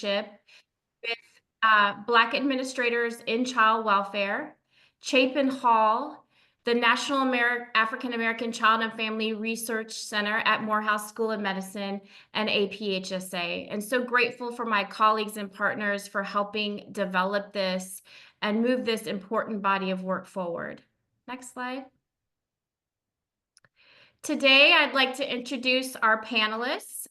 with Black administrators in child welfare, Chapin Hall, the National African American Child and Family Research Center at Morehouse School of Medicine, and APHSA. And so grateful for my colleagues and partners for helping develop this and move this important body of work forward. Next slide. Today, I'd like to introduce our panelists,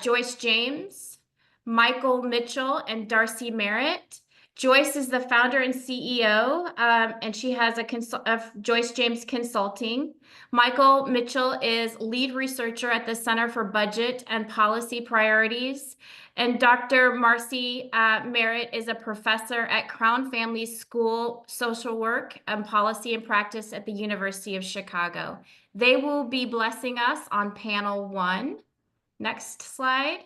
Joyce James, Michael Mitchell, and Darcy Merritt. Joyce is the founder and CEO, and she has Joyce James Consulting. Michael Mitchell is lead researcher at the Center for Budget and Policy Priorities. And Dr. Marcy Merritt is a professor at Crown Family School Social Work and Policy and Practice at the University of Chicago. They will be blessing us on panel 1. Next slide.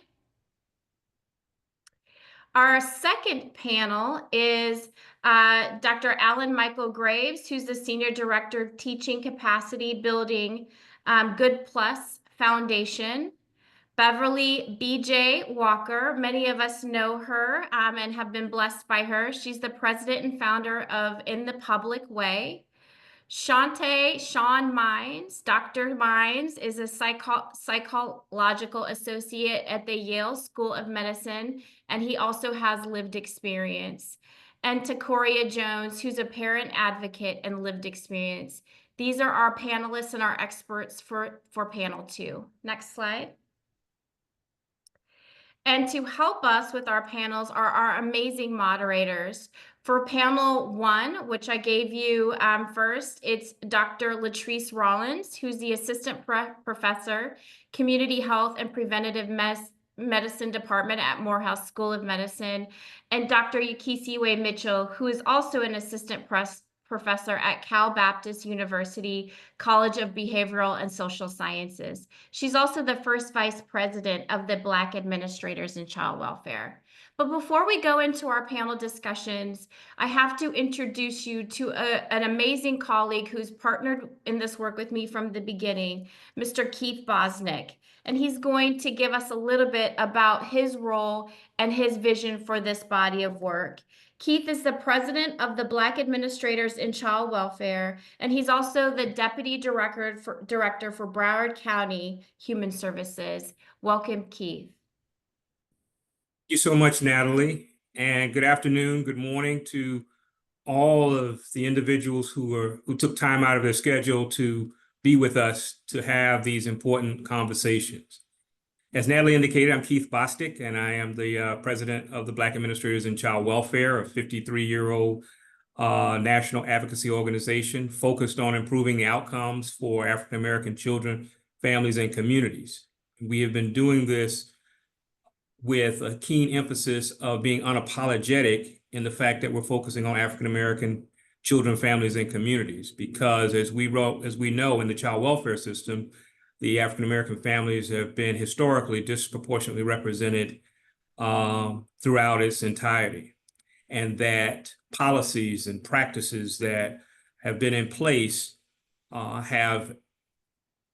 Our second panel is Dr. Alan Michael Graves, who's the Senior Director of Teaching Capacity Building, Good Plus Foundation. Beverly B.J. Walker, many of us know her and have been blessed by her. She's the president and founder of In the Public Way. Sean Mines, Dr. Mines is a psychological associate at the Yale School of Medicine, and he also has lived experience. And Takoria Jones, who's a parent advocate and lived experience. These are our panelists and our experts for panel 2. Next slide. And to help us with our panels are our amazing moderators. For panel 1, which I gave you first, it's Dr. Latrice Rollins, who's the Assistant Professor, Community Health and Preventative Medicine Department at Morehouse School of Medicine, and Dr. Yukisiwe Mitchell, who is also an Assistant Professor at Cal Baptist University College of Behavioral and Social Sciences. She's also the first vice president of the Black Administrators in Child Welfare. But before we go into our panel discussions, I have to introduce you to an amazing colleague who's partnered in this work with me from the beginning, Mr. Keith Bosnick. And he's going to give us a little bit about his role and his vision for this body of work. Keith is the president of the Black Administrators in Child Welfare, and he's also the deputy director for Broward County Human Services. Welcome, Keith. Thank you so much, Natalie, and good afternoon, good morning to all of the individuals who took time out of their schedule to be with us to have these important conversations. As Natalie indicated, I'm Keith Bosnick, and I am the president of the Black Administrators in Child Welfare, a 53-year-old national advocacy organization focused on improving the outcomes for African-American children, families, and communities. We have been doing this with a keen emphasis of being unapologetic in the fact that we're focusing on African-American children, families, and communities, because as we know in the child welfare system, the African-American families have been historically disproportionately represented throughout its entirety, and that policies and practices that have been in place have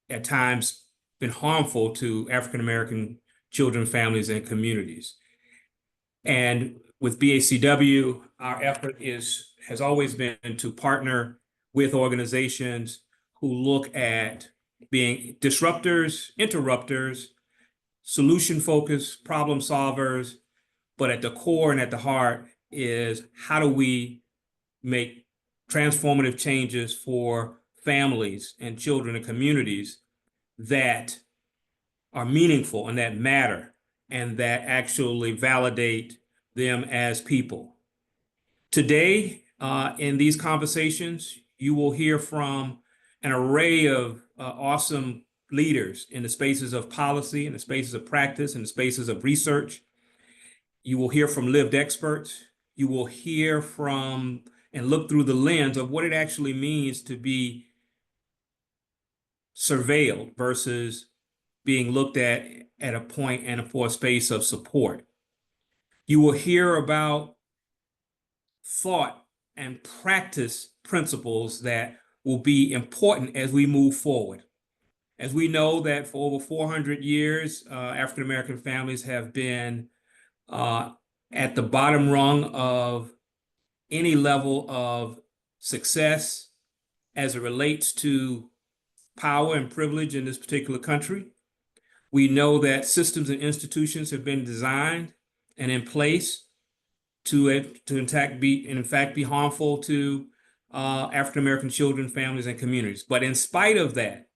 at times been harmful to African-American children, families, and communities. And with BACW, our effort has always been to partner with organizations who look at being disruptors, interrupters, solution-focused problem solvers, but at the core and at the heart is how do we make transformative changes for families and children and communities that are meaningful and that matter and that actually validate them as people. Today, in these conversations, you will hear from an array of awesome leaders in the spaces of policy, in the spaces of practice, in the spaces of research. You will hear from lived experts. You will hear from and look through the lens of what it actually means to be surveilled versus being looked at a point and for a space of support. You will hear about thought and practice principles that will be important as we move forward. As we know that for over 400 years, African-American families have been at the bottom rung of any level of success as it relates to power and privilege in this particular country. We know that systems and institutions have been designed and in place to in fact be harmful to African-American children, families, and communities. But in spite of that,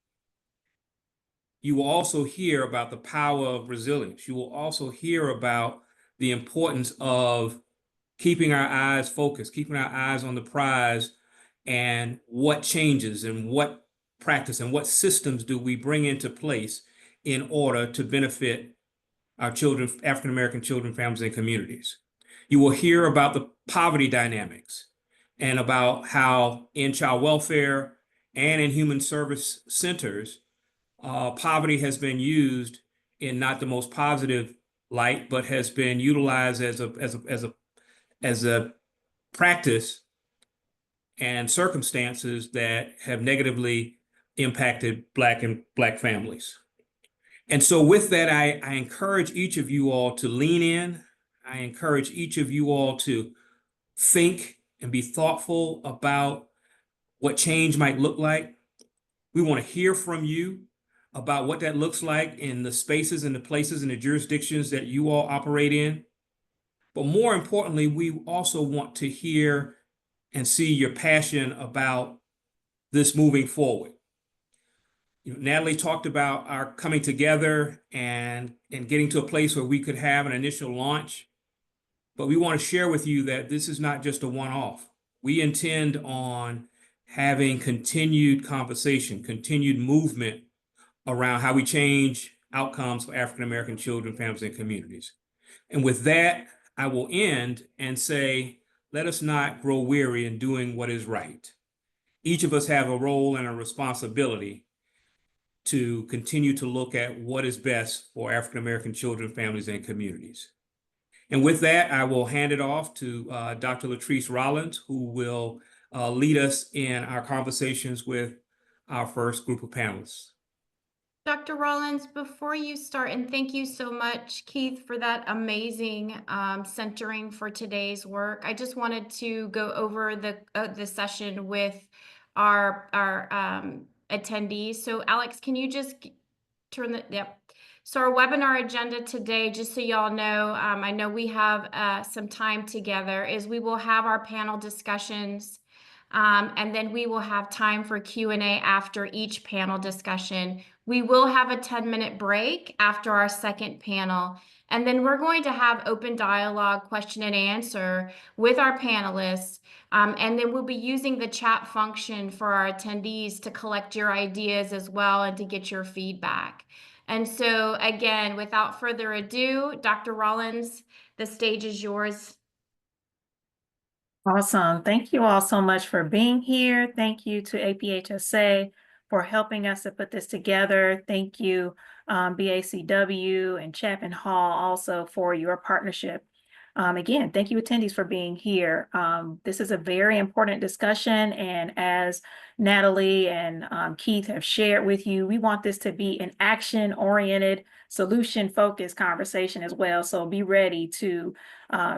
you will also hear about the power of resilience. You will also hear about the importance of keeping our eyes focused, keeping our eyes on the prize, and what changes and what practice and what systems do we bring into place in order to benefit our children, African-American children, families, and communities. You will hear about the poverty dynamics and about how in child welfare and in human service centers, poverty has been used in not the most positive light, but has been utilized as a practice and circumstances that have negatively impacted Black families. And so with that, I encourage each of you all to lean in. I encourage each of you all to think and be thoughtful about what change might look like. We want to hear from you about what that looks like in the spaces and the places and the jurisdictions that you all operate in. But more importantly, we also want to hear and see your passion about this moving forward. Natalie talked about our coming together and getting to a place where we could have an initial launch. But we want to share with you that this is not just a one-off. We intend on having continued conversation, continued movement around how we change outcomes for African-American children, families, and communities. And with that, I will end and say, let us not grow weary in doing what is right. Each of us have a role and a responsibility to continue to look at what is best for African-American children, families, and communities. And with that, I will hand it off to Dr. Latrice Rollins, who will lead us in our conversations with our first group of panelists. Dr. Rollins, before you start, and thank you so much, Keith, for that amazing centering for today's work. I just wanted to go over the session with our attendees. So Alex, can you just turn the, yep. So our webinar agenda today, just so y'all know, I know we have some time together, is we will have our panel discussions, and then we will have time for Q&A after each panel discussion. We will have a 10-minute break after our second panel, and then we're going to have open dialogue, question and answer with our panelists, and then we'll be using the chat function for our attendees to collect your ideas as well and to get your feedback. And so again, without further ado, Dr. Rollins, the stage is yours. Awesome. Thank you all so much for being here. Thank you to APHSA for helping us to put this together. Thank you, BACW and Chapin Hall also for your partnership. Again, thank you attendees for being here. This is a very important discussion, and as Natalie and Keith have shared with you, we want this to be an action-oriented, solution-focused conversation as well. So be ready to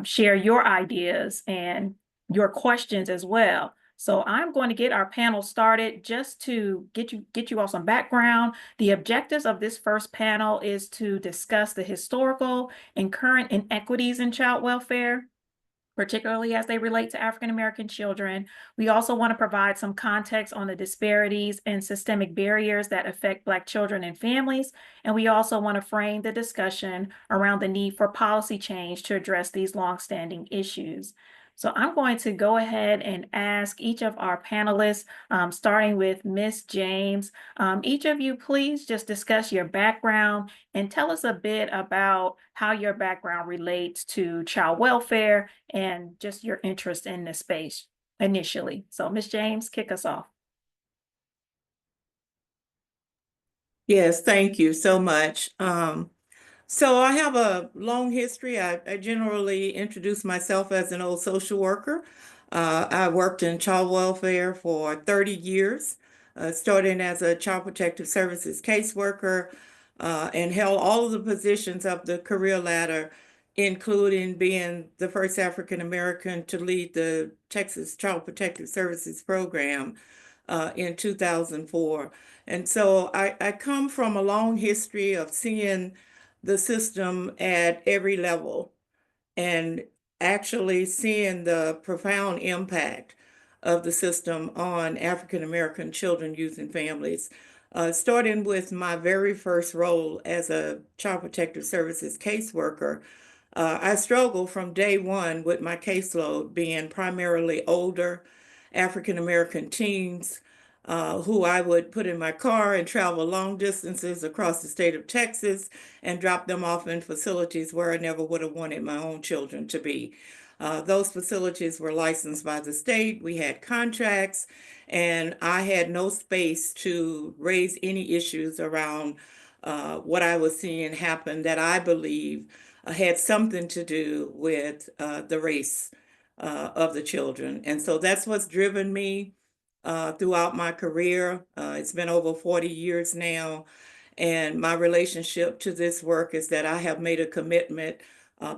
share your ideas and your questions as well. So I'm going to get our panel started just to get you all some background. The objectives of this first panel is to discuss the historical and current inequities in child welfare, particularly as they relate to African-American children. We also want to provide some context on the disparities and systemic barriers that affect Black children and families. And we also want to frame the discussion around the need for policy change to address these longstanding issues. So I'm going to go ahead and ask each of our panelists, starting with Ms. James, each of you please just discuss your background and tell us a bit about how your background relates to child welfare and just your interest in this space initially. So Ms. James, kick us off. Yes, thank you so much. So I have a long history. I generally introduce myself as an old social worker. I worked in child welfare for 30 years, starting as a child protective services caseworker, and held all of the positions up the career ladder including being the first African American to lead the Texas Child Protective Services program in 2004. And so I come from a long history of seeing the system at every level and actually seeing the profound impact of the system on African American children, youth, and families. Starting with my very first role as a Child Protective Services caseworker, I struggled from day one with my caseload being primarily older African American teens who I would put in my car and travel long distances across the state of Texas and drop them off in facilities where I never would have wanted my own children to be. Those facilities were licensed by the state. We had contracts, and I had no space to raise any issues around what I was seeing happen that I believe had something to do with the race of the children. And so that's what's driven me throughout my career. It's been over 40 years now. And my relationship to this work is that I have made a commitment,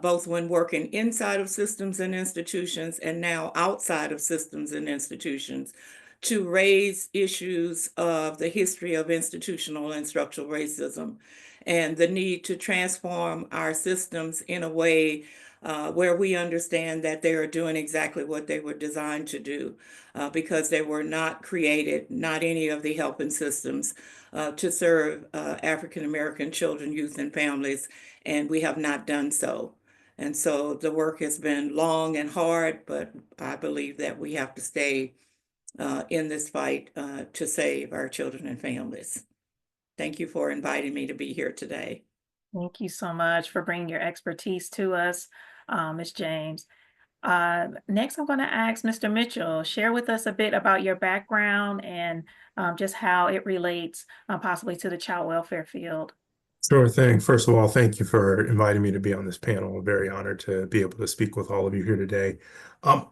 both when working inside of systems and institutions and now outside of systems and institutions, to raise issues of the history of institutional and structural racism and the need to transform our systems in a way where we understand that they are doing exactly what they were designed to do, because they were not created, not any of the helping systems, to serve African American children, youth, and families, and we have not done so. And so the work has been long and hard, but I believe that we have to stay in this fight to save our children and families. Thank you for inviting me to be here today. Thank you so much for bringing your expertise to us, Ms. James. Next, I'm going to ask Mr. Mitchell, share with us a bit about your background and just how it relates possibly to the child welfare field. Sure thing. First of all, thank you for inviting me to be on this panel. I'm very honored to be able to speak with all of you here today.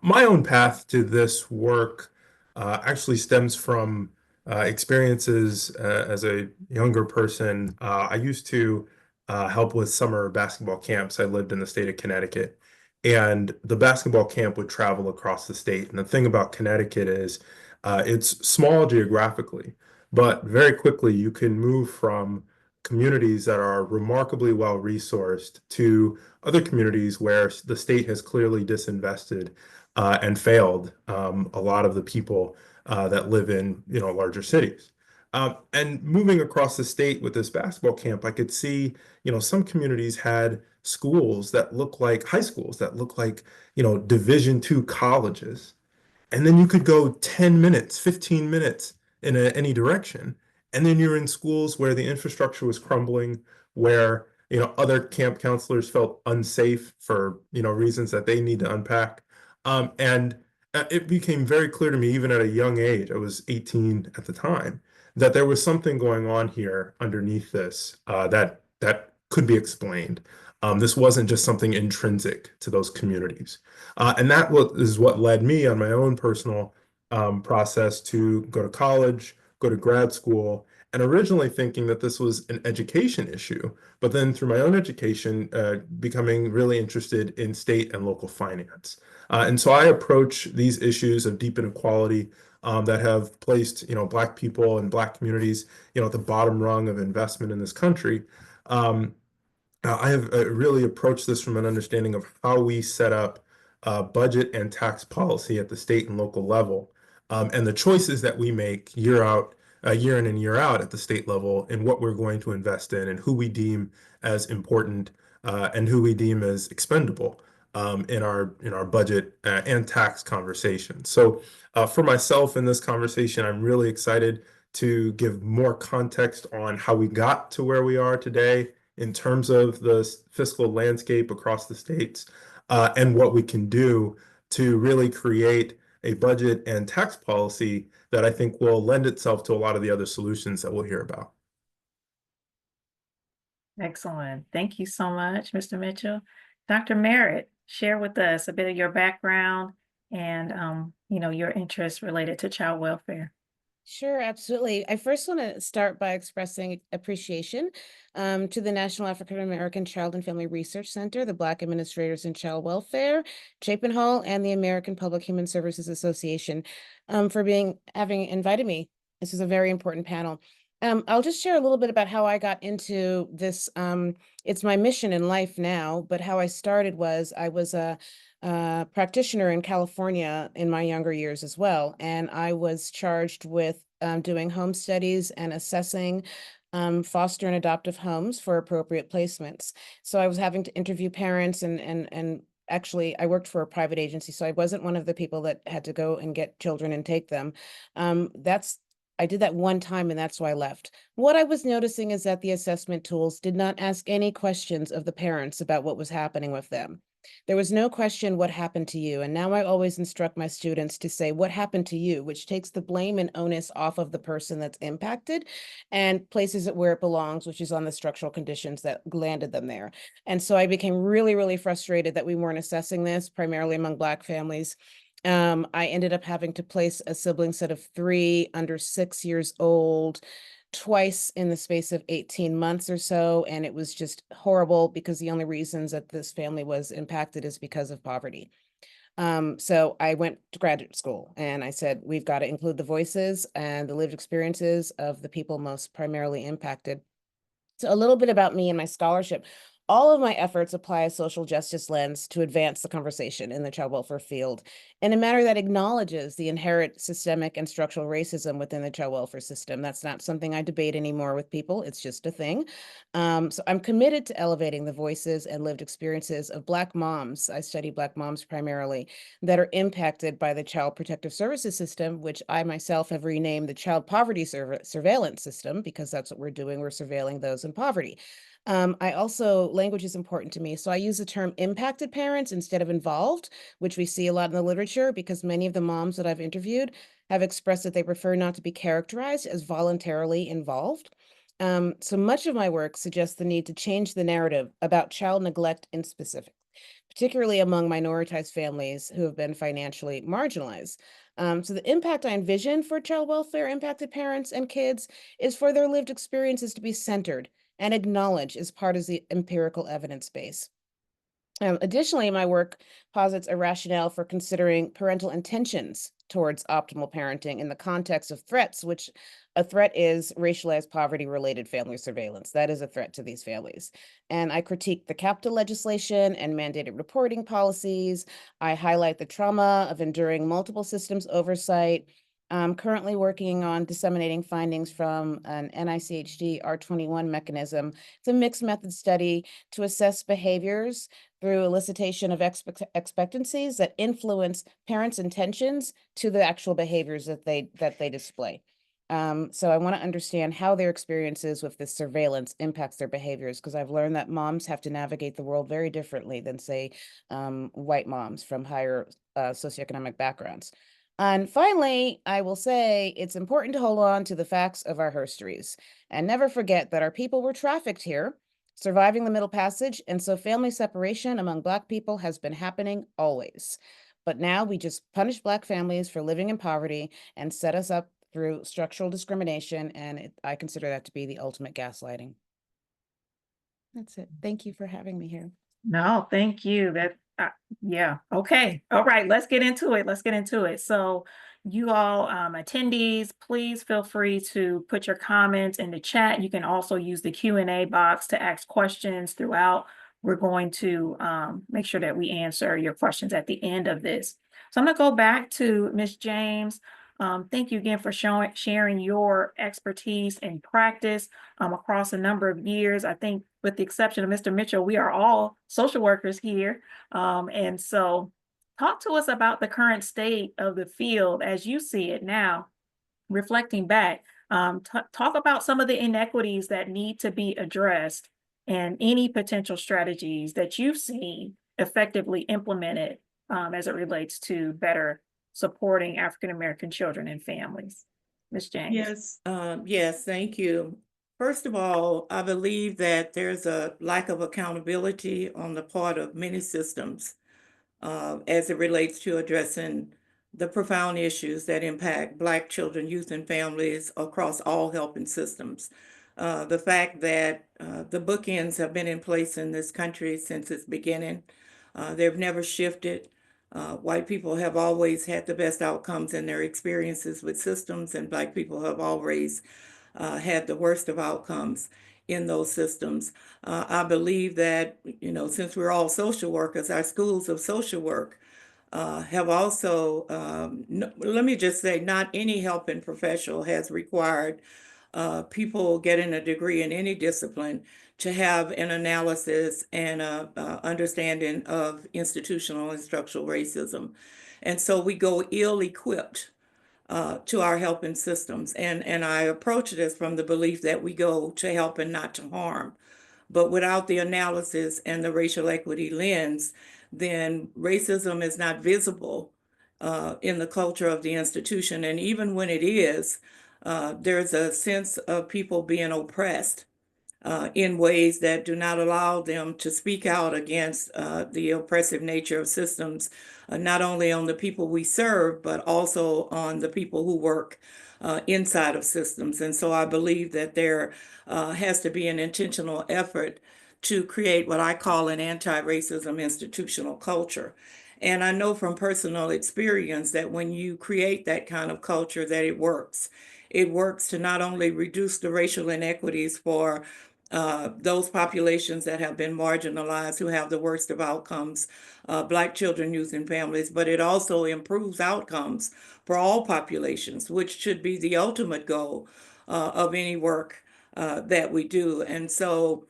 My own path to this work actually stems from experiences as a younger person. I used to help with summer basketball camps. I lived in the state of Connecticut, and the basketball camp would travel across the state. And the thing about Connecticut is it's small geographically, but very quickly you can move from communities that are remarkably well resourced to other communities where the state has clearly disinvested and failed a lot of the people that live in larger cities. And moving across the state with this basketball camp, I could see some communities had schools that look like high schools that look like Division II colleges. And then you could go 10 minutes, 15 minutes in any direction. And then you're in schools where the infrastructure was crumbling, where other camp counselors felt unsafe for reasons that they need to unpack. And it became very clear to me, even at a young age, I was 18 at the time, that there was something going on here underneath this that could be explained. This wasn't just something intrinsic to those communities. And that is what led me on my own personal process to go to college, go to grad school, and originally thinking that this was an education issue, but then through my own education, becoming really interested in state and local finance. And so I approach these issues of deep inequality that have placed Black people and Black communities at the bottom rung of investment in this country. I have really approached this from an understanding of how we set up budget and tax policy at the state and local level, and the choices that we make year in and year out at the state level in what we're going to invest in and who we deem as important and who we deem as expendable in our budget and tax conversation. So for myself in this conversation, I'm really excited to give more context on how we got to where we are today in terms of the fiscal landscape across the states and what we can do to really create a budget and tax policy that I think will lend itself to a lot of the other solutions that we'll hear about. Excellent. Thank you so much, Mr. Mitchell. Dr. Merritt, share with us a bit of your background and your interests related to child welfare. Sure, absolutely. I first want to start by expressing appreciation to the National African American Child and Family Research Center, the Black Administrators in Child Welfare, Chapin Hall, and the American Public Human Services Association for having invited me. This is a very important panel. I'll just share a little bit about how I got into this. It's my mission in life now, but how I started was I was a practitioner in California in my younger years as well. And I was charged with doing home studies and assessing foster and adoptive homes for appropriate placements. So I was having to interview parents and actually I worked for a private agency, so I wasn't one of the people that had to go and get children and take them. I did that one time and that's why I left. What I was noticing is that the assessment tools did not ask any questions of the parents about what was happening with them. There was no question what happened to you. And now I always instruct my students to say what happened to you, which takes the blame and onus off of the person that's impacted and places it where it belongs, which is on the structural conditions that landed them there. And so I became really, really frustrated that we weren't assessing this primarily among Black families. I ended up having to place a sibling set of 3 under 6 years old twice in the space of 18 months or so. And it was just horrible because the only reasons that this family was impacted is because of poverty. So I went to graduate school and I said, we've got to include the voices and the lived experiences of the people most primarily impacted. So a little bit about me and my scholarship. All of my efforts apply a social justice lens to advance the conversation in the child welfare field in a manner that acknowledges the inherent systemic and structural racism within the child welfare system. That's not something I debate anymore with people. It's just a thing. So I'm committed to elevating the voices and lived experiences of Black moms. I study Black moms primarily that are impacted by the Child Protective Services system, which I myself have renamed the Child Poverty Surveillance System because that's what we're doing. We're surveilling those in poverty. Language is important to me. So I use the term impacted parents instead of involved, which we see a lot in the literature because many of the moms that I've interviewed have expressed that they prefer not to be characterized as voluntarily involved. So much of my work suggests the need to change the narrative about child neglect in specific, particularly among minoritized families who have been financially marginalized. So the impact I envision for child welfare impacted parents and kids is for their lived experiences to be centered and acknowledged as part of the empirical evidence base. Additionally, my work posits a rationale for considering parental intentions towards optimal parenting in the context of threats, which a threat is racialized poverty-related family surveillance. That is a threat to these families. And I critique the CAPTA legislation and mandated reporting policies. I highlight the trauma of enduring multiple systems oversight. I'm currently working on disseminating findings from an NICHD R21 mechanism. It's a mixed method study to assess behaviors through elicitation of expectancies that influence parents' intentions to the actual behaviors that they display. So I want to understand how their experiences with this surveillance impacts their behaviors, because I've learned that moms have to navigate the world very differently than, say, white moms from higher socioeconomic backgrounds. And finally, I will say it's important to hold on to the facts of our histories and never forget that our people were trafficked here, surviving the Middle Passage, and so family separation among Black people has been happening always. But now we just punish Black families for living in poverty and set us up through structural discrimination, and I consider that to be the ultimate gaslighting. That's it. Thank you for having me here. No, thank you. Yeah. Okay. All right. Let's get into it. So you all attendees, please feel free to put your comments in the chat. You can also use the Q&A box to ask questions throughout. We're going to make sure that we answer your questions at the end of this. So I'm going to go back to Ms. James. Thank you again for sharing your expertise and practice across a number of years. I think with the exception of Mr. Mitchell, we are all social workers here. And so talk to us about the current state of the field as you see it now, reflecting back. Talk about some of the inequities that need to be addressed and any potential strategies that you've seen effectively implemented as it relates to better supporting African-American children and families. Ms. James. Yes, yes, thank you. First of all, I believe that there's a lack of accountability on the part of many systems as it relates to addressing the profound issues that impact Black children, youth, and families across all helping systems. The fact that the bookends have been in place in this country since its beginning. They've never shifted. White people have always had the best outcomes in their experiences with systems, and Black people have always had the worst of outcomes in those systems. I believe that, you know, since we're all social workers, our schools of social work have also, let me just say, not any helping professional has required people getting a degree in any discipline to have an analysis and understanding of institutional and structural racism. And so we go ill-equipped to our helping systems. And I approach this from the belief that we go to help and not to harm. But without the analysis and the racial equity lens, then racism is not visible in the culture of the institution. And even when it is, there's a sense of people being oppressed in ways that do not allow them to speak out against the oppressive nature of systems, not only on the people we serve, but also on the people who work inside of systems. And so I believe that there has to be an intentional effort to create what I call an anti-racism institutional culture. And I know from personal experience that when you create that kind of culture, that it works. It works to not only reduce the racial inequities for those populations that have been marginalized, who have the worst of outcomes, Black children, youth, and families, but it also improves outcomes for all populations, which should be the ultimate goal of any work that we do. And so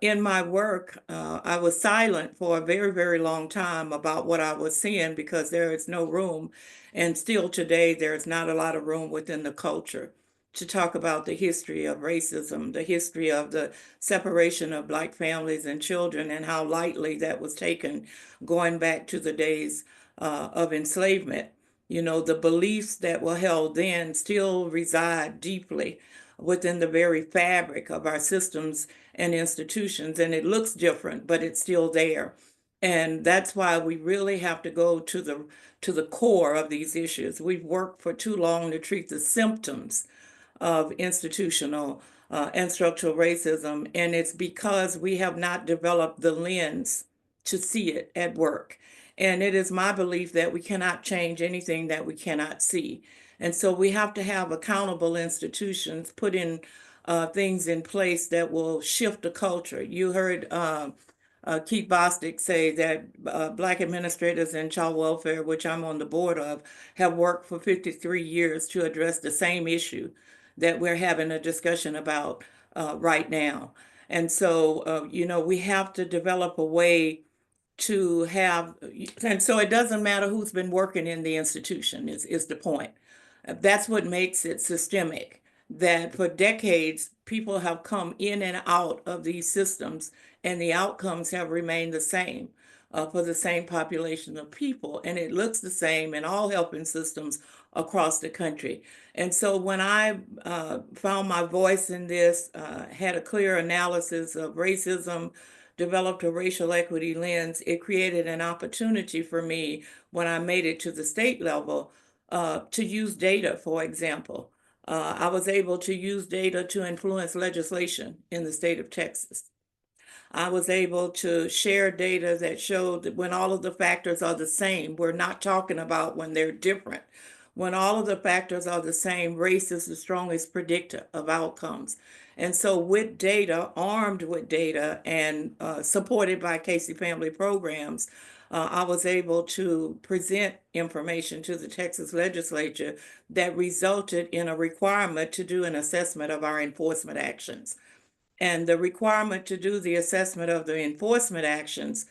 in my work, I was silent for a very, very long time about what I was seeing because there is no room, and still today there is not a lot of room within the culture to talk about the history of racism, the history of the separation of Black families and children, and how lightly that was taken going back to the days of enslavement. You know, the beliefs that were held then still reside deeply within the very fabric of our systems and institutions, and it looks different, but it's still there. And that's why we really have to go to the core of these issues. We've worked for too long to treat the symptoms of institutional and structural racism, and it's because we have not developed the lens to see it at work. And it is my belief that we cannot change anything that we cannot see. And so we have to have accountable institutions put in things in place that will shift the culture. You heard Keith Bostic say that Black administrators in child welfare, which I'm on the board of, have worked for 53 years to address the same issue that we're having a discussion about right now. And so, you know, we have to develop a way to have, and so it doesn't matter who's been working in the institution is the point. That's what makes it systemic, that for decades, people have come in and out of these systems and the outcomes have remained the same for the same population of people. And it looks the same in all helping systems across the country. And so when I found my voice in this, had a clear analysis of racism, developed a racial equity lens, it created an opportunity for me when I made it to the state level to use data, for example. I was able to use data to influence legislation in the state of Texas. I was able to share data that showed that when all of the factors are the same, we're not talking about when they're different. When all of the factors are the same, race is the strongest predictor of outcomes. And so with data, armed with data, and supported by Casey Family Programs, I was able to present information to the Texas legislature that resulted in a requirement to do an assessment of our enforcement actions. And the requirement to do the assessment of the enforcement actions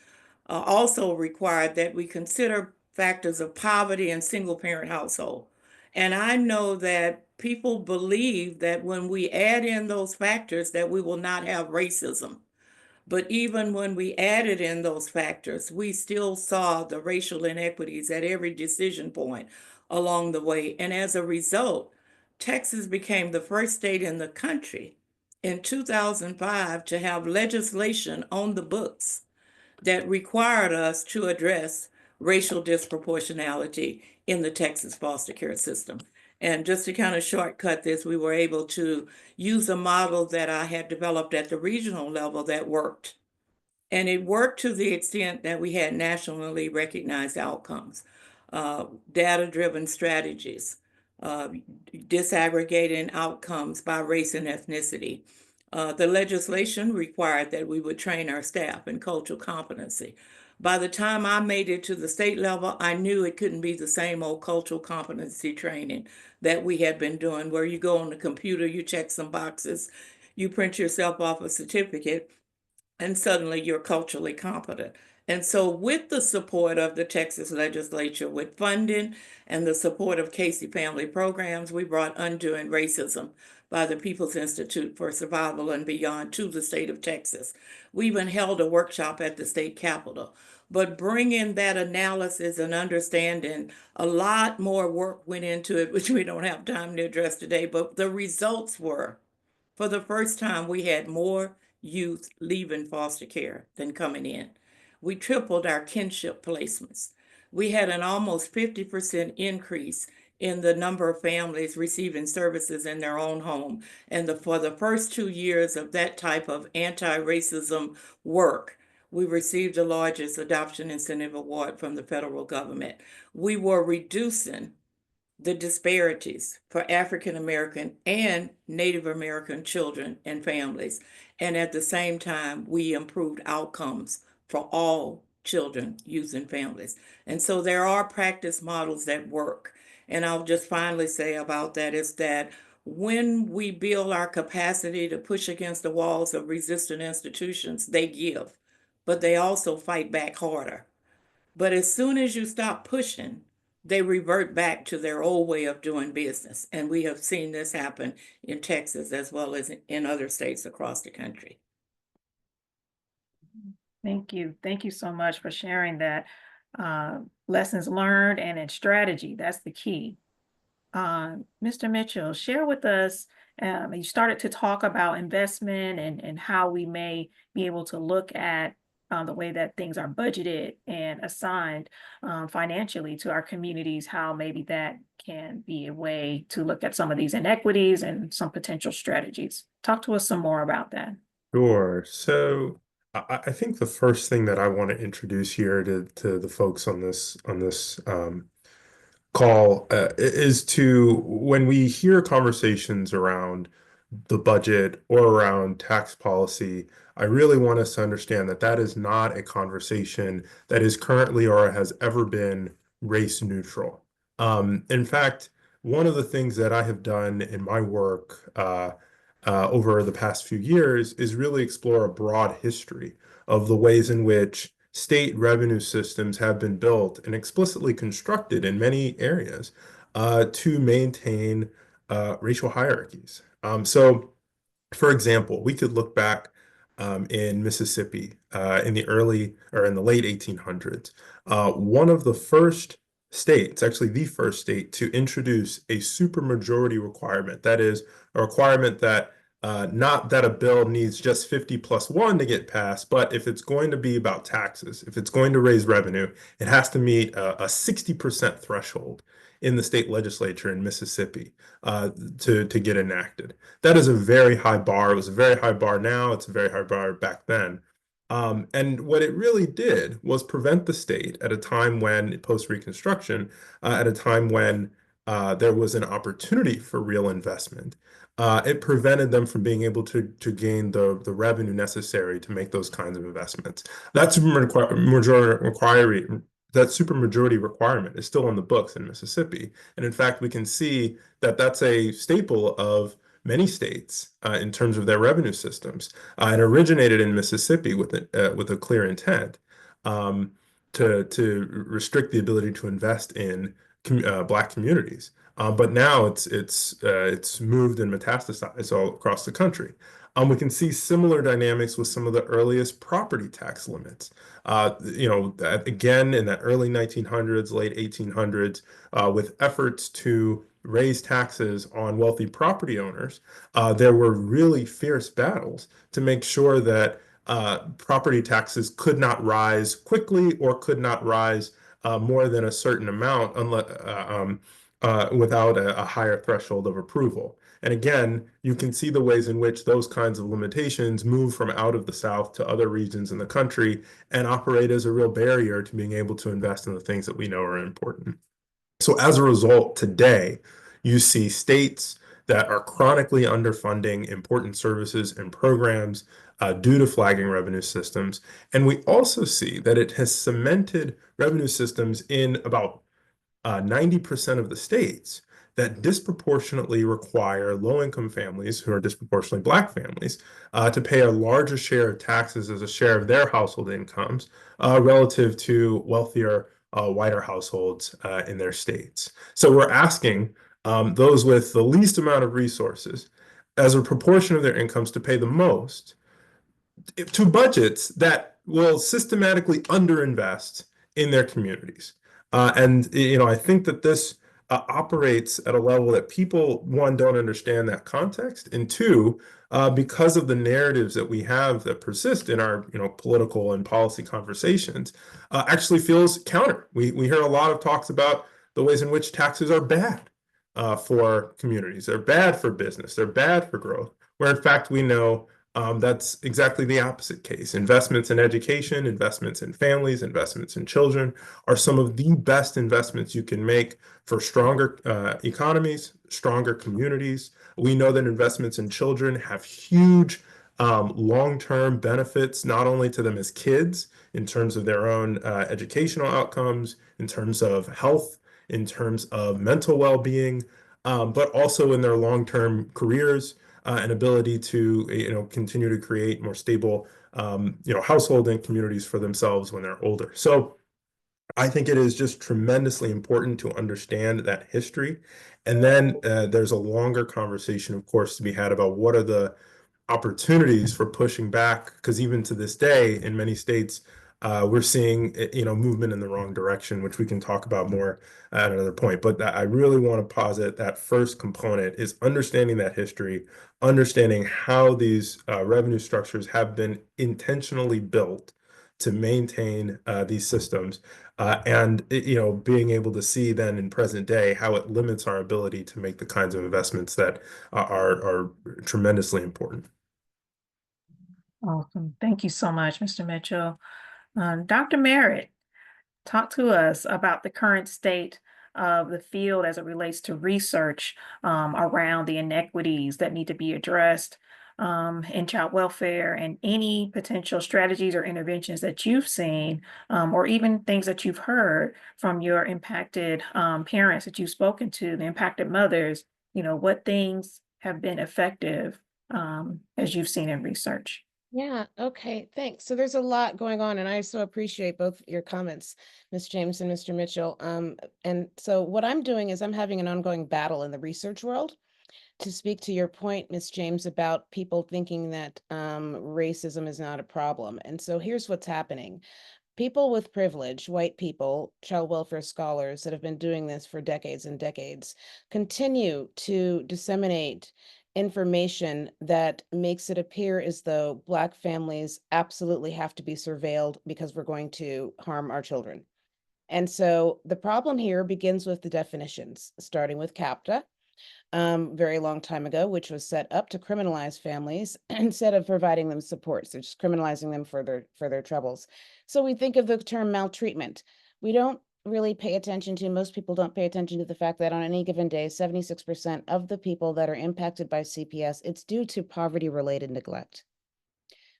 also required that we consider factors of poverty and single parent household. And I know that people believe that when we add in those factors that we will not have racism. But even when we added in those factors, we still saw the racial inequities at every decision point along the way. And as a result, Texas became the first state in the country in 2005 to have legislation on the books that required us to address racial disproportionality in the Texas foster care system. And just to kind of shortcut this, we were able to use a model that I had developed at the regional level that worked. And it worked to the extent that we had nationally recognized outcomes, data-driven strategies, disaggregating outcomes by race and ethnicity. The legislation required that we would train our staff in cultural competency. By the time I made it to the state level, I knew it couldn't be the same old cultural competency training that we had been doing, where you go on the computer, you check some boxes, you print yourself off a certificate, and suddenly you're culturally competent. And so with the support of the Texas legislature, with funding and the support of Casey Family Programs, we brought Undoing Racism by the People's Institute for Survival and Beyond to the state of Texas. We even held a workshop at the state capitol. But bringing that analysis and understanding, a lot more work went into it, which we don't have time to address today, but the results were, for the first time, we had more youth leaving foster care than coming in. We tripled our kinship placements. We had an almost 50% increase in the number of families receiving services in their own home. And for the first 2 years of that type of anti-racism work, we received the largest adoption incentive award from the federal government. We were reducing the disparities for African American and Native American children and families. And at the same time, we improved outcomes for all children, youth, and families. And so there are practice models that work. And I'll just finally say about that is that when we build our capacity to push against the walls of resistant institutions, they give, but they also fight back harder. But as soon as you stop pushing, they revert back to their old way of doing business. And we have seen this happen in Texas as well as in other states across the country. Thank you. Thank you so much for sharing that. Lessons learned and in strategy, that's the key. Mr. Mitchell, share with us, you started to talk about investment and how we may be able to look at the way that things are budgeted and assigned financially to our communities, how maybe that can be a way to look at some of these inequities and some potential strategies. Talk to us some more about that. Sure. So I think the first thing that I want to introduce here to the folks on this call is to, when we hear conversations around the budget or around tax policy, I really want us to understand that that is not a conversation that is currently or has ever been race neutral. In fact, one of the things that I have done in my work over the past few years is really explore a broad history of the ways in which state revenue systems have been built and explicitly constructed in many areas to maintain racial hierarchies. So, for example, we could look back in Mississippi in the late 1800s. One of the first states, actually the first state, to introduce a supermajority requirement. That is a requirement that not that a bill needs just 50+1 to get passed, but if it's going to be about taxes, if it's going to raise revenue, it has to meet a 60% threshold in the state legislature in Mississippi to get enacted. That is a very high bar. It was a very high bar now. It's a very high bar back then. And what it really did was prevent the state at a time when, post-Reconstruction, at a time when there was an opportunity for real investment. It prevented them from being able to gain the revenue necessary to make those kinds of investments. That supermajority requirement is still on the books in Mississippi. And in fact, we can see that that's a staple of many states in terms of their revenue systems. It originated in Mississippi with a clear intent to restrict the ability to invest in Black communities. But now it's moved and metastasized all across the country. We can see similar dynamics with some of the earliest property tax limits. Again, in the early 1900s, late 1800s, with efforts to raise taxes on wealthy property owners, there were really fierce battles to make sure that property taxes could not rise quickly or could not rise more than a certain amount without a higher threshold of approval. And again, you can see the ways in which those kinds of limitations move from out of the South to other regions in the country and operate as a real barrier to being able to invest in the things that we know are important. So as a result, today, you see states that are chronically underfunding important services and programs due to flagging revenue systems. And we also see that it has cemented revenue systems in about 90% of the states that disproportionately require low-income families, who are disproportionately Black families, to pay a larger share of taxes as a share of their household incomes relative to wealthier, whiter households in their states. So we're asking those with the least amount of resources as a proportion of their incomes to pay the most to budgets that will systematically underinvest in their communities. I think that this operates at a level that people, one, don't understand that context, and two, because of the narratives that we have that persist in our, political and policy conversations, actually feels counter. We hear a lot of talks about the ways in which taxes are bad for communities. They're bad for business. They're bad for growth, where in fact we know that's exactly the opposite case. Investments in education, investments in families, investments in children are some of the best investments you can make for stronger economies, stronger communities. We know that investments in children have huge long-term benefits, not only to them as kids in terms of their own educational outcomes, in terms of health, in terms of mental well-being, but also in their long-term careers. And ability to continue to create more stable household and communities for themselves when they're older. So I think it is just tremendously important to understand that history. And then there's a longer conversation, of course, to be had about what are the opportunities for pushing back, because even to this day, in many states, we're seeing movement in the wrong direction, which we can talk about more at another point. But I really want to posit that first component is understanding that history, understanding how these revenue structures have been intentionally built to maintain these systems, and being able to see then in present day how it limits our ability to make the kinds of investments that are tremendously important. Awesome. Thank you so much, Mr. Mitchell. Dr. Merritt, talk to us about the current state of the field as it relates to research around the inequities that need to be addressed in child welfare, and any potential strategies or interventions that you've seen, or even things that you've heard from your impacted parents that you've spoken to, the impacted mothers. What things have been effective as you've seen in research? Yeah, okay, thanks. So there's a lot going on, and I so appreciate both your comments, Ms. James and Mr. Mitchell. And so what I'm doing is I'm having an ongoing battle in the research world to speak to your point, Ms. James, about people thinking that racism is not a problem. And so here's what's happening. People with privilege, white people, child welfare scholars that have been doing this for decades and decades, continue to disseminate information that makes it appear as though Black families absolutely have to be surveilled because we're going to harm our children. And so the problem here begins with the definitions, starting with CAPTA, very long time ago, which was set up to criminalize families instead of providing them support. So just criminalizing them for their troubles. So we think of the term maltreatment. We don't really pay attention to, most people don't pay attention to the fact that on any given day, 76% of the people that are impacted by CPS, it's due to poverty-related neglect.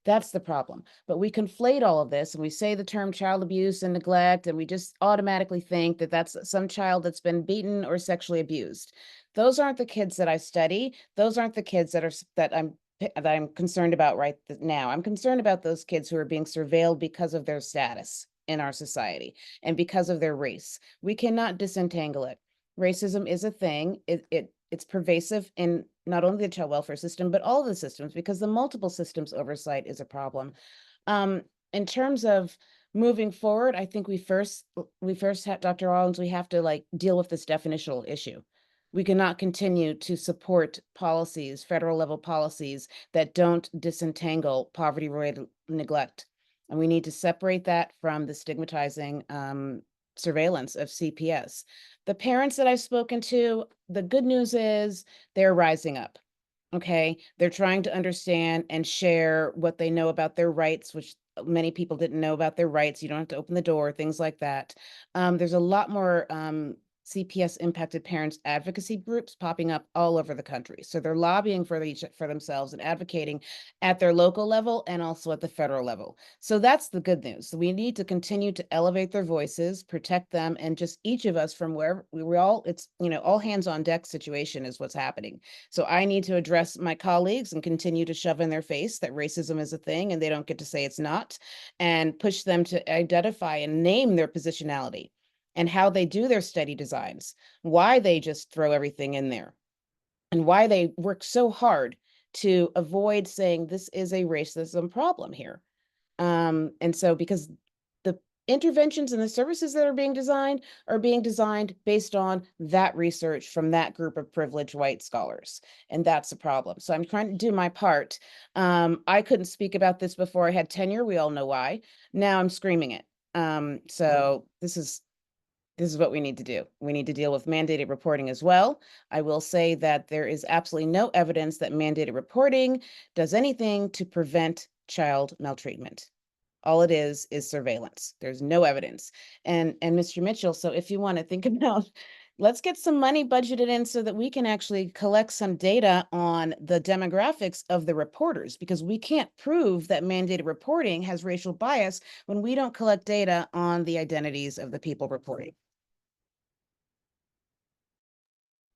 That's the problem. But we conflate all of this and we say the term child abuse and neglect, and we just automatically think that that's some child that's been beaten or sexually abused. Those aren't the kids that I study. Those aren't the kids that I'm concerned about right now. I'm concerned about those kids who are being surveilled because of their status in our society and because of their race. We cannot disentangle it. Racism is a thing. It's pervasive in not only the child welfare system, but all of the systems, because the multiple systems oversight is a problem. In terms of moving forward, I think we first have, Dr. Rollins, we have to deal with this definitional issue. We cannot continue to support policies, federal level policies, that don't disentangle poverty-related neglect. And we need to separate that from the stigmatizing surveillance of CPS. The parents that I've spoken to, the good news is they're rising up. Okay, they're trying to understand and share what they know about their rights, which many people didn't know about their rights. You don't have to open the door, things like that. There's a lot more CPS impacted parents advocacy groups popping up all over the country. So they're lobbying for themselves and advocating at their local level and also at the federal level. So that's the good news. So we need to continue to elevate their voices, protect them, and just each of us from where we all, it's, all hands on deck situation is what's happening. So I need to address my colleagues and continue to shove in their face that racism is a thing and they don't get to say it's not, and push them to identify and name their positionality and how they do their study designs, why they just throw everything in there, and why they work so hard to avoid saying this is a racism problem here. And so because the interventions and the services that are being designed based on that research from that group of privileged white scholars. And that's a problem. So I'm trying to do my part. I couldn't speak about this before I had tenure. We all know why. Now I'm screaming it. So this is what we need to do. We need to deal with mandated reporting as well. I will say that there is absolutely no evidence that mandated reporting does anything to prevent child maltreatment. All it is surveillance. There's no evidence. And Mr. Mitchell, so if you want to think about, let's get some money budgeted in so that we can actually collect some data on the demographics of the reporters, because we can't prove that mandated reporting has racial bias when we don't collect data on the identities of the people reporting.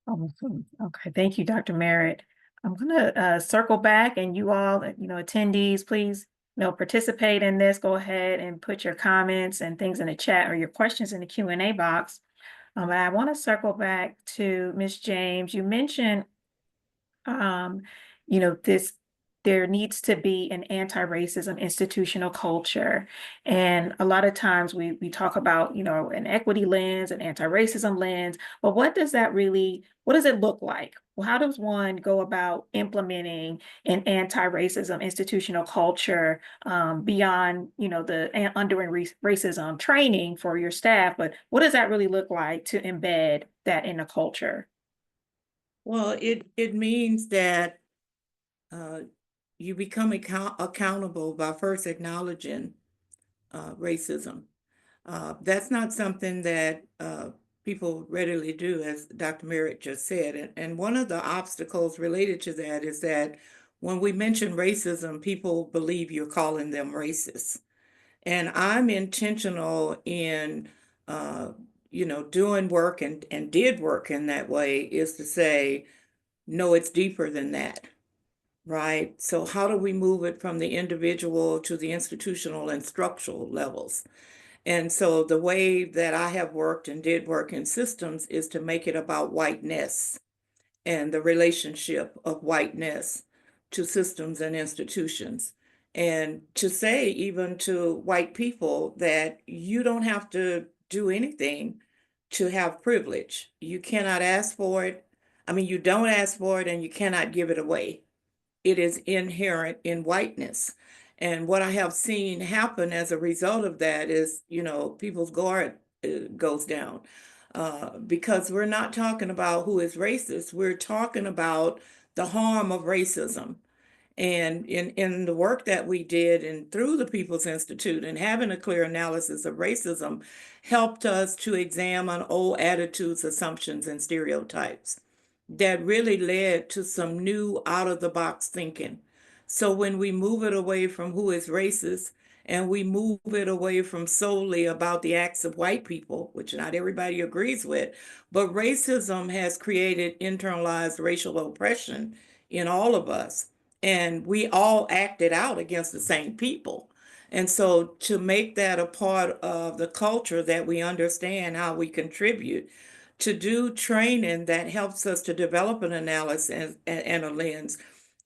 Okay, thank you, Dr. Merritt. I'm gonna circle back, and you all, attendees, please, participate in this. Go ahead and put your comments and things in the chat or your questions in the Q&A box. But I want to circle back to Ms. James. You mentioned, there needs to be an anti-racism institutional culture. And a lot of times we talk about, an equity lens, an anti-racism lens, but what does it look like? Well, how does one go about implementing an anti-racism institutional culture beyond, the undoing racism training for your staff? But what does that really look like to embed that in a culture? Well, it means that you become accountable by first acknowledging racism. That's not something that people readily do, as Dr. Merritt just said. And one of the obstacles related to that is that when we mention racism, people believe you're calling them racist. And I'm intentional in, doing work and did work in that way, is to say, no, it's deeper than that. Right? So how do we move it from the individual to the institutional and structural levels? And so the way that I have worked and did work in systems is to make it about whiteness and the relationship of whiteness to systems and institutions. And to say even to white people that you don't have to do anything to have privilege. You cannot ask for it. I mean, you don't ask for it and you cannot give it away. It is inherent in whiteness. And what I have seen happen as a result of that is, people's guard goes down because we're not talking about who is racist. We're talking about the harm of racism. And in the work that we did and through the People's Institute and having a clear analysis of racism helped us to examine old attitudes, assumptions, and stereotypes that really led to some new out-of-the-box thinking. So when we move it away from who is racist and we move it away from solely about the acts of white people, which not everybody agrees with, but racism has created internalized racial oppression in all of us. And we all acted out against the same people. And so to make that a part of the culture that we understand how we contribute, to do training that helps us to develop an analysis and a lens,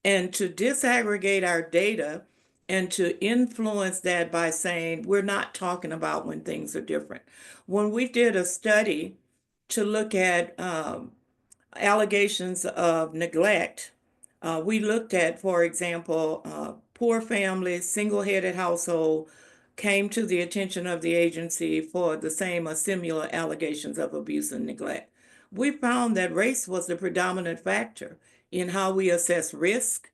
and to disaggregate our data and to influence that by saying we're not talking about when things are different. When we did a study to look at allegations of neglect, we looked at, for example, poor families, single-headed household, came to the attention of the agency for the same or similar allegations of abuse and neglect. We found that race was the predominant factor in how we assess risk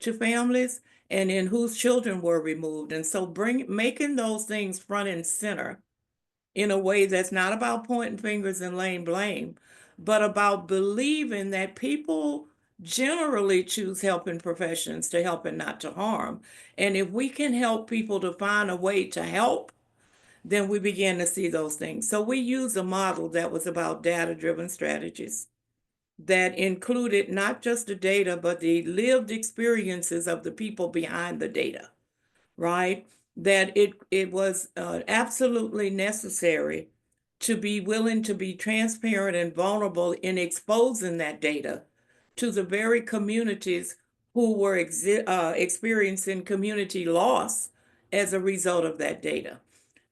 to families and in whose children were removed. And so making those things front and center in a way that's not about pointing fingers and laying blame, but about believing that people generally choose helping professions to help and not to harm. And if we can help people to find a way to help, then we begin to see those things. So we use a model that was about data-driven strategies that included not just the data, but the lived experiences of the people behind the data, right? That it was absolutely necessary to be willing to be transparent and vulnerable in exposing that data to the very communities who were experiencing community loss as a result of that data.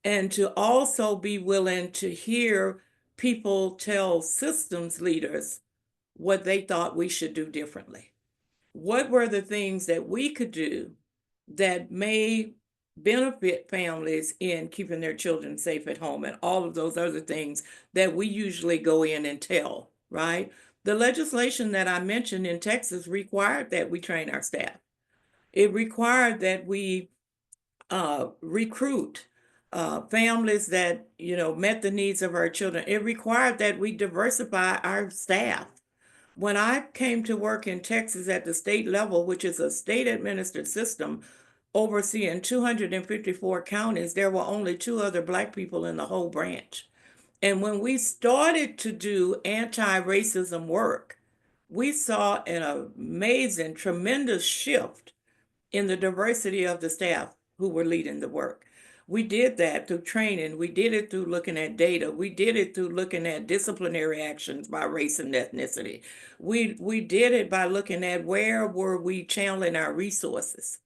And to also be willing to hear people tell systems leaders what they thought we should do differently. What were the things that we could do that may benefit families in keeping their children safe at home and all of those other things that we usually go in and tell, right? The legislation that I mentioned in Texas required that we train our staff. It required that we recruit families that, met the needs of our children. It required that we diversify our staff. When I came to work in Texas at the state level, which is a state administered system overseeing 254 counties, there were only 2 other Black people in the whole branch. And when we started to do anti-racism work, we saw an amazing, tremendous shift in the diversity of the staff who were leading the work. We did that through training. We did it through looking at data. We did it through looking at disciplinary actions by race and ethnicity. We did it by looking at where were we channeling our resources.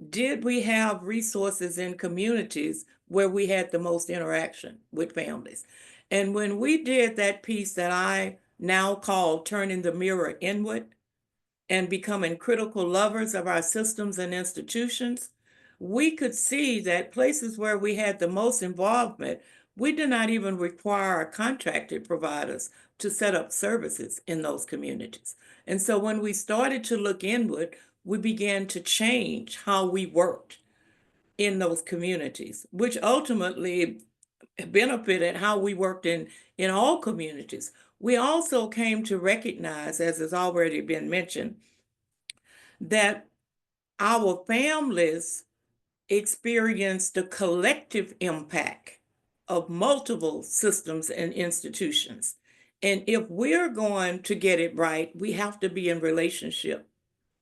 Did we have resources in communities where we had the most interaction with families? And when we did that piece that I now call turning the mirror inward and becoming critical lovers of our systems and institutions, we could see that places where we had the most involvement, we did not even require contracted providers to set up services in those communities. And so when we started to look inward, we began to change how we worked in those communities, which ultimately benefited how we worked in all communities. We also came to recognize, as has already been mentioned, that our families experience the collective impact of multiple systems and institutions. And if we're going to get it right, we have to be in relationship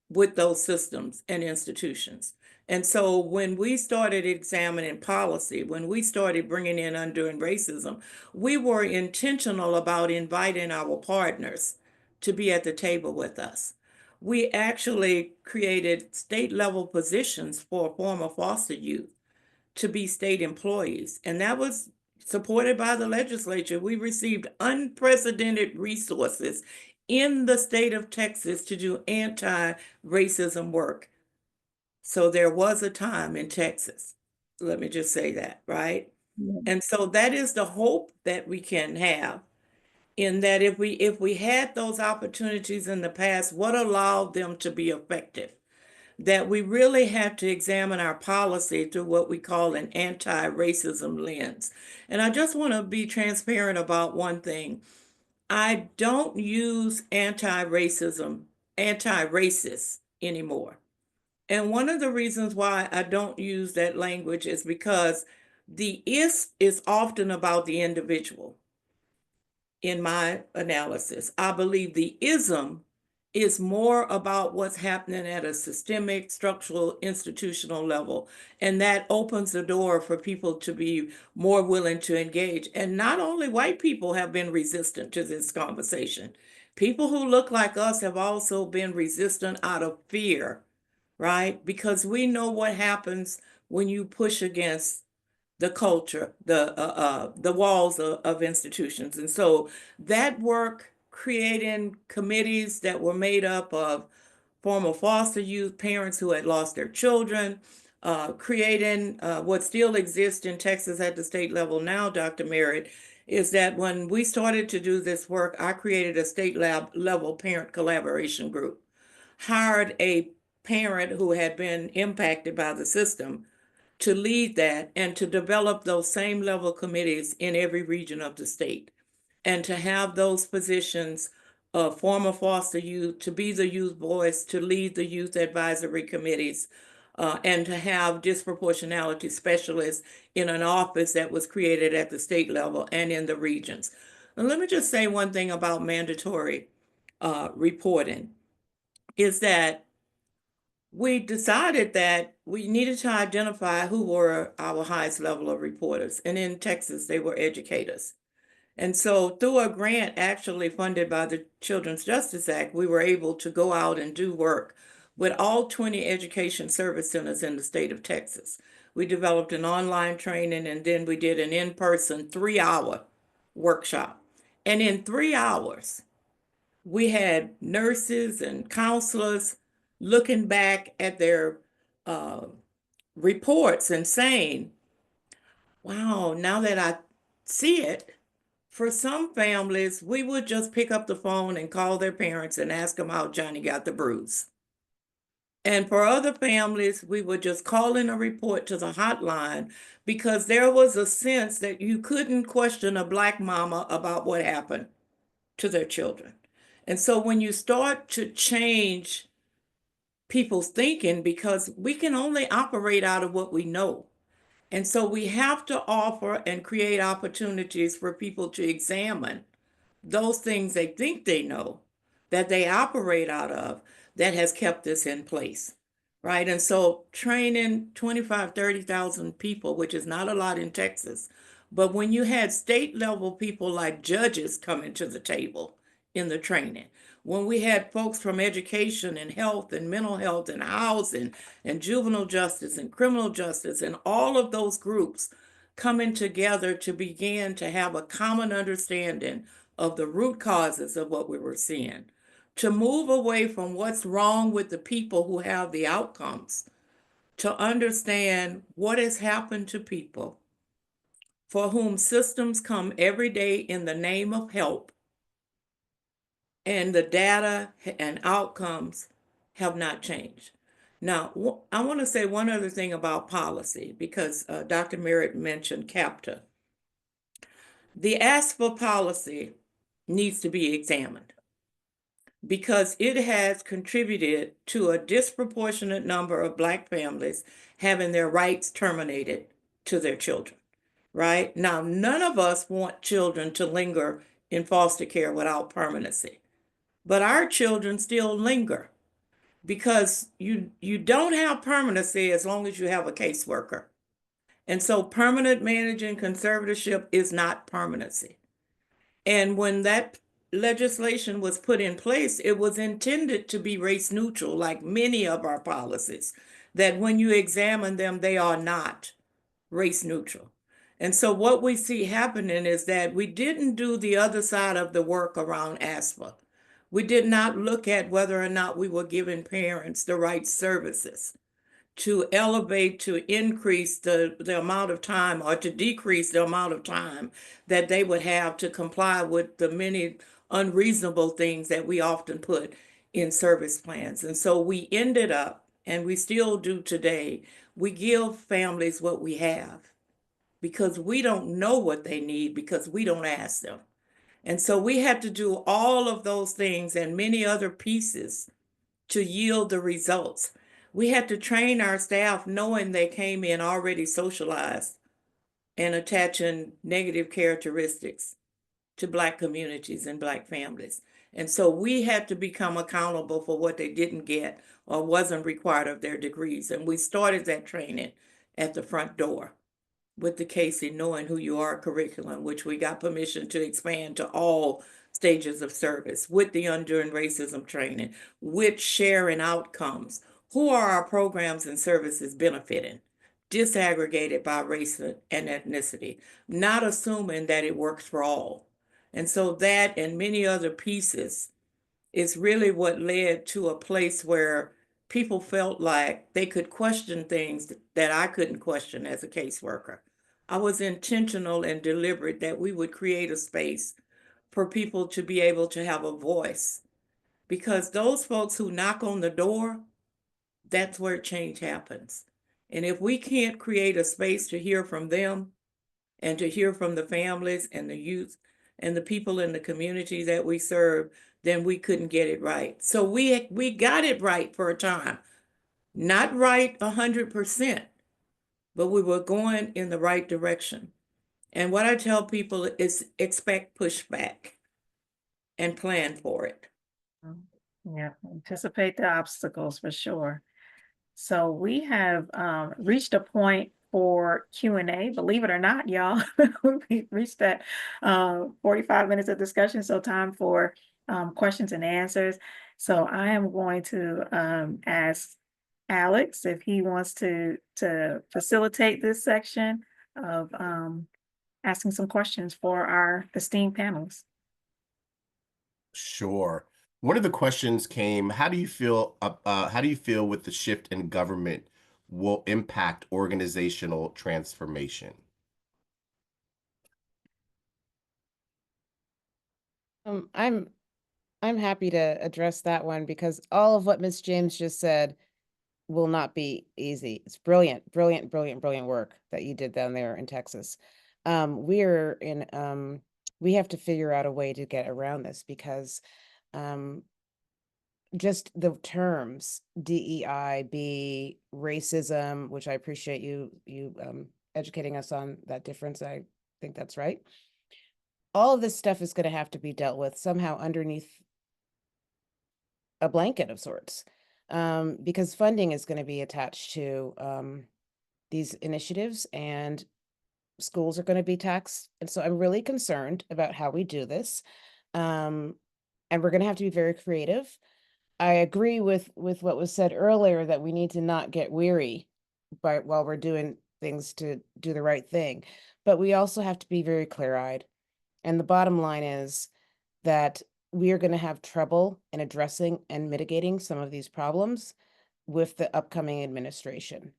with those systems and institutions. And so when we started examining policy, when we started bringing in undoing racism, we were intentional about inviting our partners to be at the table with us. We actually created state level positions for former foster youth to be state employees, and that was supported by the legislature. We received unprecedented resources in the state of Texas to do anti-racism work. So there was a time in Texas, let me just say that, right? Yeah. And so that is the hope that we can have, in that if we had those opportunities in the past, what allowed them to be effective? That we really have to examine our policy through what we call an anti-racism lens. And I just want to be transparent about one thing. I don't use anti-racism, anti-racist anymore. And one of the reasons why I don't use that language is because the is often about the individual. In my analysis, I believe the ism is more about what's happening at a systemic, structural, institutional level. And that opens the door for people to be more willing to engage. And not only white people have been resistant to this conversation. People who look like us have also been resistant out of fear, right? Because we know what happens when you push against the culture, the walls of institutions. And so that work, creating committees that were made up of former foster youth, parents who had lost their children, creating what still exists in Texas at the state level now, Dr. Merritt, is that when we started to do this work, I created a state level parent collaboration group, hired a parent who had been impacted by the system to lead that and to develop those same level committees in every region of the state, and to have those positions of former foster youth to be the youth voice, to lead the youth advisory committees, and to have disproportionality specialists in an office that was created at the state level and in the regions. And let me just say one thing about mandatory reporting is that we decided that we needed to identify who were our highest level of reporters. And in Texas, they were educators. And so through a grant actually funded by the Children's Justice Act, we were able to go out and do work with all 20 education service centers in the state of Texas. We developed an online training, and then we did an in-person 3-hour workshop. And in 3 hours, we had nurses and counselors looking back at their reports and saying, wow, now that I see it, for some families, we would just pick up the phone and call their parents and ask them how Johnny got the bruise. And for other families, we would just call in a report to the hotline because there was a sense that you couldn't question a Black mama about what happened to their children. And so when you start to change people's thinking, because we can only operate out of what we know. And so we have to offer and create opportunities for people to examine those things they think they know, that they operate out of, that has kept this in place, right? And so training 25, 30,000 people, which is not a lot in Texas, but when you had state level people like judges coming to the table in the training, when we had folks from education and health and mental health and housing and juvenile justice and criminal justice and all of those groups coming together to begin to have a common understanding of the root causes of what we were seeing, to move away from what's wrong with the people who have the outcomes, to understand what has happened to people for whom systems come every day in the name of help, and the data and outcomes have not changed. Now, I want to say one other thing about policy, because Dr. Merritt mentioned CAPTA. The ASFA policy needs to be examined because it has contributed to a disproportionate number of Black families having their rights terminated to their children, right? Now, none of us want children to linger in foster care without permanency. But our children still linger because you don't have permanency as long as you have a caseworker. And so permanent managing conservatorship is not permanency. And when that legislation was put in place, it was intended to be race neutral, like many of our policies, that when you examine them, they are not race neutral. And so what we see happening is that we didn't do the other side of the work around ASFA. We did not look at whether or not we were giving parents the right services to elevate, to increase the amount of time or to decrease the amount of time that they would have to comply with the many unreasonable things that we often put in service plans. And so we ended up, and we still do today, we give families what we have because we don't know what they need because we don't ask them. And so we had to do all of those things and many other pieces to yield the results. We had to train our staff knowing they came in already socialized and attaching negative characteristics to Black communities and Black families. And so we had to become accountable for what they didn't get or wasn't required of their degrees. And we started that training at the front door with the Casey Knowing Who You Are curriculum, which we got permission to expand to all stages of service, with the Undoing Racism training, with sharing outcomes. Who are our programs and services benefiting? Disaggregated by race and ethnicity, not assuming that it works for all. And so that and many other pieces is really what led to a place where people felt like they could question things that I couldn't question as a caseworker. I was intentional and deliberate that we would create a space for people to be able to have a voice, because those folks who knock on the door, that's where change happens. And if we can't create a space to hear from them and to hear from the families and the youth and the people in the community that we serve, then we couldn't get it right. So we got it right for a time. Not right 100%, but we were going in the right direction. And what I tell people is expect pushback and plan for it. Yeah, anticipate the obstacles for sure. So we have reached a point for Q&A. Believe it or not, y'all, we reached that 45 minutes of discussion, so time for questions and answers. So I am going to ask Alex if he wants to facilitate this section of asking some questions for our esteemed panelists. Sure. One of the questions came, how do you feel with the shift in government will impact organizational transformation? I'm happy to address that one, because all of what Ms. James just said will not be easy. It's brilliant, brilliant, brilliant, brilliant work that you did down there in Texas. We have to figure out a way to get around this, because just the terms DEI, racism, which I appreciate you educating us on that difference. I think that's right. All of this stuff is going to have to be dealt with somehow underneath a blanket of sorts, because funding is going to be attached to these initiatives, and schools are going to be taxed. And so I'm really concerned about how we do this. And we're going to have to be very creative. I agree with what was said earlier, that we need to not get weary while we're doing things to do the right thing. But we also have to be very clear-eyed. And the bottom line is that we are going to have trouble in addressing and mitigating some of these problems with the upcoming administration.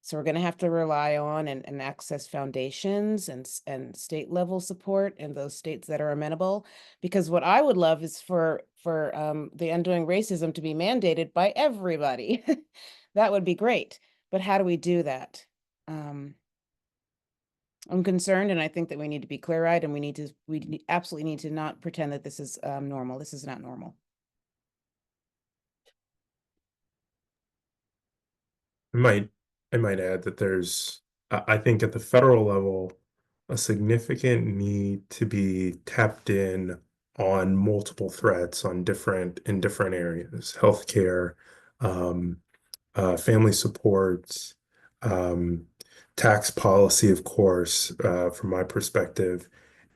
So we're going to have to rely on and access foundations and state level support in those states that are amenable. Because what I would love is for the Undoing Racism to be mandated by everybody. That would be great. But how do we do that? I'm concerned, and I think that we need to be clear-eyed, and we absolutely need to not pretend that this is normal. This is not normal. I might add that there's, I think at the federal level, a significant need to be tapped in on multiple threats in different areas: healthcare, family supports, tax policy, of course, from my perspective.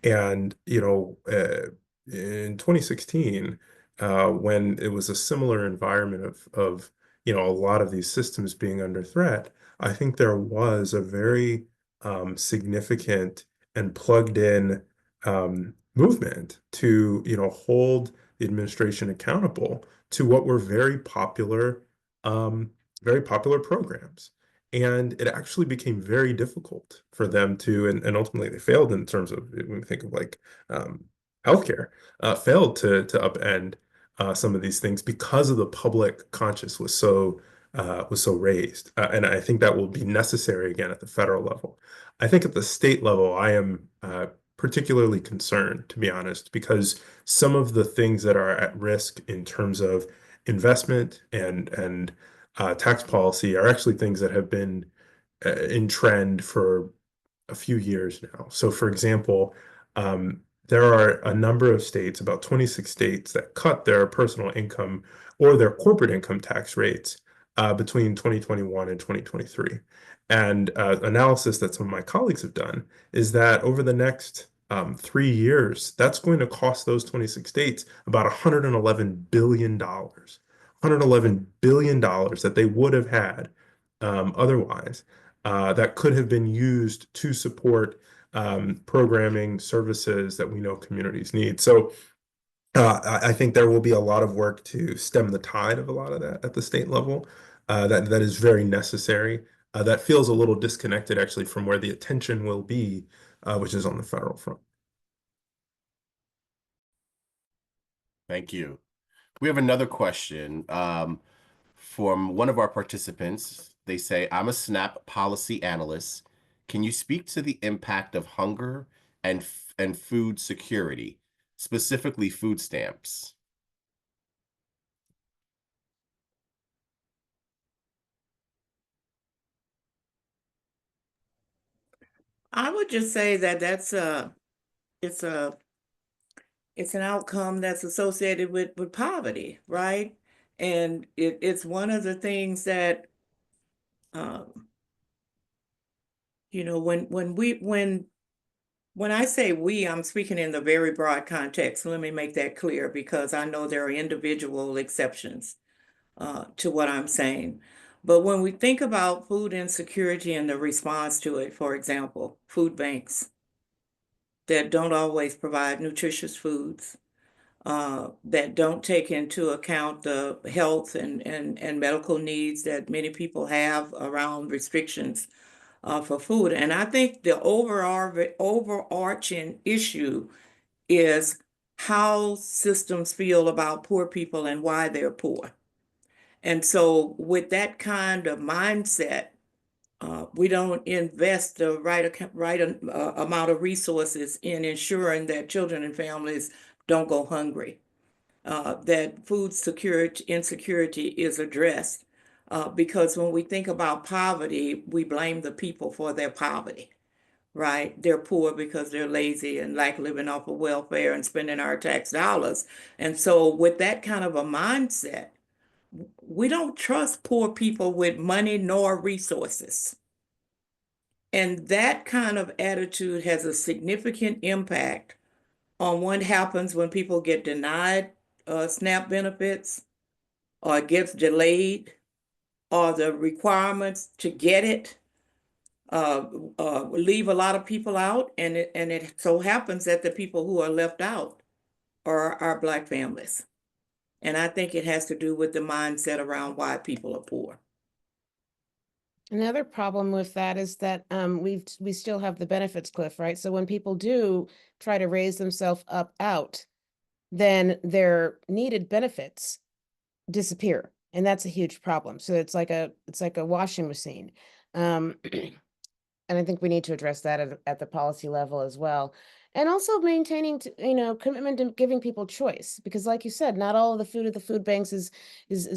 And, in 2016, when it was a similar environment of a lot of these systems being under threat, I think there was a very significant and plugged in movement to, hold the administration accountable to what were very popular programs. And it actually became very difficult for them to, and ultimately they failed in terms of, when we think of like healthcare, failed to upend some of these things because of the public conscience was so raised. And I think that will be necessary again at the federal level. I think at the state level, I am particularly concerned, to be honest, because some of the things that are at risk in terms of investment and tax policy are actually things that have been in trend for a few years now. So, for example, there are a number of states, about 26 states, that cut their personal income or their corporate income tax rates between 2021 and 2023. And analysis that some of my colleagues have done is that over the next 3 years, that's going to cost those 26 states about $111 billion. $111 billion that they would have had otherwise, that could have been used to support programming services that we know communities need. So I think there will be a lot of work to stem the tide of a lot of that at the state level. That is very necessary. That feels a little disconnected actually from where the attention will be, which is on the federal front. Thank you. We have another question from one of our participants. They say, I'm a SNAP policy analyst. Can you speak to the impact of hunger and food security, specifically food stamps? I would just say that it's an outcome that's associated with poverty, right? And it's one of the things that, you know, when I say we, I'm speaking in the very broad context. Let me make that clear because I know there are individual exceptions to what I'm saying. But when we think about food insecurity and the response to it, for example, food banks that don't always provide nutritious foods, that don't take into account the health and medical needs that many people have around restrictions for food. And I think the overarching issue is how systems feel about poor people and why they're poor. And so with that kind of mindset, we don't invest the right amount of resources in ensuring that children and families don't go hungry, that food security insecurity is addressed. Because when we think about poverty, we blame the people for their poverty, right? They're poor because they're lazy and like living off of welfare and spending our tax dollars. And so with that kind of a mindset, we don't trust poor people with money nor resources. And that kind of attitude has a significant impact on what happens when people get denied SNAP benefits or it gets delayed or the requirements to get it leave a lot of people out. And it so happens that the people who are left out are our Black families. And I think it has to do with the mindset around why people are poor. Another problem with that is that we still have the benefits cliff, right? So when people do try to raise themselves up out, then their needed benefits disappear, and that's a huge problem. So it's like a washing machine. And I think we need to address that at the policy level as well. And also maintaining, commitment to giving people choice, because like you said, not all of the food at the food banks is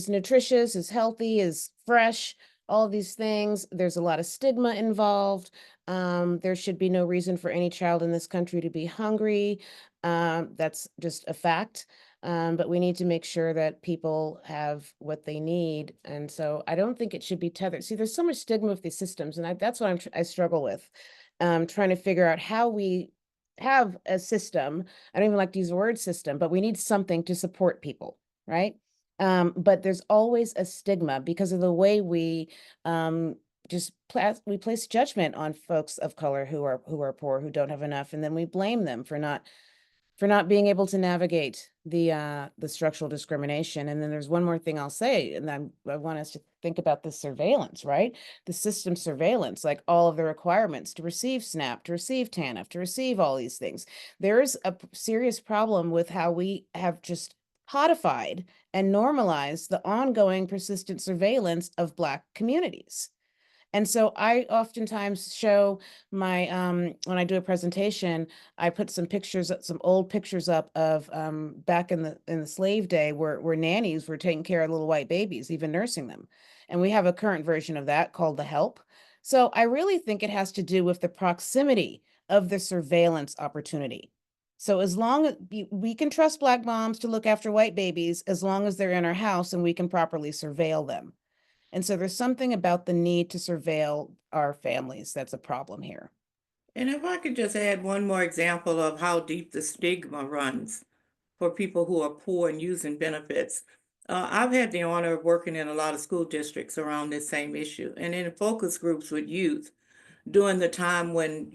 nutritious, is healthy, is fresh, all of these things. There's a lot of stigma involved. There should be no reason for any child in this country to be hungry. That's just a fact. But we need to make sure that people have what they need. And so I don't think it should be tethered. See, there's so much stigma with these systems, and that's what I struggle with, trying to figure out how we have a system. I don't even like to use the word system, but we need something to support people, right? But there's always a stigma because of the way we we place judgment on folks of color who are poor, who don't have enough, and then we blame them for not being able to navigate the structural discrimination. And then there's one more thing I'll say, and I want us to think about the surveillance, right? The system surveillance, like all of the requirements to receive SNAP, to receive TANF, to receive all these things. There is a serious problem with how we have just codified and normalized the ongoing persistent surveillance of Black communities. And so I oftentimes show my, when I do a presentation, I put some old pictures up of back in the slave day where nannies were taking care of little white babies, even nursing them. And we have a current version of that called The Help. So I really think it has to do with the proximity of the surveillance opportunity. So as long as we can trust Black moms to look after white babies, as long as they're in our house and we can properly surveil them. And so there's something about the need to surveil our families that's a problem here. And if I could just add one more example of how deep the stigma runs for people who are poor and using benefits. I've had the honor of working in a lot of school districts around this same issue and in focus groups with youth during the time when,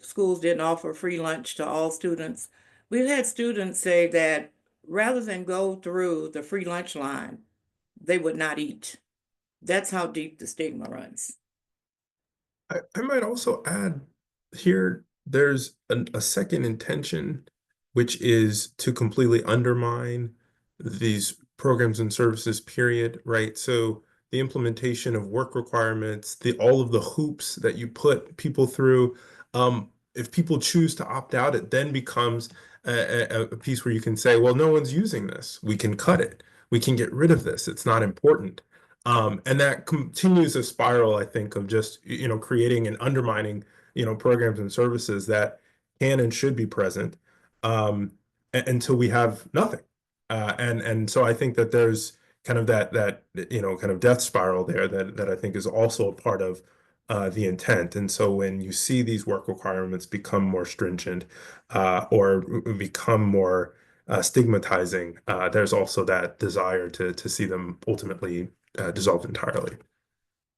schools didn't offer free lunch to all students. We've had students say that rather than go through the free lunch line, they would not eat. That's how deep the stigma runs. I might also add here, there's a second intention, which is to completely undermine these programs and services, period, right? So the implementation of work requirements, all of the hoops that you put people through, if people choose to opt out, it then becomes a piece where you can say, well, no one's using this. We can cut it. We can get rid of this. It's not important. And that continues a spiral, I think, of just, creating and undermining, programs and services that can and should be present, until we have nothing. And so I think that there's kind of that kind of death spiral there that I think is also a part of the intent. And so when you see these work requirements become more stringent, or become more stigmatizing, there's also that desire to see them ultimately dissolved entirely.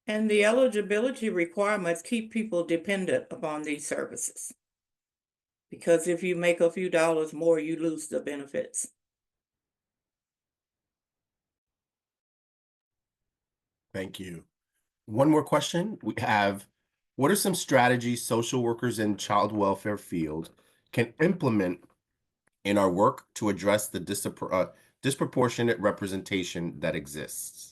And the eligibility requirements keep people dependent upon these services. Because if you make a few dollars more, you lose the benefits. Thank you. One more question we have: what are some strategies social workers in child welfare field can implement in our work to address the disproportionate representation that exists?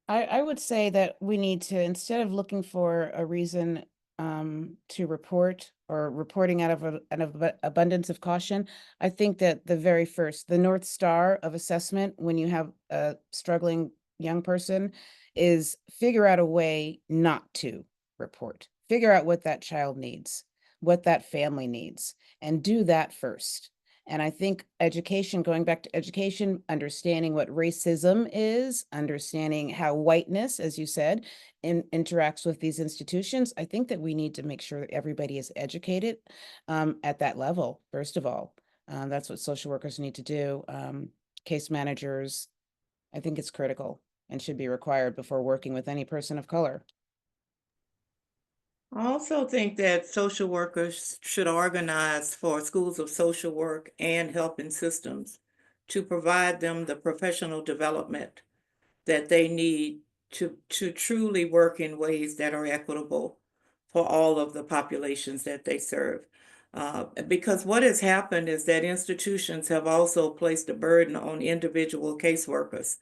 I would say that we need to, instead of looking for a reason to report or reporting out of an abundance of caution, I think that the North Star of assessment when you have a struggling young person is figure out a way not to report. Figure out what that child needs, what that family needs, and do that first. And I think education, going back to education, understanding what racism is, understanding how whiteness, as you said, interacts with these institutions, I think that we need to make sure that everybody is educated at that level, first of all. That's what social workers need to do. Case managers, I think it's critical and should be required before working with any person of color. I also think that social workers should organize for schools of social work and helping systems to provide them the professional development that they need to truly work in ways that are equitable for all of the populations that they serve. Because what has happened is that institutions have also placed a burden on individual caseworkers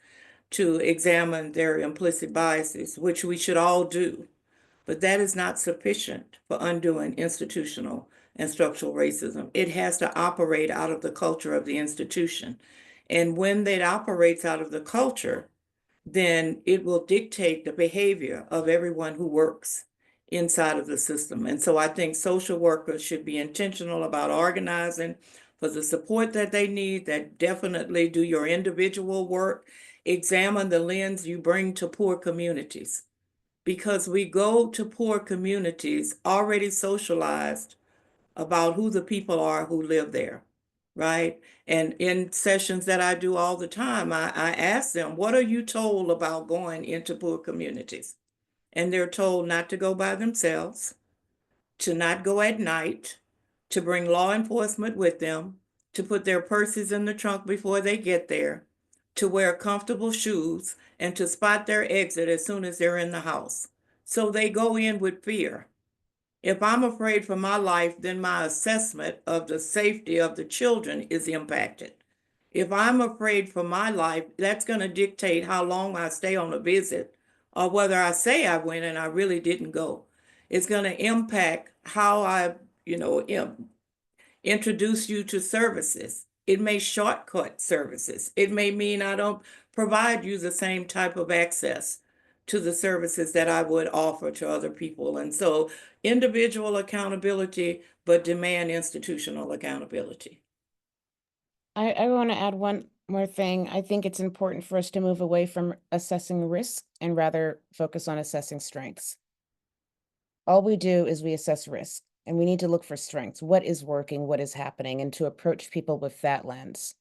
to examine their implicit biases, which we should all do. But that is not sufficient for undoing institutional and structural racism. It has to operate out of the culture of the institution. And when that operates out of the culture, then it will dictate the behavior of everyone who works inside of the system. And so I think social workers should be intentional about organizing for the support that they need, that definitely do your individual work, examine the lens you bring to poor communities. Because we go to poor communities already socialized about who the people are who live there, right? And in sessions that I do all the time, I ask them, what are you told about going into poor communities? And they're told not to go by themselves, to not go at night, to bring law enforcement with them, to put their purses in the trunk before they get there, to wear comfortable shoes, and to spot their exit as soon as they're in the house. So they go in with fear. If I'm afraid for my life, then my assessment of the safety of the children is impacted. If I'm afraid for my life, that's going to dictate how long I stay on a visit or whether I say I went and I really didn't go. It's going to impact how I, introduce you to services. It may shortcut services. It may mean I don't provide you the same type of access to the services that I would offer to other people. And so individual accountability, but demand institutional accountability. I want to add one more thing. I think it's important for us to move away from assessing risk and rather focus on assessing strengths. All we do is we assess risk, and we need to look for strengths. What is working, what is happening, and to approach people with that lens.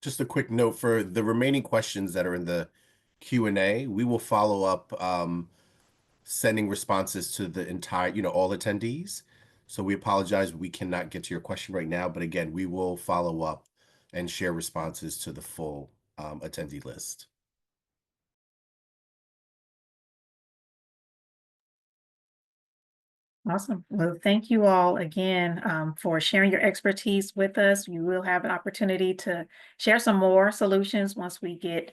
Just a quick note for the remaining questions that are in the Q&A, we will follow up sending responses to the entire, all attendees. So we apologize, we cannot get to your question right now, but again, we will follow up and share responses to the full attendee list. Awesome. Well, thank you all again for sharing your expertise with us. You will have an opportunity to share some more solutions once we get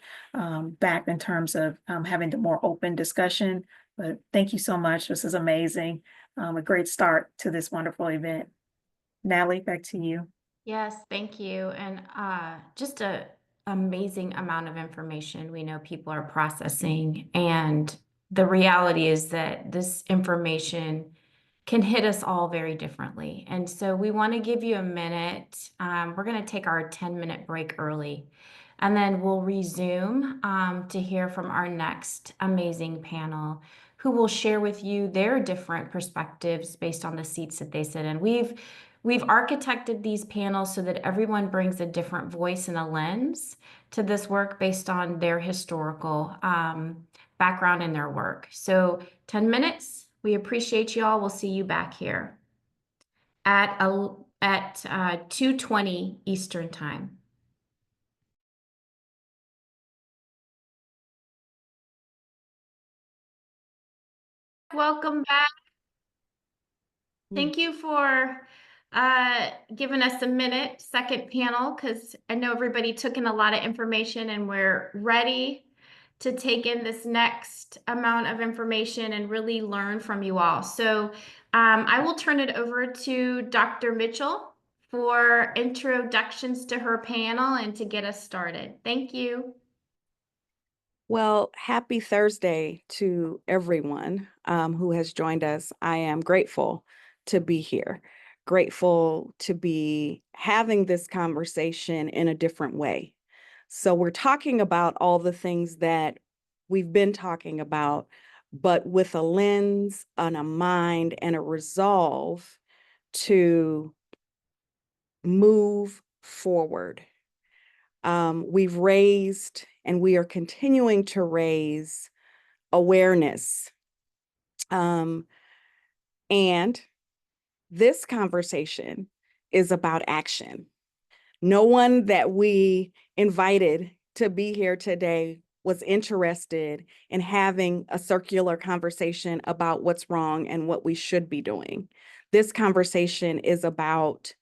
back in terms of having the more open discussion. But thank you so much. This is amazing. A great start to this wonderful event. Natalie, back to you. Yes, thank you. And just a amazing amount of information we know people are processing. And the reality is that this information can hit us all very differently. And so we want to give you a minute. We're going to take our 10-minute break early, and then we'll resume to hear from our next amazing panel, who will share with you their different perspectives based on the seats that they sit in. We've architected these panels so that everyone brings a different voice and a lens to this work based on their historical background in their work. So 10 minutes. We appreciate you all. We'll see you back here at 2:20 Eastern Time. Welcome back. Thank you for giving us a minute, second panel, because I know everybody took in a lot of information, and we're ready to take in this next amount of information and really learn from you all. So I will turn it over to Dr. Mitchell for introductions to her panel and to get us started. Thank you. Well, happy Thursday to everyone who has joined us. I am grateful to be here, grateful to be having this conversation in a different way. So we're talking about all the things that we've been talking about, but with a lens and a mind and a resolve to move forward. We've raised and we are continuing to raise awareness. And this conversation is about action. No one that we invited to be here today was interested in having a circular conversation about what's wrong and what we should be doing. This conversation is about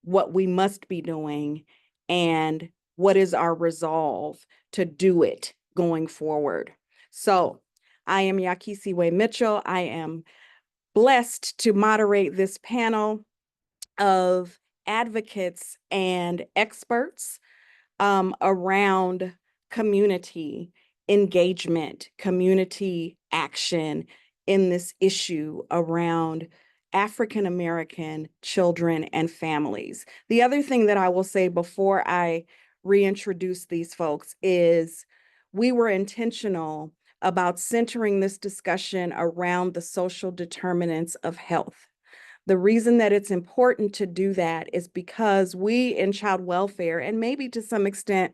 what we must be doing and what is our resolve to do it going forward. So I am Yakisiwe Mitchell. I am blessed to moderate this panel of advocates and experts around community engagement, community action in this issue around African American children and families. The other thing that I will say before I reintroduce these folks is we were intentional about centering this discussion around the social determinants of health. The reason that it's important to do that is because we in child welfare, and maybe to some extent,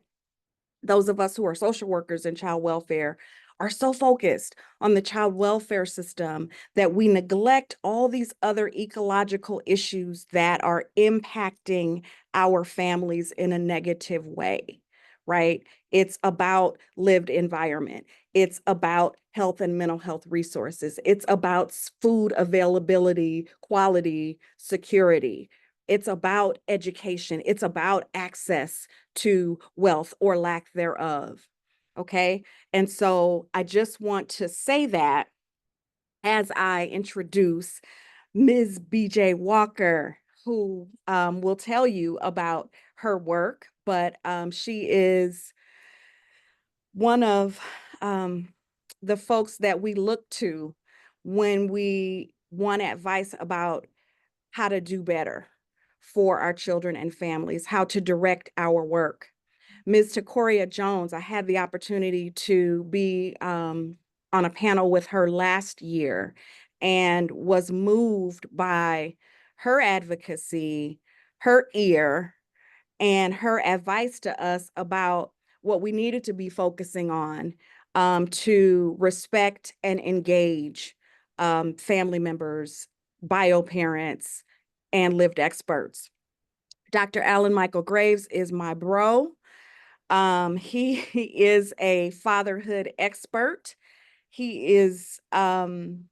those of us who are social workers in child welfare, are so focused on the child welfare system that we neglect all these other ecological issues that are impacting our families in a negative way, right? It's about lived environment. It's about health and mental health resources. It's about food availability, quality, security. It's about education. It's about access to wealth or lack thereof. Okay. And so I just want to say that as I introduce Ms. BJ Walker, who will tell you about her work, but she is one of the folks that we look to when we want advice about how to do better for our children and families, how to direct our work. Ms. Takoria Jones, I had the opportunity to be on a panel with her last year and was moved by her advocacy, her ear, and her advice to us about what we needed to be focusing on to respect and engage family members, bio parents, and lived experts. Dr. Alan Michael Graves is my bro. He is a fatherhood expert. He is one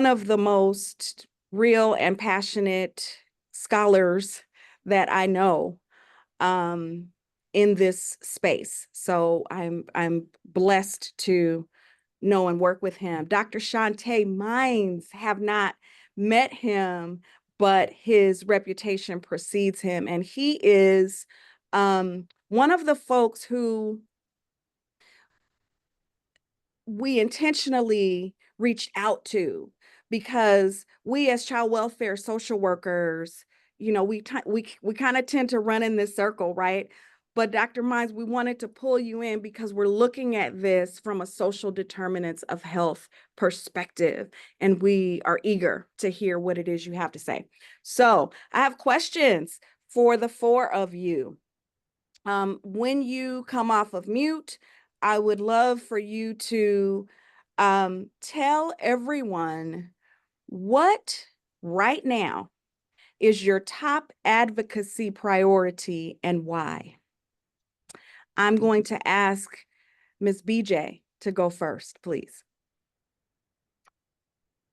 of the most real and passionate scholars that I know in this space. So I'm blessed to know and work with him. Dr. Shantae Mines, have not met him, but his reputation precedes him. And he is one of the folks who we intentionally reached out to, because we as child welfare social workers, you know, we kind of tend to run in this circle, right? But Dr. Mines, we wanted to pull you in because we're looking at this from a social determinants of health perspective, and we are eager to hear what it is you have to say. So I have questions for the four of you. When you come off of mute, I would love for you to tell everyone what right now is your top advocacy priority and why. I'm going to ask Ms. BJ to go first, please.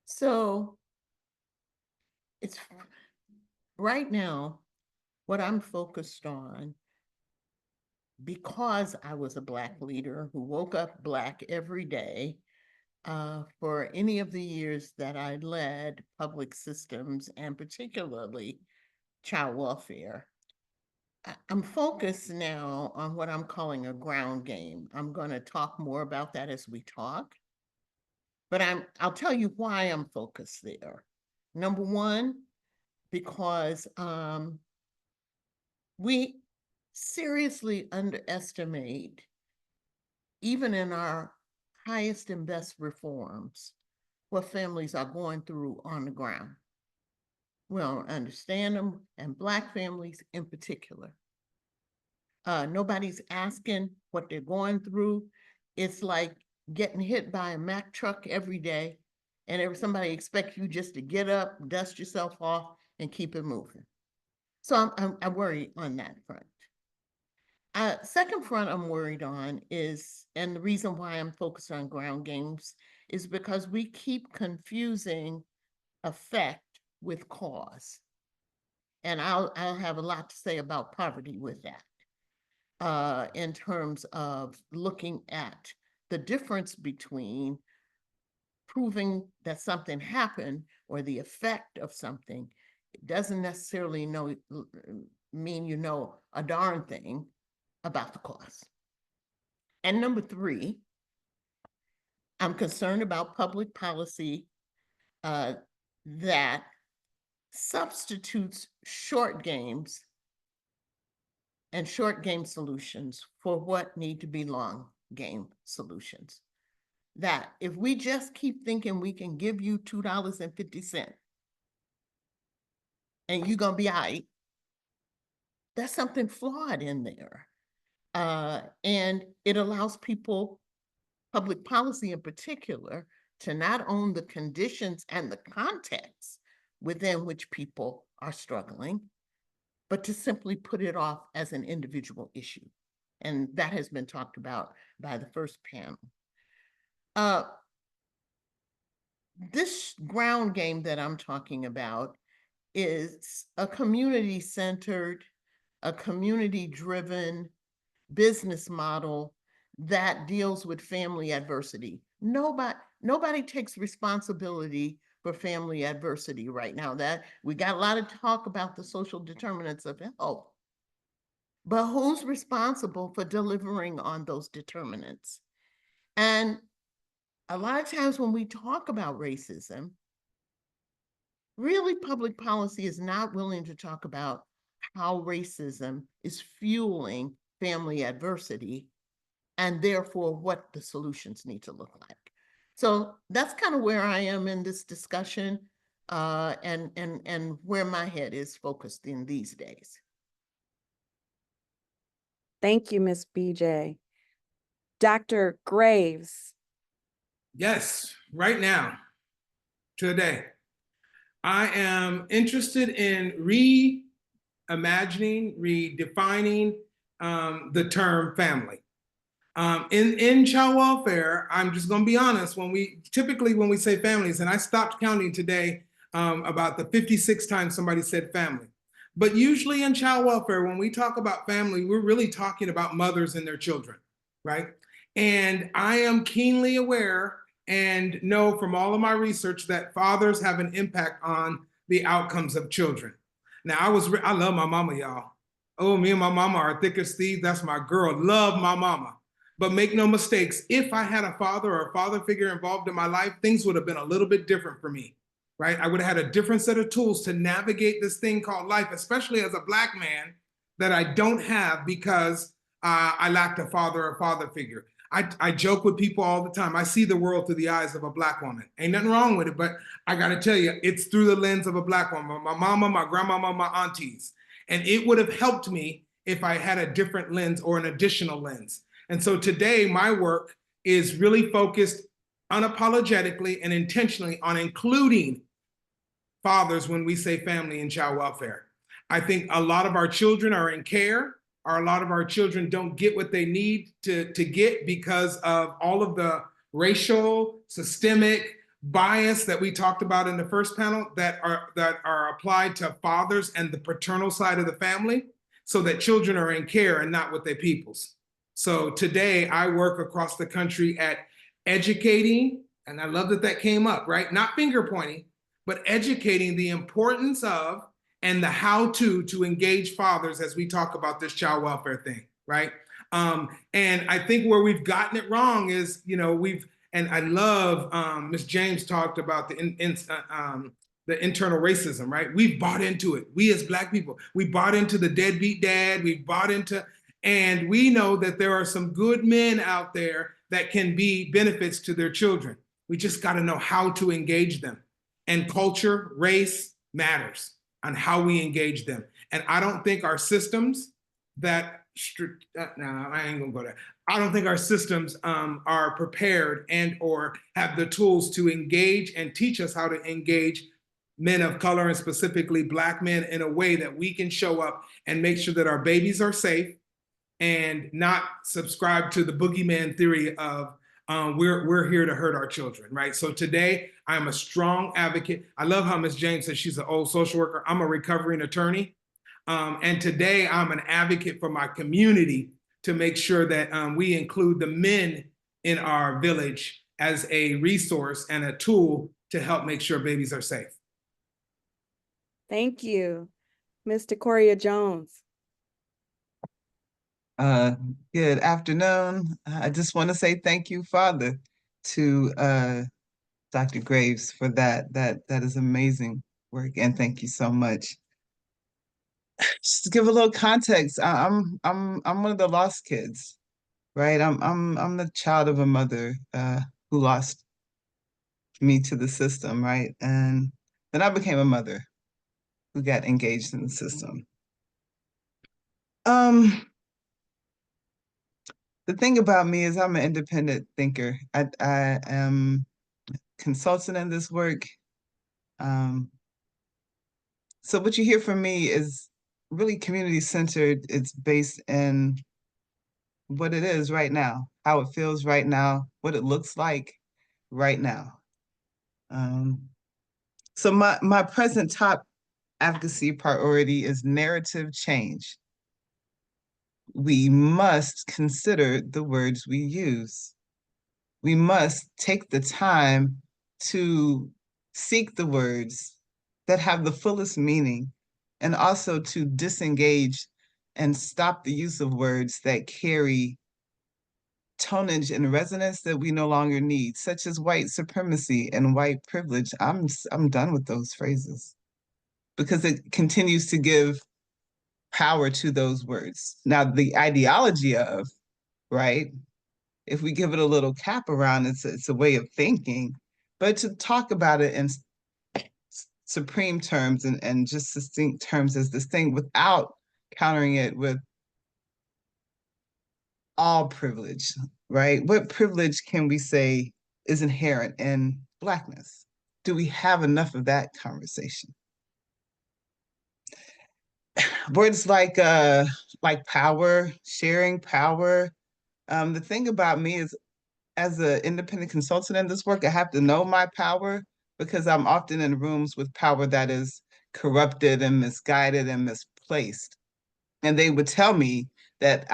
So it's right now what I'm focused on, because I was a Black leader who woke up Black every day for any of the years that I led public systems and particularly child welfare. I'm focused now on what I'm calling a ground game. I'm going to talk more about that as we talk, but I'll tell you why I'm focused there. Number one, because we seriously underestimate, even in our highest and best reforms, what families are going through on the ground. We don't understand them, and Black families in particular. Nobody's asking what they're going through. It's like getting hit by a Mack truck every day, and somebody expects you just to get up, dust yourself off, and keep it moving. So I worry on that front. Second front I'm worried on is, and the reason why I'm focused on ground games is because we keep confusing effect with cause. And I'll have a lot to say about poverty with that, in terms of looking at the difference between proving that something happened or the effect of something. It doesn't necessarily mean you know a darn thing about the cause. And number three, I'm concerned about public policy that substitutes short games and short game solutions for what need to be long game solutions. That if we just keep thinking we can give you $2.50 and you're gonna be all right, there's something flawed in there. And it allows people, public policy in particular, to not own the conditions and the context within which people are struggling, but to simply put it off as an individual issue. And that has been talked about by the first panel. This ground game that I'm talking about is a community-centered, a community-driven business model that deals with family adversity. Nobody takes responsibility for family adversity right now. That we got a lot of talk about the social determinants of health, but who's responsible for delivering on those determinants? And a lot of times when we talk about racism, really public policy is not willing to talk about how racism is fueling family adversity, and therefore what the solutions need to look like. So that's kind of where I am in this discussion, and where my head is focused in these days. Thank you, Ms. BJ. Dr. Graves. Yes, right now, today, I am interested in reimagining, redefining the term family. In child welfare, I'm just going to be honest, when we say families, and I stopped counting today about the 56 times somebody said family. But usually in child welfare, when we talk about family, we're really talking about mothers and their children, right? And I am keenly aware and know from all of my research that fathers have an impact on the outcomes of children. Now, I love my mama, y'all. Oh, me and my mama are thick as thieves. That's my girl. Love my mama. But make no mistakes, if I had a father or a father figure involved in my life, things would have been a little bit different for me, right? I would have had a different set of tools to navigate this thing called life, especially as a Black man that I don't have because I lacked a father or father figure. I joke with people all the time. I see the world through the eyes of a Black woman. Ain't nothing wrong with it, but I got to tell you, it's through the lens of a Black woman, my mama, my grandmama, my aunties. And it would have helped me if I had a different lens or an additional lens. And so today, my work is really focused unapologetically and intentionally on including fathers when we say family in child welfare. I think a lot of our children are in care, or a lot of our children don't get what they need to get because of all of the racial, systemic bias that we talked about in the first panel that are applied to fathers and the paternal side of the family, so that children are in care and not with their peoples. So today I work across the country at educating, and I love that that came up, right? Not finger pointing, but educating the importance of and the how-to engage fathers as we talk about this child welfare thing, right? And I think where we've gotten it wrong is, and I love Ms. James talked about the internal racism, right? We've bought into it. We as Black people, we bought into the deadbeat dad. We bought into, and we know that there are some good men out there that can be benefits to their children. We just got to know how to engage them. And culture, race matters on how we engage them. And I don't think our systems I ain't gonna go there. I don't think our systems are prepared and or have the tools to engage and teach us how to engage men of color and specifically Black men in a way that we can show up and make sure that our babies are safe and not subscribe to the boogeyman theory of we're here to hurt our children, right? So today I'm a strong advocate. I love how Ms. James says she's an old social worker. I'm a recovering attorney. And today I'm an advocate for my community to make sure that we include the men in our village as a resource and a tool to help make sure babies are safe. Thank you. Mr. Correa Jones. Good afternoon. I just want to say thank you, Father, to Dr. Graves for that. That is amazing work, and thank you so much. Just to give a little context, I'm one of the lost kids, right? I'm the child of a mother who lost me to the system, right? And then I became a mother who got engaged in the system. The thing about me is I'm an independent thinker. I am a consultant in this work. So what you hear from me is really community-centered. It's based in what it is right now, how it feels right now, what it looks like right now. So my present top advocacy priority is narrative change. We must consider the words we use. We must take the time to seek the words that have the fullest meaning, and also to disengage and stop the use of words that carry tonnage and resonance that we no longer need, such as white supremacy and white privilege. I'm done with those phrases because it continues to give power to those words. Now, the ideology of, right, if we give it a little cap around, it's a way of thinking, but to talk about it in supreme terms and just succinct terms as this thing without countering it with all privilege, right? What privilege can we say is inherent in Blackness? Do we have enough of that conversation? Words like power, sharing power. The thing about me is, as an independent consultant in this work, I have to know my power because I'm often in rooms with power that is corrupted and misguided and misplaced. And they would tell me that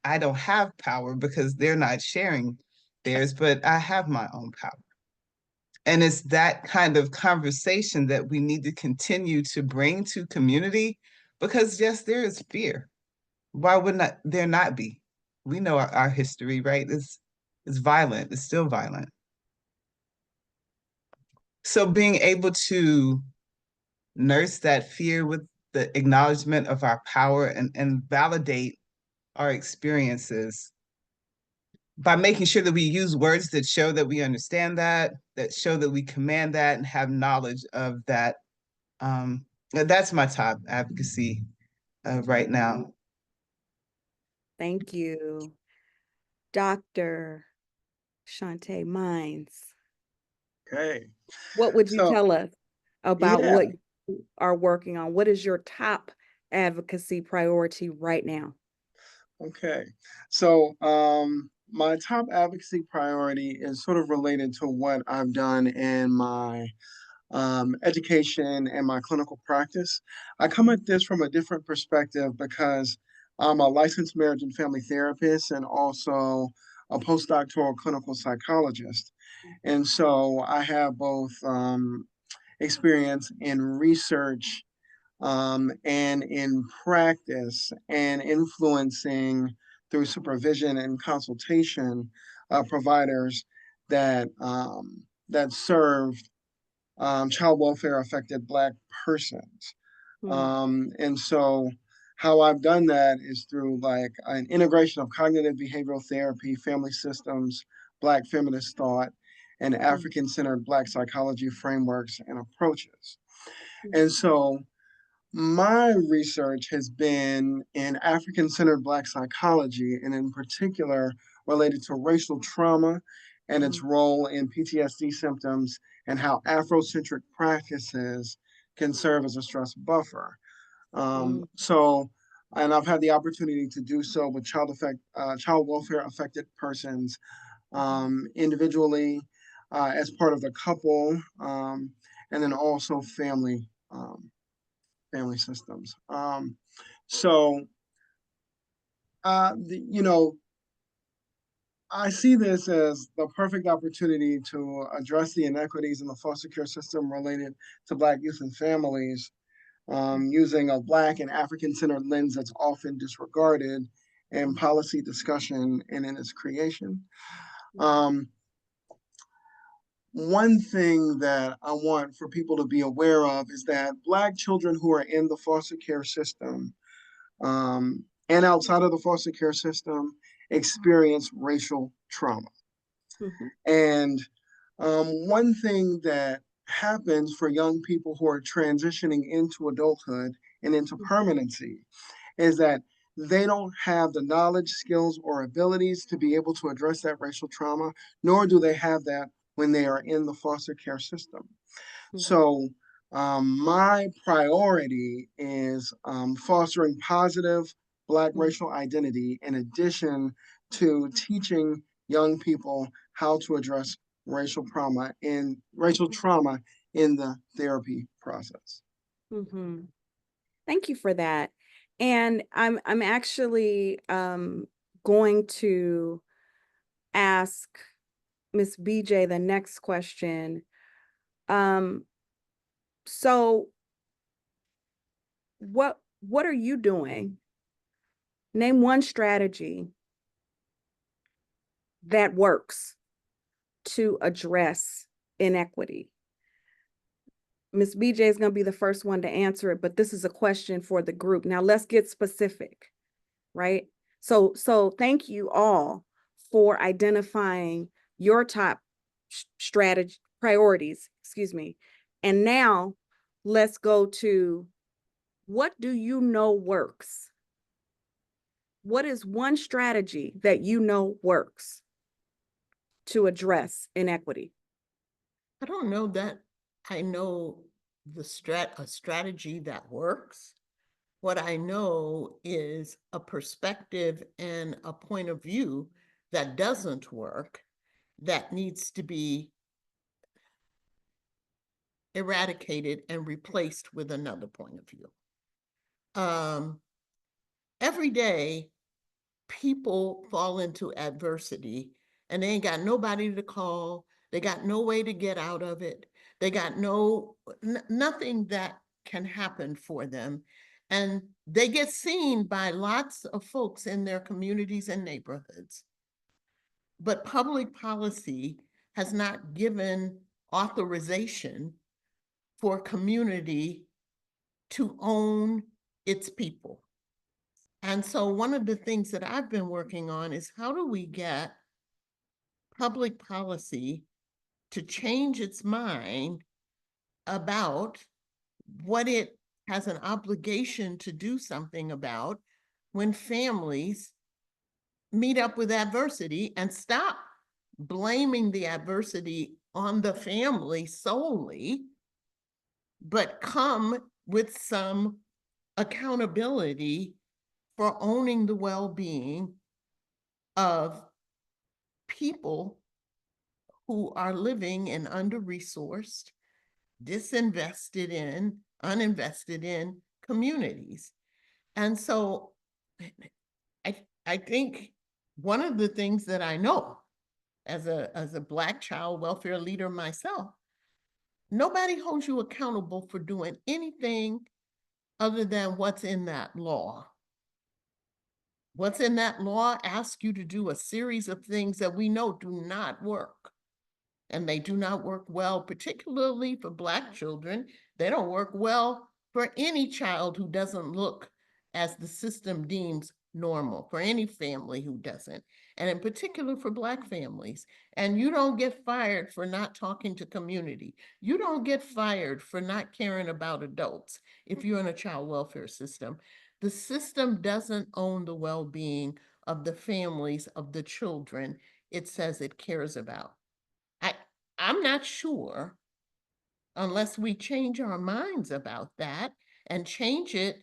I don't have power because they're not sharing theirs, but I have my own power. And it's that kind of conversation that we need to continue to bring to community because yes, there is fear. Why would not there not be? We know our history, right? It's violent, it's still violent. So being able to nurse that fear with the acknowledgement of our power and validate our experiences by making sure that we use words that show that we understand that show that we command that and have knowledge of that. That's my top advocacy right now. Thank you. Dr. Shantae Mines. Okay. What would you So, tell us about yeah. what you are working on? What is your top advocacy priority right now? Okay. So, my top advocacy priority is sort of related to what I've done in my education and my clinical practice. I come at this from a different perspective because I'm a licensed marriage and family therapist and also a postdoctoral clinical psychologist. And so I have both experience in research and in practice and influencing through supervision and consultation providers that serve child welfare affected Black persons. And so how I've done that is through like an integration of cognitive behavioral therapy, family systems, Black feminist thought, and African-centered Black psychology frameworks and approaches. And so my research has been in African-centered Black psychology, and in particular related to racial trauma and its role in PTSD symptoms and how Afrocentric practices can serve as a stress buffer. And I've had the opportunity to do so with child welfare affected persons individually, as part of the couple, and then also family systems. I see this as the perfect opportunity to address the inequities in the foster care system related to Black youth and families, using a Black and African-centered lens that's often disregarded in policy discussion and in its creation. One thing that I want for people to be aware of is that Black children who are in the foster care system and outside of the foster care system experience racial trauma. And one thing that happens for young people who are transitioning into adulthood and into permanency is that they don't have the knowledge, skills, or abilities to be able to address that racial trauma, nor do they have that when they are in the foster care system. So my priority is fostering positive Black racial identity in addition to teaching young people how to address racial trauma in the therapy process. Thank you for that. And I'm actually going to ask Ms. BJ the next question. So what are you doing? Name one strategy that works to address inequity. Ms. BJ is going to be the first one to answer it, but this is a question for the group. Now let's get specific, right? So thank you all for identifying your top strategy priorities, And now let's go to what do you know works what is one strategy that you know works to address inequity? I don't know that I know a strategy that works. What I know is a perspective and a point of view that doesn't work, that needs to be eradicated and replaced with another point of view. Every day, people fall into adversity and they ain't got nobody to call. They got no way to get out of it. They got nothing that can happen for them. And they get seen by lots of folks in their communities and neighborhoods. But public policy has not given authorization for community to own its people. And so one of the things that I've been working on is how do we get public policy to change its mind about what it has an obligation to do something about when families meet up with adversity, and stop blaming the adversity on the family solely, but come with some accountability for owning the well-being of people who are living in under-resourced, disinvested in, uninvested in communities. And so I think one of the things that I know as a Black child welfare leader myself, nobody holds you accountable for doing anything other than what's in that law. What's in that law asks you to do a series of things that we know do not work. And they do not work well, particularly for Black children. They don't work well for any child who doesn't look as the system deems normal, for any family who doesn't, and in particular for Black families. And you don't get fired for not talking to community. You don't get fired for not caring about adults if you're in a child welfare system. The system doesn't own the well-being of the families of the children it says it cares about. I'm not sure, unless we change our minds about that and change it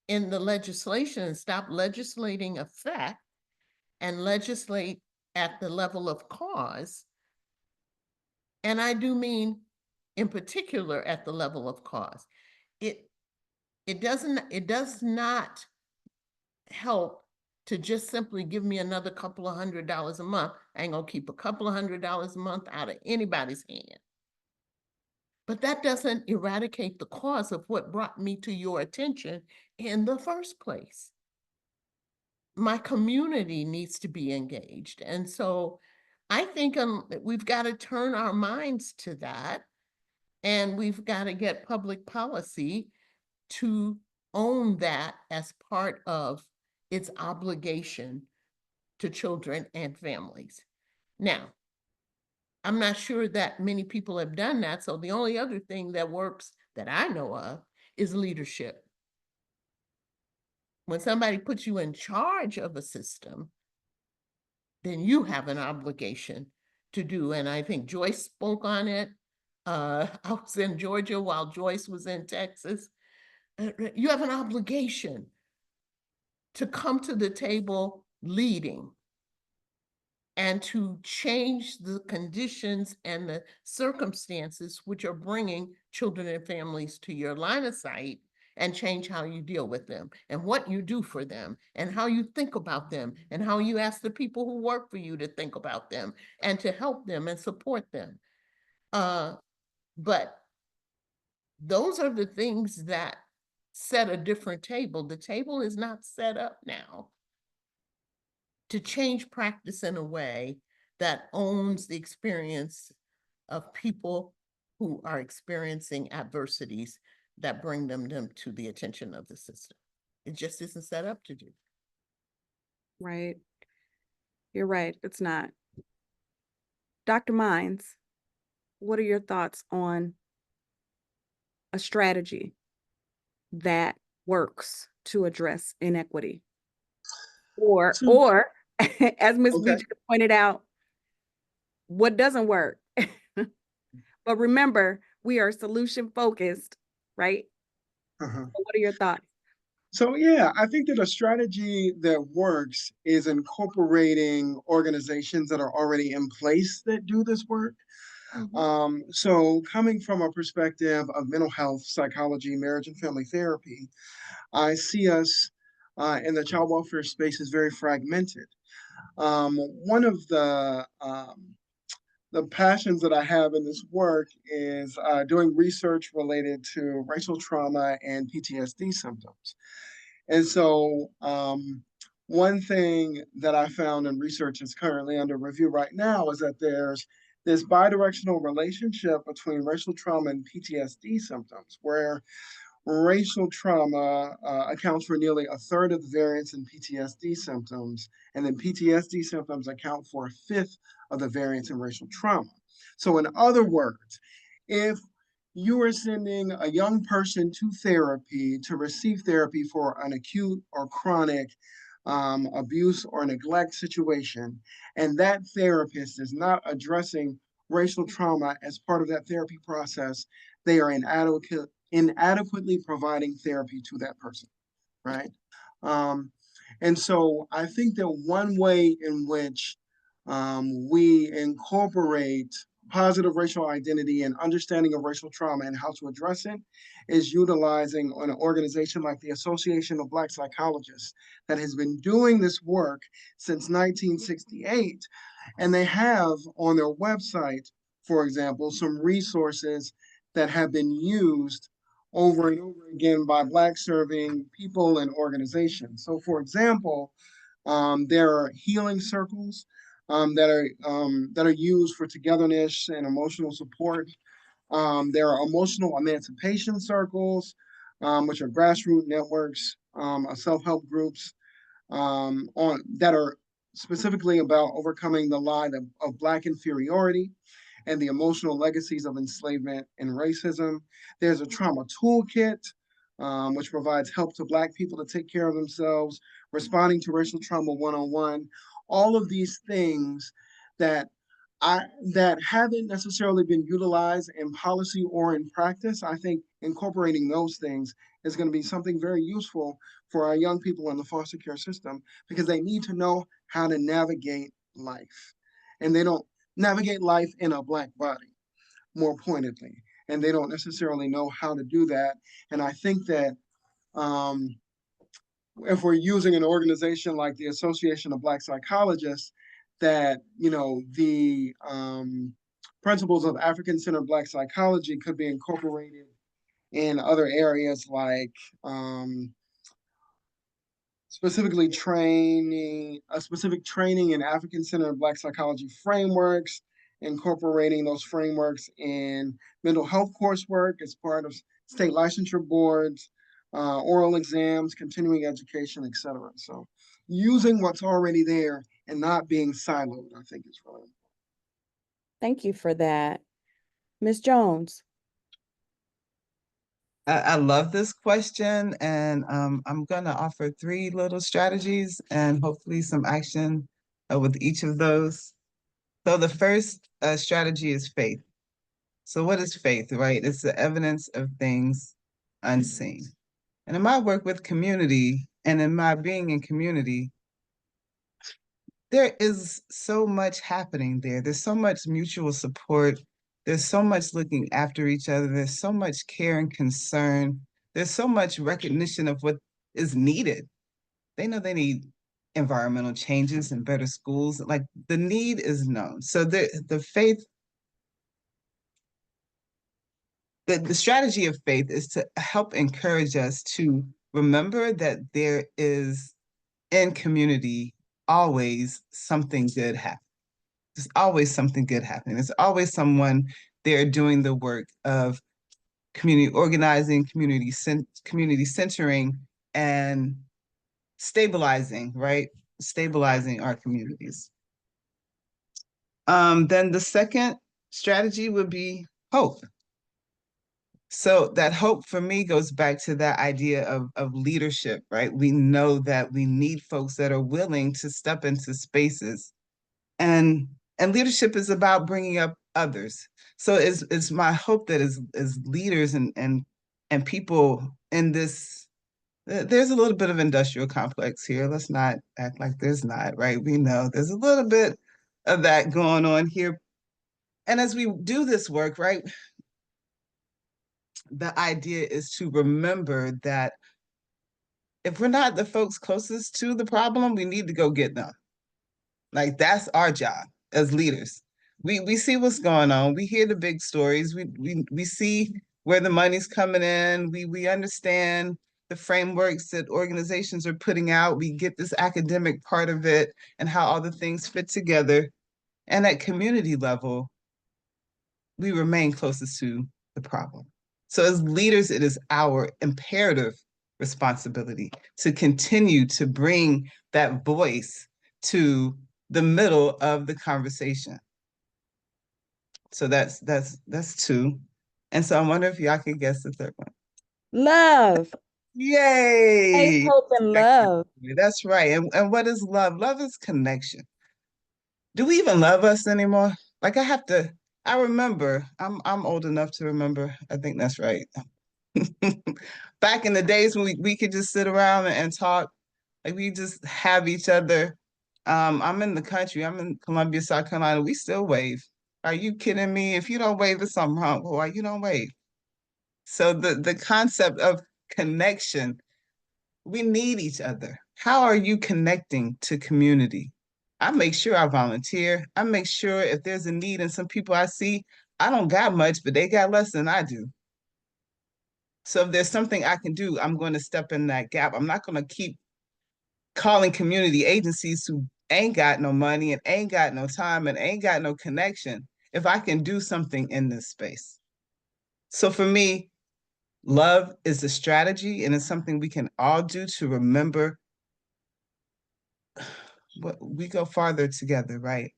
in the legislation and stop legislating effect and legislate at the level of cause. And I do mean in particular at the level of cause. It does not help to just simply give me another couple of $100 a month. I ain't gonna keep a couple of $100 a month out of anybody's hand. But that doesn't eradicate the cause of what brought me to your attention in the first place. My community needs to be engaged. And so I think we've got to turn our minds to that, and we've got to get public policy to own that as part of its obligation to children and families. Now, I'm not sure that many people have done that. So the only other thing that works that I know of is leadership. When somebody puts you in charge of a system, then you have an obligation to do. And I think Joyce spoke on it. I was in Georgia while Joyce was in Texas. You have an obligation to come to the table leading and to change the conditions and the circumstances which are bringing children and families to your line of sight, and change how you deal with them and what you do for them and how you think about them and how you ask the people who work for you to think about them and to help them and support them. But those are the things that set a different table. The table is not set up now to change practice in a way that owns the experience of people who are experiencing adversities that bring them to the attention of the system. It just isn't set up to do. Right. You're right, it's not. Dr. Mines, what are your thoughts on a strategy that works to address inequity? Or, as Ms. Okay. Beach pointed out, what doesn't work? But remember, we are solution focused, right? Uh-huh. So what are your thoughts? So yeah, I think that a strategy that works is incorporating organizations that are already in place that do this work. So coming from a perspective of mental health, psychology, marriage and family therapy, I see us in the child welfare space is very fragmented. One of the passions that I have in this work is doing research related to racial trauma and PTSD symptoms. And so one thing that I found in research is currently under review right now is that there's this bidirectional relationship between racial trauma and PTSD symptoms, where racial trauma accounts for nearly a third of the variance in PTSD symptoms, and then PTSD symptoms account for a fifth of the variance in racial trauma. So in other words, if you are sending a young person to therapy to receive therapy for an acute or chronic abuse or neglect situation, and that therapist is not addressing racial trauma as part of that therapy process, they are inadequately providing therapy to that person, right? And so I think that one way in which we incorporate positive racial identity and understanding of racial trauma and how to address it is utilizing an organization like the Association of Black Psychologists that has been doing this work since 1968. And they have on their website, for example, some resources that have been used over and over again by Black serving people and organizations. So for example, there are healing circles that are used for togetherness and emotional support. There are emotional emancipation circles, which are grassroots networks of self-help groups that are specifically about overcoming the lie of Black inferiority and the emotional legacies of enslavement and racism. There's a trauma toolkit, which provides help to Black people to take care of themselves, responding to racial trauma one-on-one. All of these things that that haven't necessarily been utilized in policy or in practice. I think incorporating those things is going to be something very useful for our young people in the foster care system, because they need to know how to navigate life. And they don't navigate life in a Black body, more pointedly. And they don't necessarily know how to do that. And I think that if we're using an organization like the Association of Black Psychologists, that, you know, the principles of African-centered Black psychology could be incorporated in other areas like specific training in African-centered Black psychology frameworks, incorporating those frameworks in mental health coursework as part of state licensure boards, oral exams, continuing education, et cetera. So using what's already there and not being siloed, I think is really important. Thank you for that. Ms. Jones. I love this question, and I'm going to offer 3 little strategies and hopefully some action with each of those. So the first strategy is faith. So what is faith, right? It's the evidence of things unseen. And in my work with community and in my being in community, there is so much happening there. There's so much mutual support. There's so much looking after each other. There's so much care and concern. There's so much recognition of what is needed. They know they need environmental changes and better schools. Like, the need is known. So the faith, the strategy of faith is to help encourage us to remember that there is in community always something good happening. There's always something good happening. There's always someone there doing the work of community organizing, community centering, and stabilizing, right? Stabilizing our communities. Then the second strategy would be hope. So that hope for me goes back to that idea of leadership, right? We know that we need folks that are willing to step into spaces, and leadership is about bringing up others. So it's my hope that as leaders and people in this, there's a little bit of industrial complex here. Let's not act like there's not, right? We know there's a little bit of that going on here. And as we do this work, right, the idea is to remember that if we're not the folks closest to the problem, we need to go get them. Like, that's our job as leaders. We see what's going on. We hear the big stories. We see where the money's coming in. We understand the frameworks that organizations are putting out. We get this academic part of it and how all the things fit together. And at community level, we remain closest to the problem. So as leaders, it is our imperative responsibility to continue to bring that voice to the middle of the conversation. So that's two. And so I wonder if y'all can guess the third one. Love. Yay! Faith, hope, and love. That's right. And what is love? Love is connection. Do we even love us anymore? Like, I remember, I'm old enough to remember, I think that's right. Back in the days when we could just sit around and talk, like we just have each other. I'm in the country, I'm in Columbia, South Carolina, we still wave. Are you kidding me? If you don't wave, there's something wrong. Well, why you don't wave? So the concept of connection, we need each other. How are you connecting to community? I make sure I volunteer. I make sure if there's a need and some people I see, I don't got much, but they got less than I do. So if there's something I can do, I'm going to step in that gap. I'm not going to keep calling community agencies who ain't got no money and ain't got no time and ain't got no connection if I can do something in this space. So for me, love is a strategy, and it's something we can all do to remember we go farther together, right?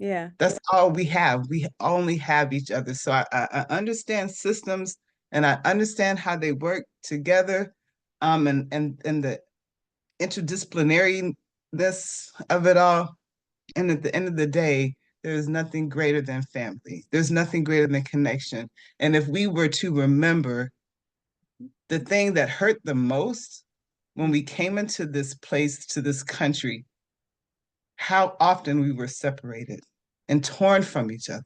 Yeah. That's all we have. We only have each other. So I understand systems and I understand how they work together, and the interdisciplinariness of it all. And at the end of the day, there is nothing greater than family. There's nothing greater than connection. And if we were to remember the thing that hurt the most when we came into this place, to this country, how often we were separated and torn from each other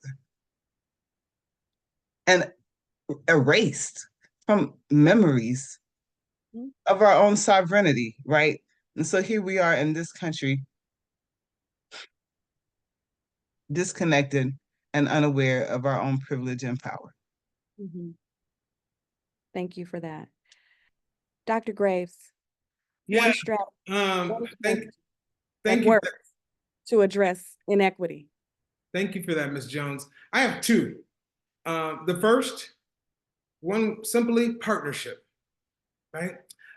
and erased from memories of our own sovereignty, right? And so here we are in this country, disconnected and unaware of our own privilege and power. Mm-hmm. Thank you for that. Dr. Graves, Yeah, one strategy thank you. To address inequity. Thank you for that, Ms. Jones. I have two. The first one, simply partnership, right?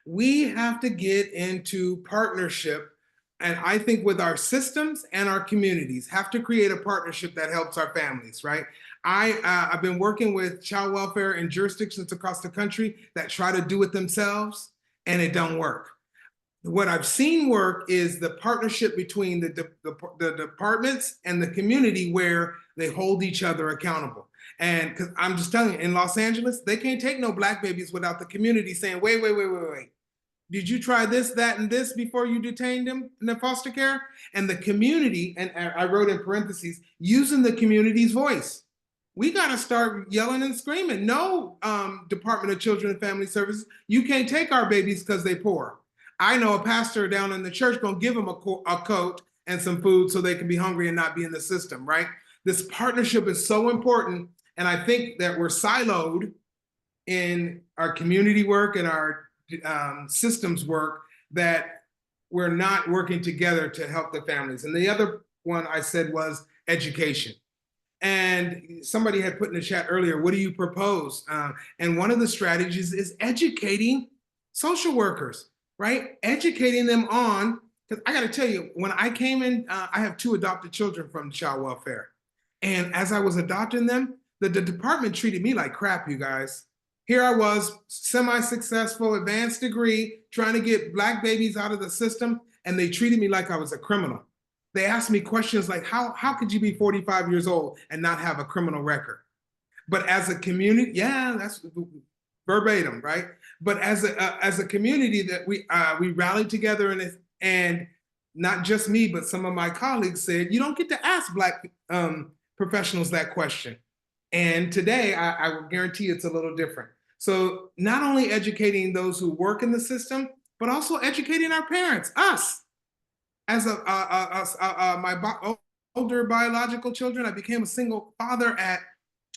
We have to get into partnership, and I think with our systems and our communities, have to create a partnership that helps our families, right? I've been working with child welfare in jurisdictions across the country that try to do it themselves, and it don't work. What I've seen work is the partnership between the departments and the community, where they hold each other accountable. And because I'm just telling you, in Los Angeles, they can't take no Black babies without the community saying, wait. Did you try this, that, and this before you detained them in the foster care? And the community, and I wrote in parentheses, using the community's voice. We got to start yelling and screaming. No, Department of Children and Family Services, you can't take our babies because they're poor. I know a pastor down in the church gonna give them a coat and some food so they can be hungry and not be in the system, right? This partnership is so important, and I think that we're siloed in our community work and our systems work, that we're not working together to help the families. And the other one I said was education. And somebody had put in the chat earlier, what do you propose? And one of the strategies is educating social workers, right? Educating them on, because I got to tell you, when I came in, I have 2 adopted children from child welfare. And as I was adopting them, the department treated me like crap, you guys. Here I was, semi-successful, advanced degree, trying to get Black babies out of the system, and they treated me like I was a criminal. They asked me questions like, how could you be 45 years old and not have a criminal record? But as a community, yeah, that's verbatim, right? But as a community that we rallied together, and not just me, but some of my colleagues said, you don't get to ask Black professionals that question. And today, I will guarantee it's a little different. So not only educating those who work in the system, but also educating our parents, us. As my older biological children, I became a single father at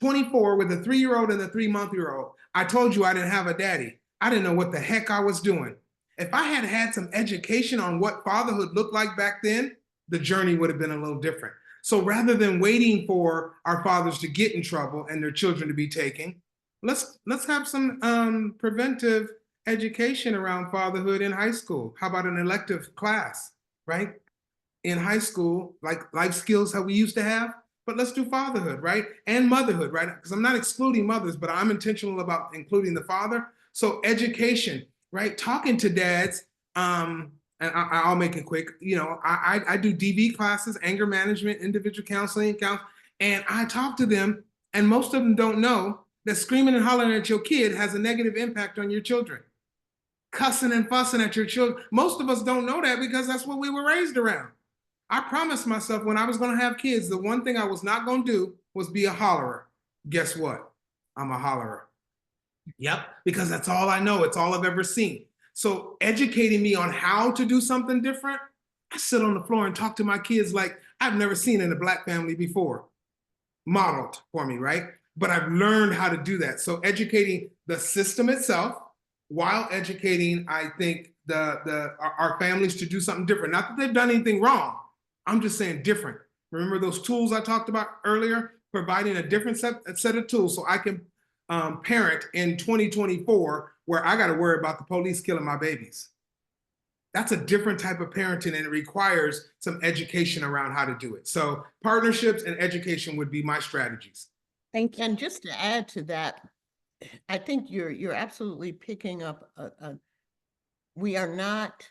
24 with a 3-year-old and a 3-month-old. I told you I didn't have a daddy. I didn't know what the heck I was doing. If I had had some education on what fatherhood looked like back then, the journey would have been a little different. So rather than waiting for our fathers to get in trouble and their children to be taken, let's have some preventive education around fatherhood in high school. How about an elective class, right? In high school, like life skills that we used to have, but let's do fatherhood, right? And motherhood, right? Because I'm not excluding mothers, but I'm intentional about including the father. So education, right? Talking to dads, and I'll make it quick. You know, I do DV classes, anger management, individual counseling, and I talk to them, and most of them don't know that screaming and hollering at your kid has a negative impact on your children. Cussing and fussing at your children. Most of us don't know that because that's what we were raised around. I promised myself when I was going to have kids, the one thing I was not going to do was be a hollerer. Guess what? I'm a hollerer. Yep, because that's all I know. It's all I've ever seen. So educating me on how to do something different, I sit on the floor and talk to my kids like I've never seen in a Black family before. Modeled for me, right? But I've learned how to do that. So educating the system itself while educating, I think, our families to do something different. Not that they've done anything wrong. I'm just saying different. Remember those tools I talked about earlier? Providing a different set of tools so I can parent in 2024 where I got to worry about the police killing my babies. That's a different type of parenting, and it requires some education around how to do it. So partnerships and education would be my strategies. Thank you. And just to add to that, I think you're absolutely picking up we are not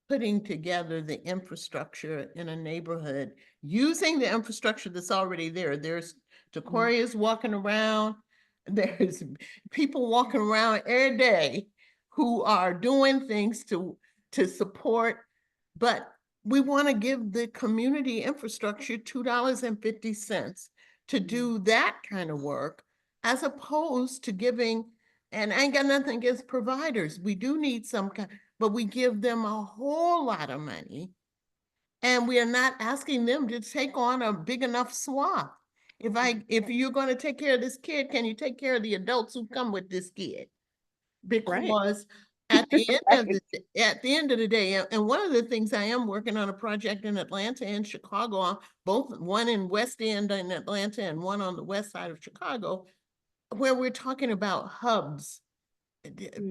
putting together the infrastructure in a neighborhood using the infrastructure that's already there. There's Decorias walking around. There's people walking around every day who are doing things to support, but we want to give the community infrastructure $2.50 to do that kind of work, as opposed to giving, and I ain't got nothing against providers. We do need some kind, but we give them a whole lot of money, and we are not asking them to take on a big enough swath. If you're going to take care of this kid, can you take care of the adults who come with this kid? Because at the end of the day, and one of the things, I am working on a project in Atlanta and Chicago, both one in West End in Atlanta and one on the west side of Chicago, where we're talking about hubs,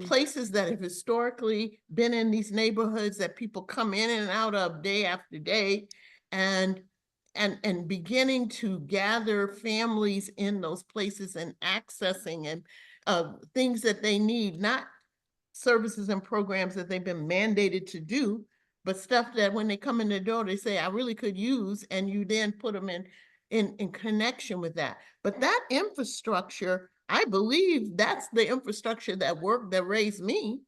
places that have historically been in these neighborhoods that people come in and out of day after day, and beginning to gather families in those places and accessing and things that they need, not services and programs that they've been mandated to do, but stuff that when they come in the door, they say, I really could use, and you then put them in connection with that. But that infrastructure, I believe that's the infrastructure that raised me.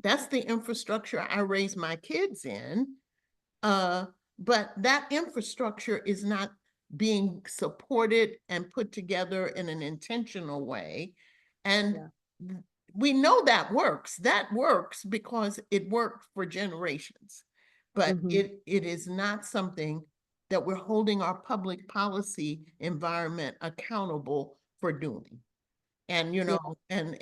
That's the infrastructure I raised my kids in. But that infrastructure is not being supported and put together in an intentional way. And we know that works. That works because it worked for generations. But it is not something that we're holding our public policy environment accountable for doing. And, you know, and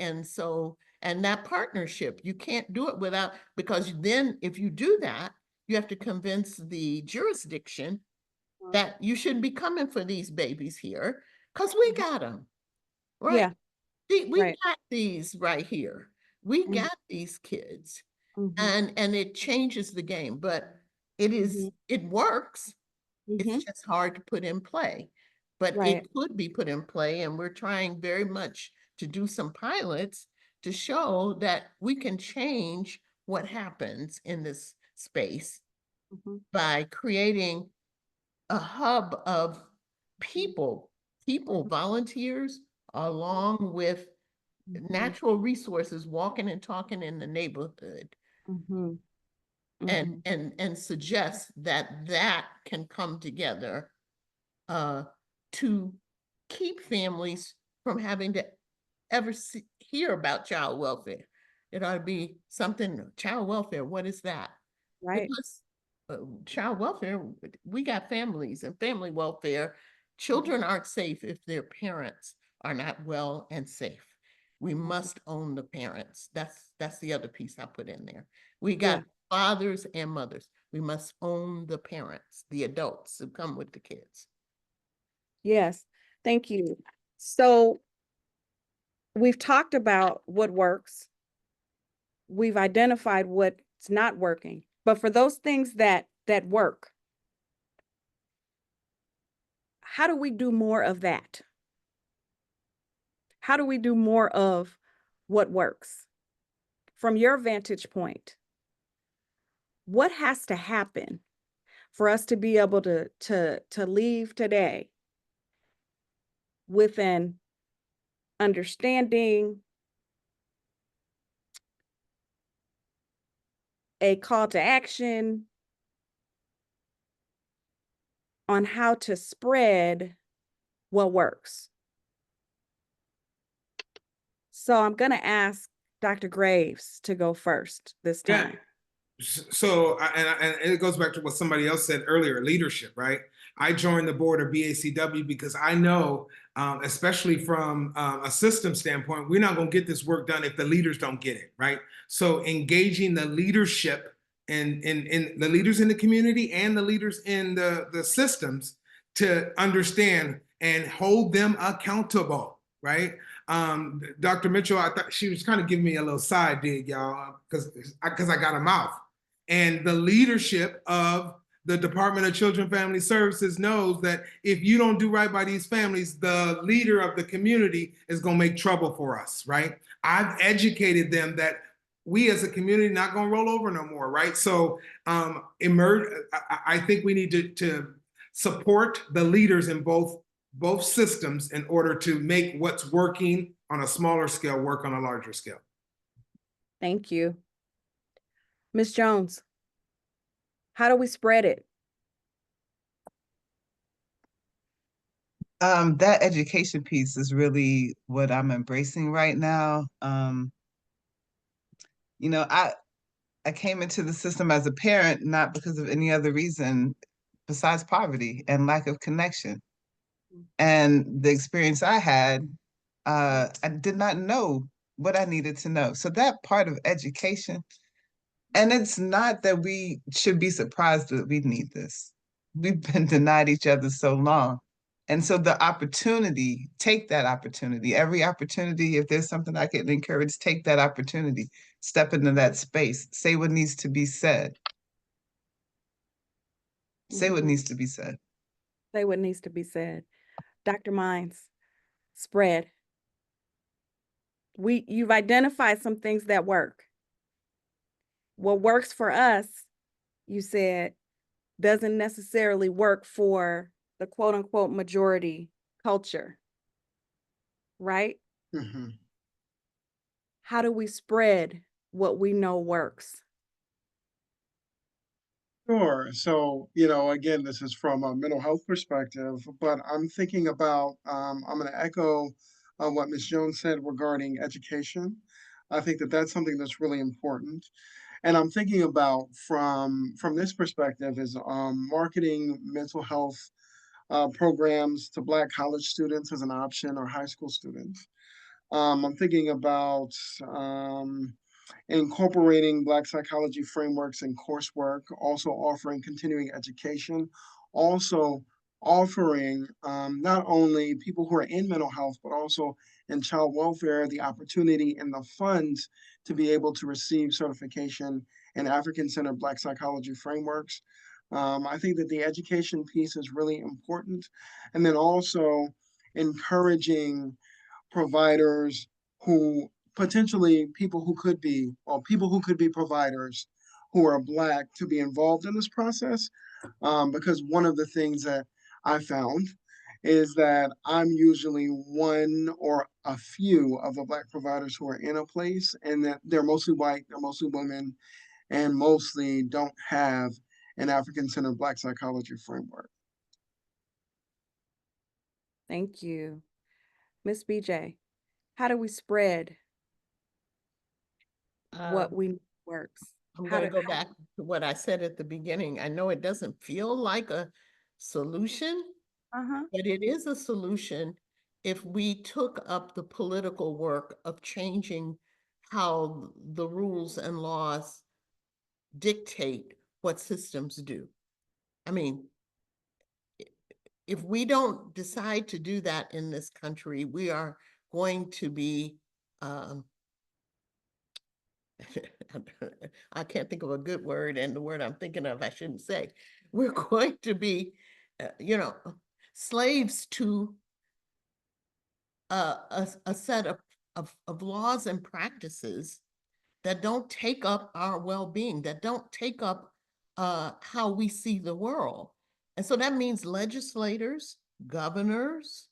that partnership, you can't do it without, because then if you do that, you have to convince the jurisdiction that you shouldn't be coming for these babies here, because we got them, right? We got these right here. We got these kids, and it changes the game, but it works. It's just hard to put in play. but Right. it could be put in play, and we're trying very much to do some pilots to show that we can change what happens in this space Mhm. by creating a hub of people, volunteers, along with natural resources, walking and talking in the neighborhood, Mhm. and Mhm. and suggest that that can come together to keep families from having to ever hear about child welfare. It ought to be something, child welfare, what is that? Right. Because child welfare, we got families and family welfare. Children aren't safe if their parents are not well and safe. We must own the parents. That's the other piece I put in there. We got Yeah. fathers and mothers. We must own the parents, the adults who come with the kids. Yes. Thank you. So we've talked about what works. We've identified what's not working. But for those things that work, how do we do more of that? How do we do more of what works? From your vantage point, what has to happen for us to be able to leave today with an understanding, a call to action on how to spread what works? So I'm going to ask Dr. Graves to go first this Yeah. time. So, and it goes back to what somebody else said earlier, leadership, right? I joined the board of BACW because I know, especially from a system standpoint, we're not going to get this work done if the leaders don't get it, right? So engaging the leadership and in the leaders in the community and the leaders in the systems to understand and hold them accountable, right? Dr. Mitchell, I thought she was kind of giving me a little side dig, y'all, because I got a mouth. And the leadership of the Department of Children and Family Services knows that if you don't do right by these families, the leader of the community is going to make trouble for us, right? I've educated them that we as a community not going to roll over no more, right? So I think we need to support the leaders in both systems in order to make what's working on a smaller scale work on a larger scale. Thank you. Ms. Jones, how do we spread it? That education piece is really what I'm embracing right now. You know, I came into the system as a parent, not because of any other reason besides poverty and lack of connection. And the experience I had, I did not know what I needed to know. So that part of education, and it's not that we should be surprised that we need this. We've been denied each other so long. And so the opportunity, take that opportunity. Every opportunity, if there's something I can encourage, take that opportunity. Step into that space. Say what needs to be said. Say what needs to be said. Say what needs to be said. Dr. Mines, spread. You've identified some things that work. What works for us, you said, doesn't necessarily work for the quote unquote majority culture, right? Mm-hmm. How do we spread what we know works? Sure. So, you know, again, this is from a mental health perspective, but I'm thinking about, I'm going to echo what Ms. Jones said regarding education. I think that that's something that's really important. And I'm thinking about from this perspective is marketing mental health programs to Black college students as an option or high school students. I'm thinking about incorporating Black psychology frameworks in coursework, also offering continuing education, also offering not only people who are in mental health, but also in child welfare, the opportunity and the funds to be able to receive certification in African-centered Black psychology frameworks. I think that the education piece is really important. And then also encouraging providers who potentially people who could be, or people who could be providers who are Black to be involved in this process. Because one of the things that I found is that I'm usually one or a few of the Black providers who are in a place, and that they're mostly white, they're mostly women, and mostly don't have an African-centered Black psychology framework. Thank you. Ms. BJ, how do we spread what we works? I'm How going to do- go back to what I said at the beginning. I know it doesn't feel like a solution, but it is a solution if we took up the political work of changing how the rules and laws dictate what systems do. I mean, if we don't decide to do that in this country, we are going to be, I can't think of a good word, and the word I'm thinking of, I shouldn't say. We're going to be, slaves to a set of laws and practices that don't take up our well-being, that don't take up how we see the world. And so that means legislators, governors,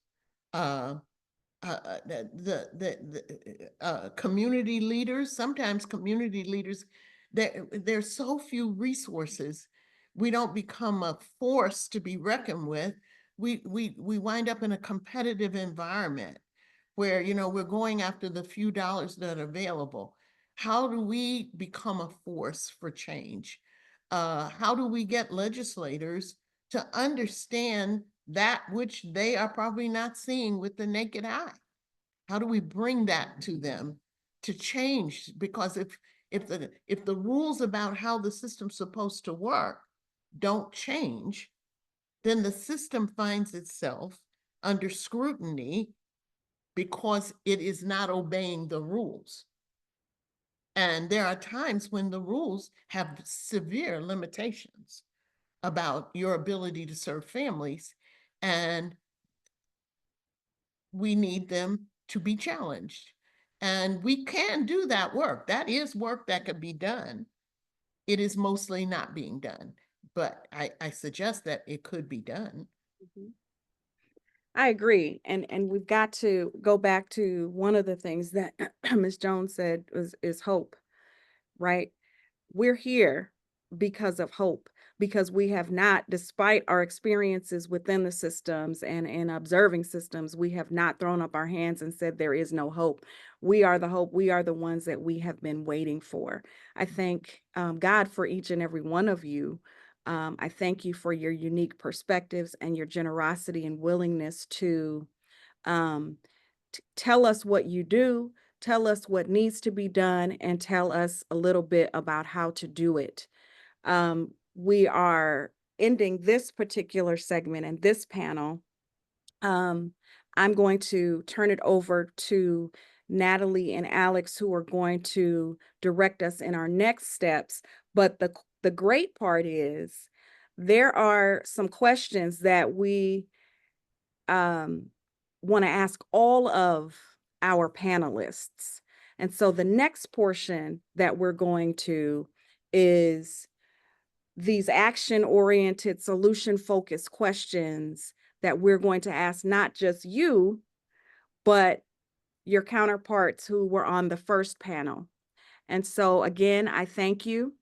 community leaders. Sometimes community leaders, there's so few resources, we don't become a force to be reckoned with. We wind up in a competitive environment where, we're going after the few dollars that are available. How do we become a force for change? How do we get legislators to understand that which they are probably not seeing with the naked eye? How do we bring that to them to change? Because if the rules about how the system's supposed to work don't change, then the system finds itself under scrutiny because it is not obeying the rules. And there are times when the rules have severe limitations about your ability to serve families, and we need them to be challenged. And we can do that work. That is work that could be done. It is mostly not being done, but I suggest that it could be done. I agree. And we've got to go back to one of the things that Ms. Jones said is hope, right? We're here because of hope, because we have not, despite our experiences within the systems and observing systems, we have not thrown up our hands and said there is no hope. We are the hope. We are the ones that we have been waiting for. I thank God for each and every one of you. I thank you for your unique perspectives and your generosity and willingness to tell us what you do, tell us what needs to be done, and tell us a little bit about how to do it. We are ending this particular segment and this panel. I'm going to turn it over to Natalie and Alex, who are going to direct us in our next steps. But the great part is there are some questions that we want to ask all of our panelists. And so the next portion that we're going to is these action-oriented, solution-focused questions that we're going to ask not just you, but your counterparts who were on the first panel. And so again, I thank you.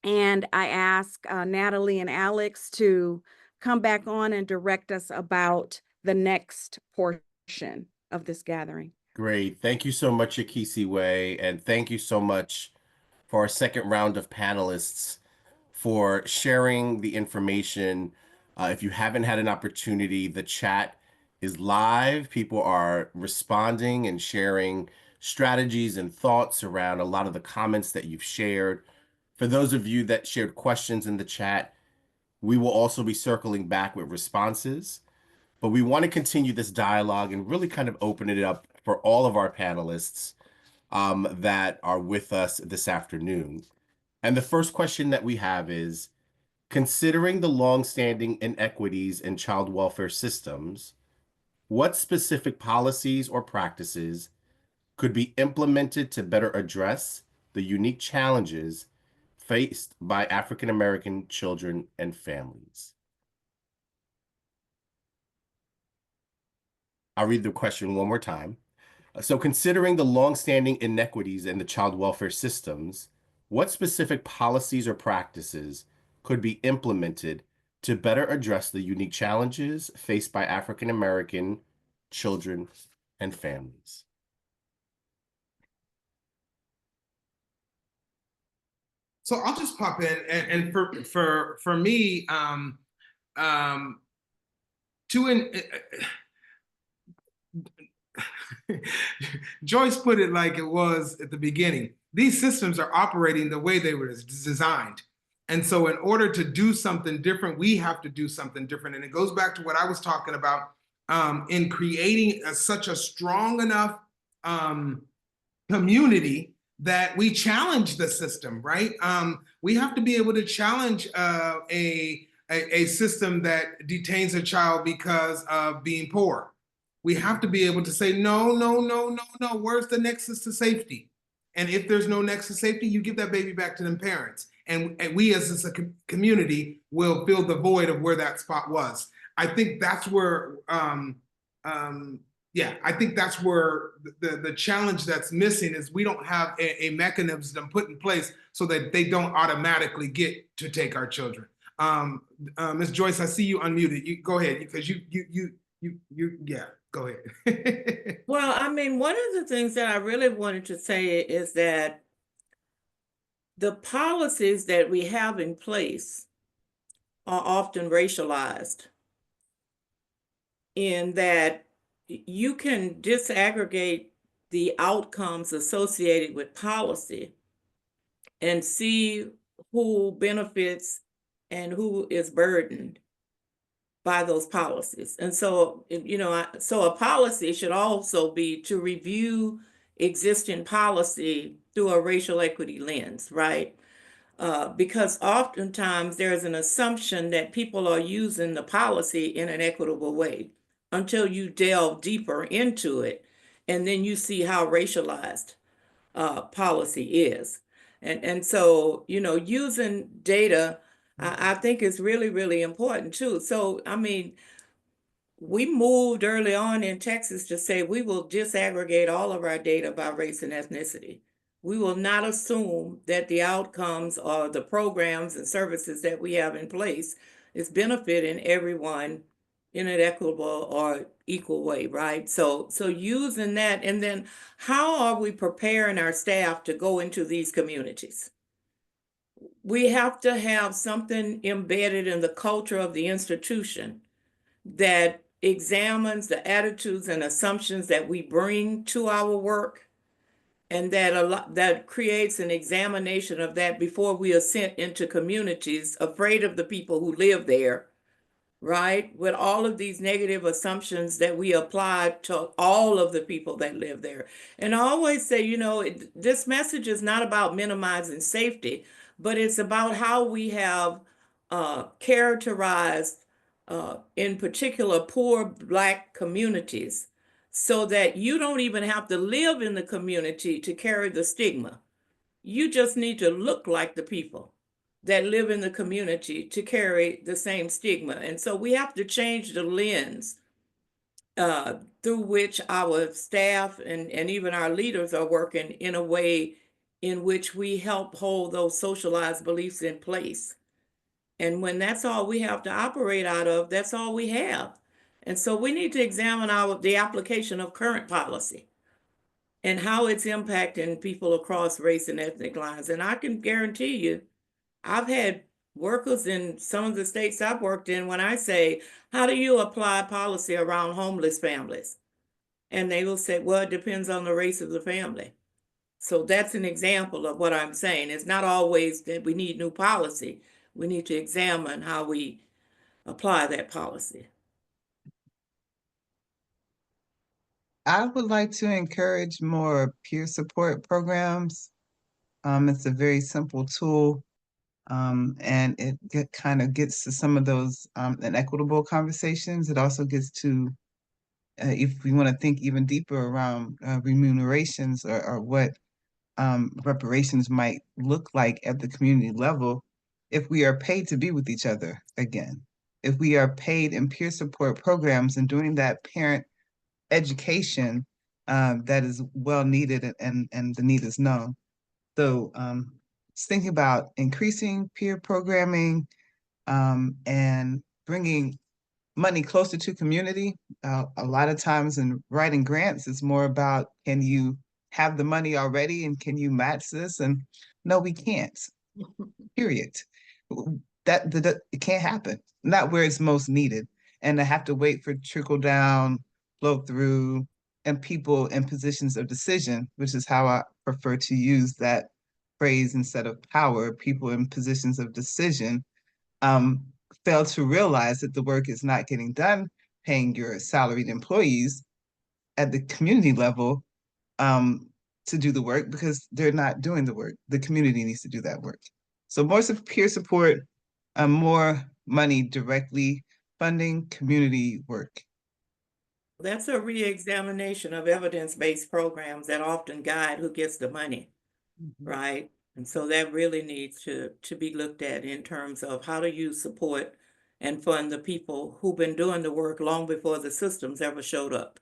And I ask Natalie and Alex to come back on and direct us about the next portion of this gathering. Great. Thank you so much, Akisiwe, and thank you so much for our second round of panelists for sharing the information. If you haven't had an opportunity, the chat is live. People are responding and sharing strategies and thoughts around a lot of the comments that you've shared. For those of you that shared questions in the chat, we will also be circling back with responses. But we want to continue this dialogue and really kind of open it up for all of our panelists that are with us this afternoon. And the first question that we have is, Considering the longstanding inequities in child welfare systems, what specific policies or practices could be implemented to better address the unique challenges faced by African American children and families? I'll read the question one more time. So considering the longstanding inequities in the child welfare systems, what specific policies or practices could be implemented to better address the unique challenges faced by African American children and families? So I'll just pop in, and for me, Joyce put it like it was at the beginning. These systems are operating the way they were designed. And so in order to do something different, we have to do something different. And it goes back to what I was talking about in creating such a strong enough community that we challenge the system, right? We have to be able to challenge a system that detains a child because of being poor. We have to be able to say, no, no, no, no, no, where's the nexus to safety? And if there's no nexus to safety, you give that baby back to them parents. And we as a community will fill the void of where that spot was. I think that's where, I think that's where the challenge that's missing is we don't have a mechanism put in place so that they don't automatically get to take our children. Ms. Joyce, I see you unmuted. You go ahead, because yeah, go ahead. Well, I mean, one of the things that I really wanted to say is that the policies that we have in place are often racialized, in that you can disaggregate the outcomes associated with policy and see who benefits and who is burdened by those policies. And so, so a policy should also be to review existing policy through a racial equity lens, right? Because oftentimes there's an assumption that people are using the policy in an equitable way until you delve deeper into it, and then you see how racialized policy is. And so, using data, I think is really, really important too. So, I mean, we moved early on in Texas to say we will disaggregate all of our data by race and ethnicity. We will not assume that the outcomes or the programs and services that we have in place is benefiting everyone in an equitable or equal way, right? So using that, and then how are we preparing our staff to go into these communities? We have to have something embedded in the culture of the institution that examines the attitudes and assumptions that we bring to our work, and that creates an examination of that before we are sent into communities afraid of the people who live there, right? With all of these negative assumptions that we apply to all of the people that live there. And I always say, this message is not about minimizing safety, but it's about how we have characterized in particular poor Black communities, so that you don't even have to live in the community to carry the stigma. You just need to look like the people that live in the community to carry the same stigma. And so we have to change the lens through which our staff and even our leaders are working in a way in which we help hold those socialized beliefs in place. And when that's all we have to operate out of, that's all we have. And so we need to examine the application of current policy and how it's impacting people across race and ethnic lines. And I can guarantee you, I've had workers in some of the states I've worked in, when I say, how do you apply policy around homeless families? And they will say, well, it depends on the race of the family. So that's an example of what I'm saying. It's not always that we need new policy. We need to examine how we apply that policy. I would like to encourage more peer support programs. It's a very simple tool And it kind of gets to some of those inequitable conversations. It also gets to, if we want to think even deeper around remunerations or what reparations might look like at the community level, if we are paid to be with each other again, if we are paid in peer support programs and doing that parent education that is well needed and the need is known. So just thinking about increasing peer programming and bringing money closer to community. A lot of times in writing grants, it's more about, can you have the money already and can you match this? And no, we can't, period. That it can't happen, not where it's most needed. And I have to wait for trickle down, flow through, and people in positions of decision, which is how I prefer to use that phrase instead of power, people in positions of decision, fail to realize that the work is not getting done paying your salaried employees at the community level to do the work because they're not doing the work. The community needs to do that work. So more peer support, more money directly funding community work. That's a re-examination of evidence-based programs that often guide who gets the money, right? And so that really needs to be looked at in terms of how do you support and fund the people who've been doing the work long before the systems ever showed up.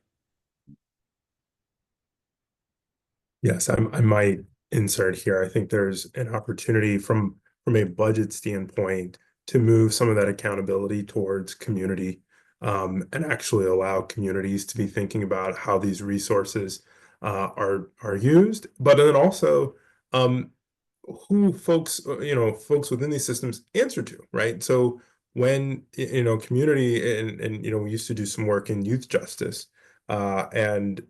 Yes, I might insert here. I think there's an opportunity from a budget standpoint to move some of that accountability towards community, and actually allow communities to be thinking about how these resources are used, but then also who folks within these systems answer to, right? So when community and we used to do some work in youth justice, and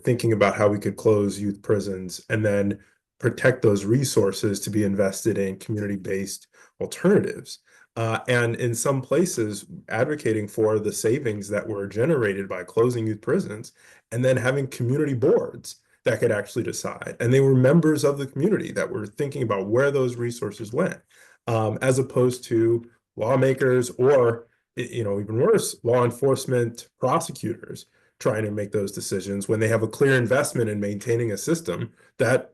thinking about how we could close youth prisons and then protect those resources to be invested in community-based alternatives. And in some places, advocating for the savings that were generated by closing youth prisons and then having community boards that could actually decide. And they were members of the community that were thinking about where those resources went, as opposed to lawmakers or, even worse, law enforcement prosecutors trying to make those decisions when they have a clear investment in maintaining a system that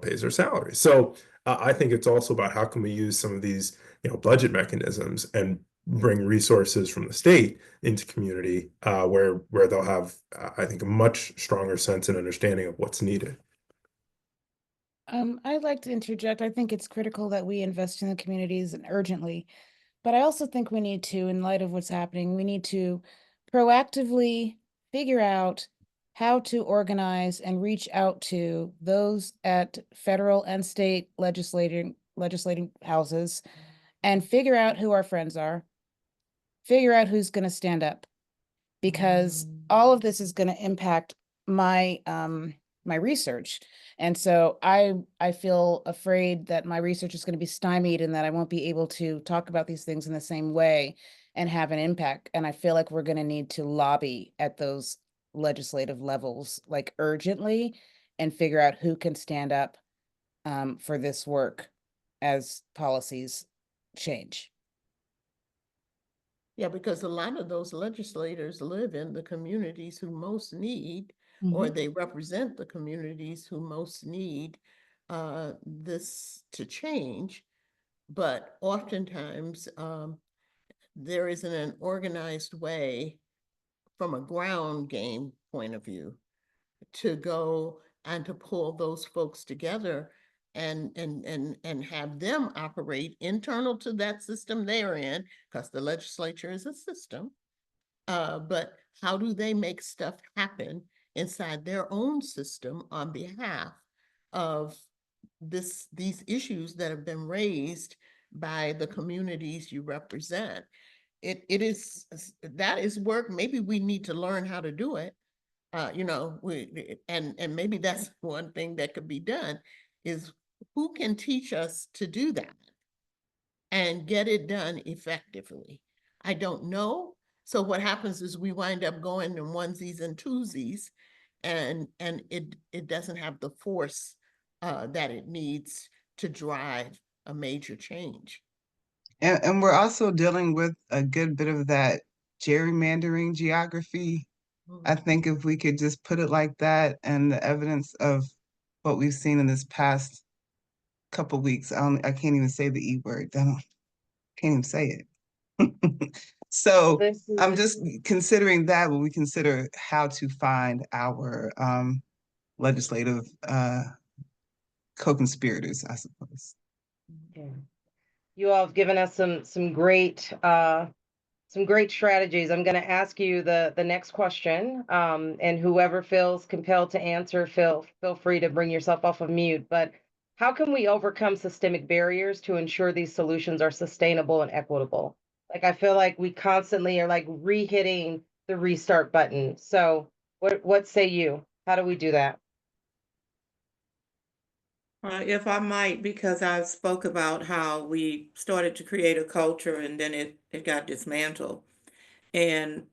pays their salary. So I think it's also about how can we use some of these budget mechanisms and bring resources from the state into community where they'll have I think a much stronger sense and understanding of what's needed. I'd like to interject. I think it's critical that we invest in the communities and urgently, but I also think we need to, in light of what's happening, we need to proactively figure out how to organize and reach out to those at federal and state legislating houses and figure out who our friends are, figure out who's going to stand up, because all of this is going to impact my my research. And so I feel afraid that my research is going to be stymied and that I won't be able to talk about these things in the same way and have an impact. And I feel like we're going to need to lobby at those legislative levels, like urgently, and figure out who can stand up for this work as policies change. Yeah, because a lot of those legislators live in the communities who most need, or they represent the communities who most need this to change. But oftentimes there isn't an organized way from a ground game point of view to go and to pull those folks together and have them operate internal to that system they're in, because the legislature is a system. But how do they make stuff happen inside their own system on behalf of these issues that have been raised by the communities you represent? That is work. Maybe we need to learn how to do it. And maybe that's one thing that could be done, is who can teach us to do that and get it done effectively? I don't know. So what happens is we wind up going in onesies and twosies, and it doesn't have the force that it needs to drive a major change. And we're also dealing with a good bit of that gerrymandering geography. I think if we could just put it like that, and the evidence of what we've seen in this past couple weeks, I can't even say the E word. Can't even say it. So I'm just considering that when we consider how to find our legislative co-conspirators, I suppose. Yeah. You all have given us some great strategies. I'm going to ask you the next question, and whoever feels compelled to answer, feel free to bring yourself off of mute. But how can we overcome systemic barriers to ensure these solutions are sustainable and equitable? Like, I feel like we constantly are like re-hitting the restart button. So what say you? How do we do that? If I might, because I spoke about how we started to create a culture and then it got dismantled. And,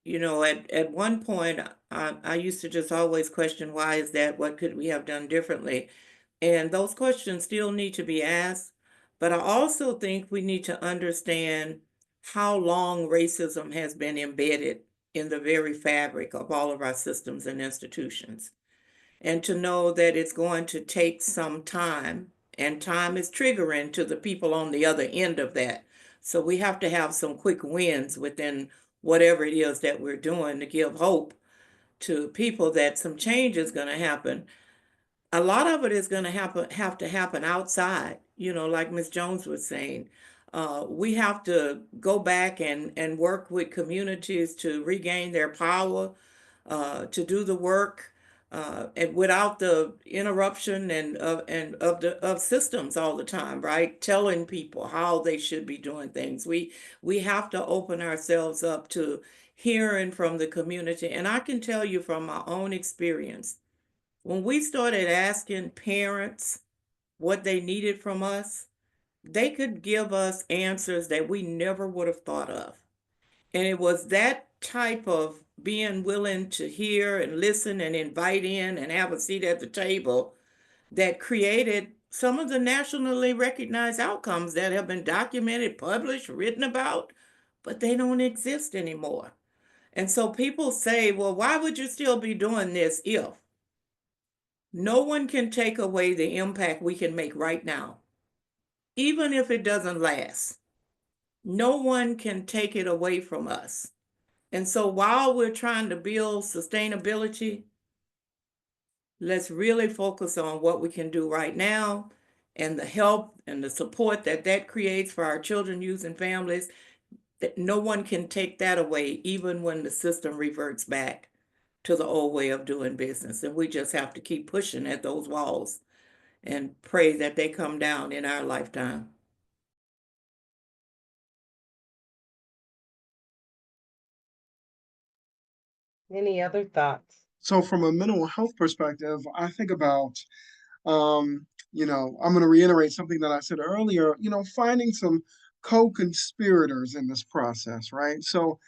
you know, at one point, I used to just always question, why is that? What could we have done differently? And those questions still need to be asked. But I also think we need to understand how long racism has been embedded in the very fabric of all of our systems and institutions. And to know that it's going to take some time, and time is triggering to the people on the other end of that. So we have to have some quick wins within whatever it is that we're doing to give hope to people that some change is going to happen. A lot of it is going to have to happen outside, you know, like Ms. Jones was saying. We have to go back and work with communities to regain their power, to do the work, and without the interruption of systems all the time, right? Telling people how they should be doing things. We have to open ourselves up to hearing from the community. And I can tell you from my own experience, when we started asking parents what they needed from us, they could give us answers that we never would have thought of. And it was that type of being willing to hear and listen and invite in and have a seat at the table that created some of the nationally recognized outcomes that have been documented, published, written about, but they don't exist anymore. And so people say, well, why would you still be doing this if? No one can take away the impact we can make right now, even if it doesn't last. No one can take it away from us. And so while we're trying to build sustainability, let's really focus on what we can do right now and the help and the support that creates for our children, youth, and families, that no one can take that away, even when the system reverts back to the old way of doing business. And we just have to keep pushing at those walls and pray that they come down in our lifetime. Any other thoughts? So from a mental health perspective, I think about, you know, I'm going to reiterate something that I said earlier, you know, finding some co-conspirators in this process, right? So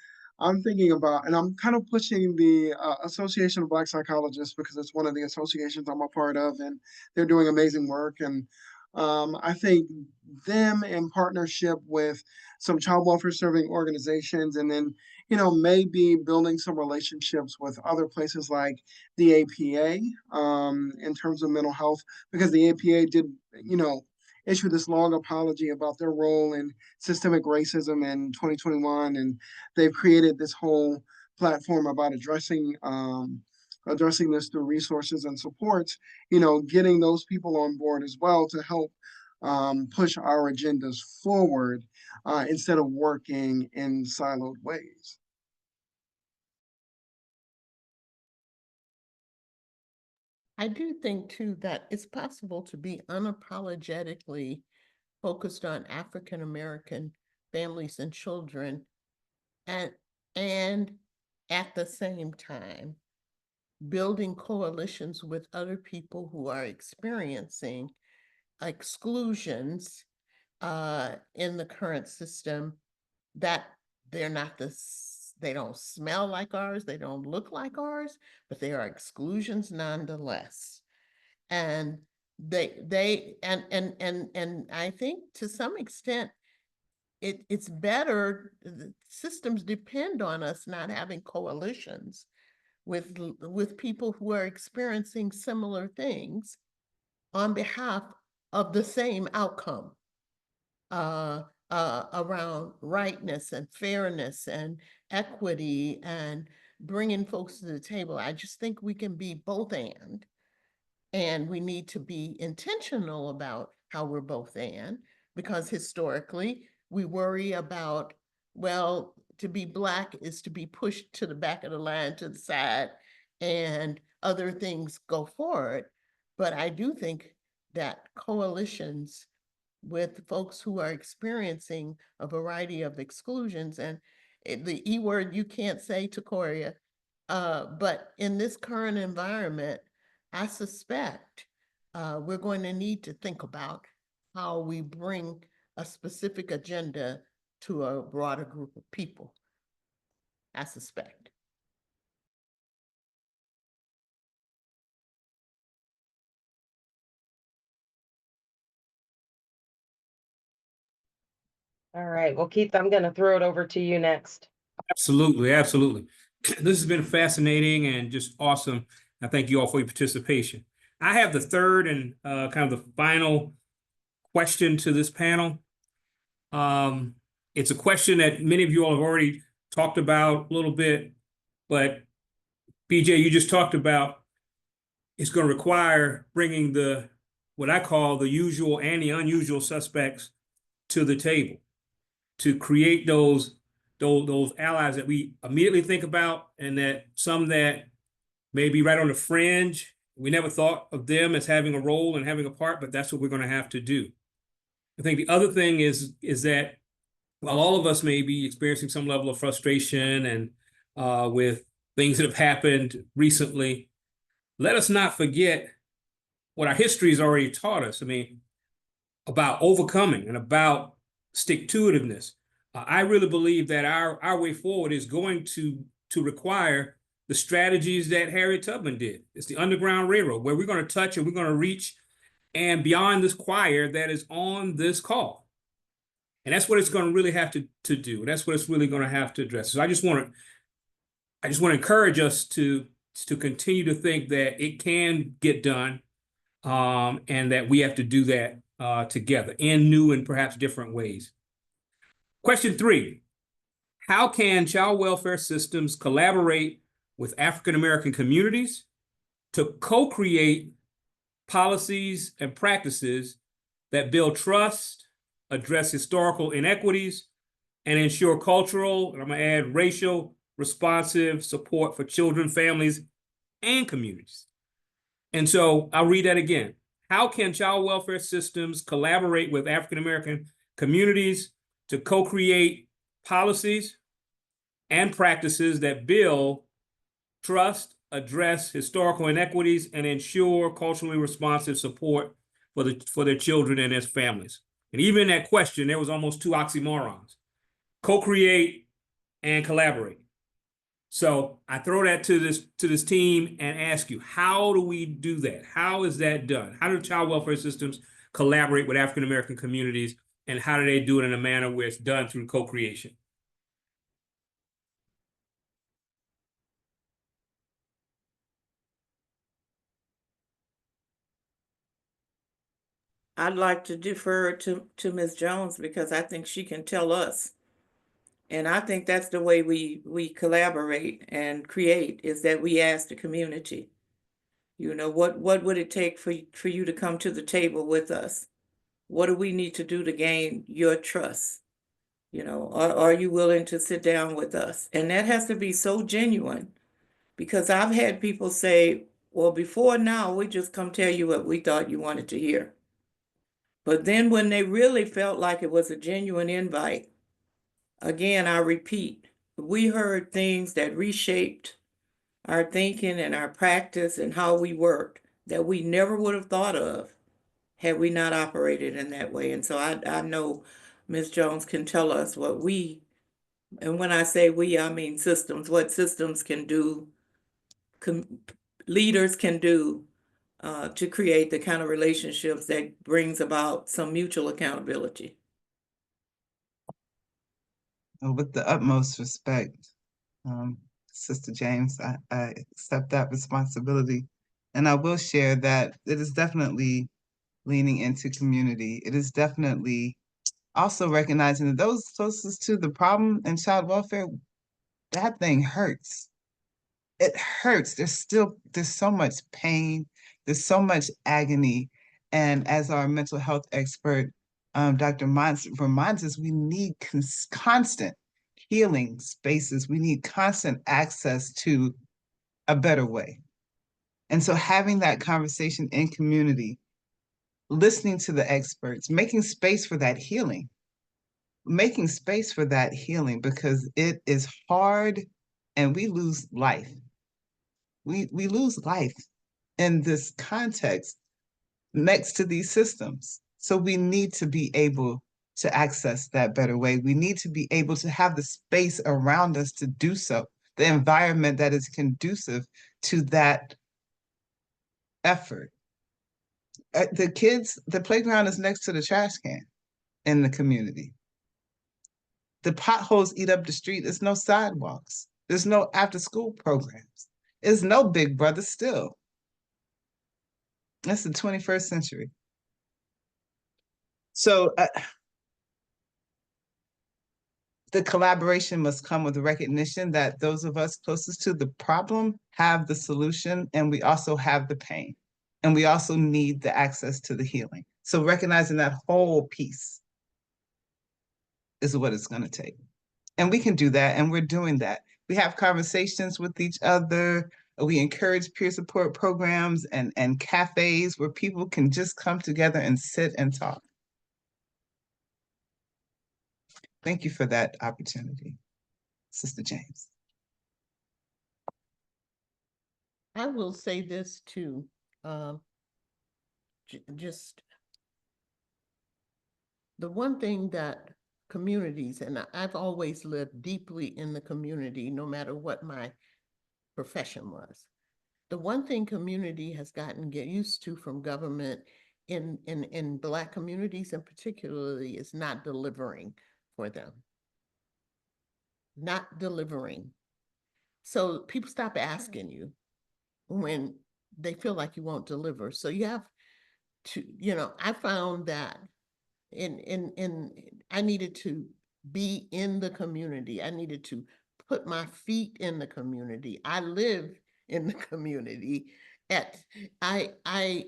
I'm thinking about, and I'm kind of pushing the Association of Black Psychologists because it's one of the associations I'm a part of, and they're doing amazing work. And I think them in partnership with some child welfare serving organizations, and then, you know, maybe building some relationships with other places like the APA in terms of mental health, because the APA did, you know, issue this long apology about their role in systemic racism in 2021, and they've created this whole platform about addressing this through resources and supports, you know, getting those people on board as well to help push our agendas forward instead of working in siloed ways. I do think too that it's possible to be unapologetically focused on African American families and children, and at the same time building coalitions with other people who are experiencing exclusions in the current system, that they're not they don't smell like ours, they don't look like ours, but they are exclusions nonetheless. And And I think to some extent, it's better, the systems depend on us not having coalitions with people who are experiencing similar things on behalf of the same outcome around rightness and fairness and equity and bringing folks to the table. I just think we can be both and we need to be intentional about how we're both and, because historically we worry about, well, to be Black is to be pushed to the back of the line, to the side, and other things go forward. But I do think that coalitions with folks who are experiencing a variety of exclusions, and the E word you can't say, Tokoria, but in this current environment, I suspect we're going to need to think about how we bring a specific agenda to a broader group of people. I suspect. All right, well, Keith, I'm going to throw it over to you next. Absolutely, absolutely. This has been fascinating and just awesome. I thank you all for your participation. I have the third and kind of the final question to this panel. It's a question that many of you all have already talked about a little bit, but BJ, you just talked about it's going to require bringing the, what I call the usual and the unusual suspects to the table to create those allies that we immediately think about, and that some that may be right on the fringe. We never thought of them as having a role and having a part, but that's what we're going to have to do. I think the other thing is that while all of us may be experiencing some level of frustration and with things that have happened recently, let us not forget what our history has already taught us. I mean, about overcoming and about stick-to-itiveness. I really believe that our way forward is going to require the strategies that Harriet Tubman did. It's the Underground Railroad, where we're going to touch and we're going to reach and beyond this choir that is on this call. And that's what it's going to really have to do. That's what it's really going to have to address. So I just want to encourage us to continue to think that it can get done, and that we have to do that together in new and perhaps different ways. Question 3, how can child welfare systems collaborate with African-American communities to co-create policies and practices that build trust, address historical inequities, and ensure cultural, and I'm going to add racial, responsive support for children, families, and communities? And so I'll read that again. How can child welfare systems collaborate with African-American communities to co-create policies and practices that build trust, address historical inequities, and ensure culturally responsive support for their children and their families? And even in that question, there was almost 2 oxymorons: co-create and collaborate. So I throw that to this team and ask you, how do we do that? How is that done? How do child welfare systems collaborate with African-American communities, and how do they do it in a manner where it's done through co-creation? I'd like to defer to Ms. Jones, because I think she can tell us. And I think that's the way we collaborate and create, is that we ask the community, you know, what would it take for you to come to the table with us? What do we need to do to gain your trust? You know, are you willing to sit down with us? And that has to be so genuine, because I've had people say, well, before now, we just come tell you what we thought you wanted to hear. But then when they really felt like it was a genuine invite, again, I repeat, we heard things that reshaped our thinking and our practice and how we worked that we never would have thought of had we not operated in that way. And so I know Ms. Jones can tell us what we, and when I say we, I mean systems, what systems can do, leaders can do to create the kind of relationships that brings about some mutual accountability. With the utmost respect, Sister James, I accept that responsibility. And I will share that it is definitely leaning into community. It is definitely also recognizing that those closest to the problem in child welfare, that thing hurts. It hurts. There's so much pain. There's so much agony. And as our mental health expert, Dr. Mons reminds us, we need constant healing spaces. We need constant access to a better way. And so having that conversation in community, listening to the experts, making space for that healing, because it is hard and we lose life. We lose life in this context next to these systems. So we need to be able to access that better way. We need to be able to have the space around us to do so, the environment that is conducive to that effort. The playground is next to the trash can in the community. The potholes eat up the street. There's no sidewalks. There's no after-school programs. There's no Big Brother still. That's the 21st century. So the collaboration must come with the recognition that those of us closest to the problem have the solution, and we also have the pain, and we also need the access to the healing. So recognizing that whole piece is what it's going to take. And we can do that, and we're doing that. We have conversations with each other. We encourage peer support programs and cafes where people can just come together and sit and talk. Thank you for that opportunity, Sister James. I will say this too, just the one thing that communities, and I've always lived deeply in the community, no matter what my profession was. The one thing community has get used to from government in Black communities in particularly is not delivering for them. Not delivering. So people stop asking you when they feel like you won't deliver. So you have to, I found that I needed to be in the community. I needed to put my feet in the community. I live in the community. I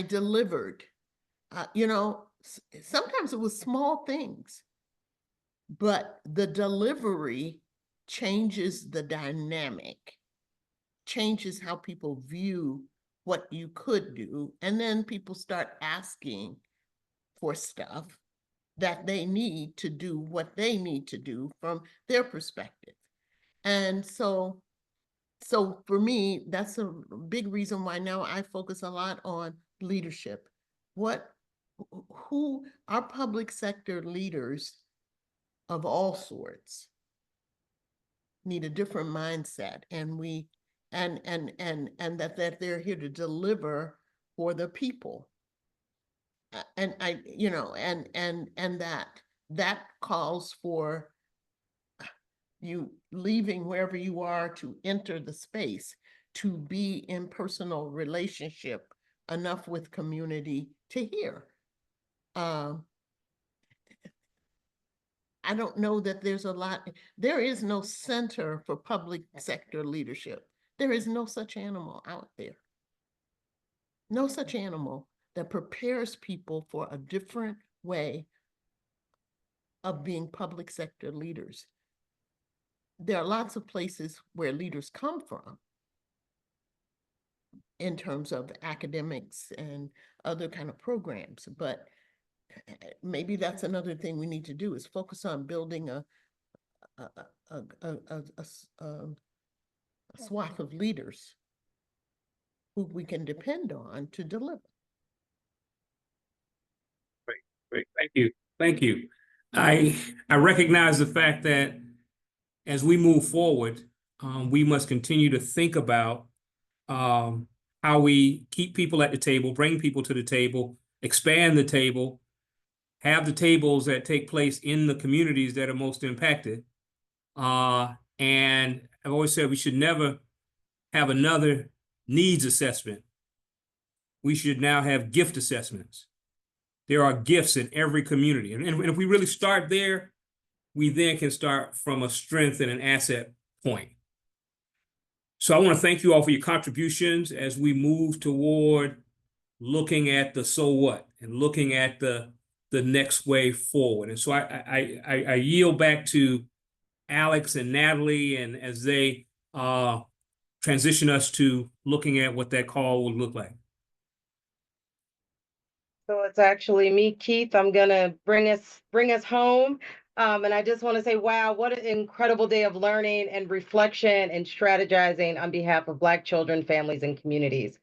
delivered. Sometimes it was small things, but the delivery changes the dynamic, changes how people view what you could do, and then people start asking for stuff that they need to do what they need to do from their perspective. And so for me, that's a big reason why now I focus a lot on leadership. Who are public sector leaders of all sorts need a different mindset, and that they're here to deliver for the people. And that calls for you leaving wherever you are to enter the space, to be in personal relationship enough with community to hear. I don't know that there is no center for public sector leadership. There is no such animal out there. No such animal that prepares people for a different way of being public sector leaders. There are lots of places where leaders come from in terms of academics and other kind of programs, but maybe that's another thing we need to do, is focus on building a swath of leaders who we can depend on to deliver. Great. Thank you. I recognize the fact that as we move forward, we must continue to think about how we keep people at the table, bring people to the table, expand the table, have the tables that take place in the communities that are most impacted. And I've always said we should never have another needs assessment. We should now have gift assessments. There are gifts in every community. And if we really start there, we then can start from a strength and an asset point. So I want to thank you all for your contributions as we move toward looking at the so what and looking at the next way forward. And so I yield back to Alex and Natalie, and as they transition us to looking at what that call will look like. So it's actually me, Keith. I'm gonna bring us home. And I just want to say, wow, what an incredible day of learning and reflection and strategizing on behalf of Black children, families, and communities.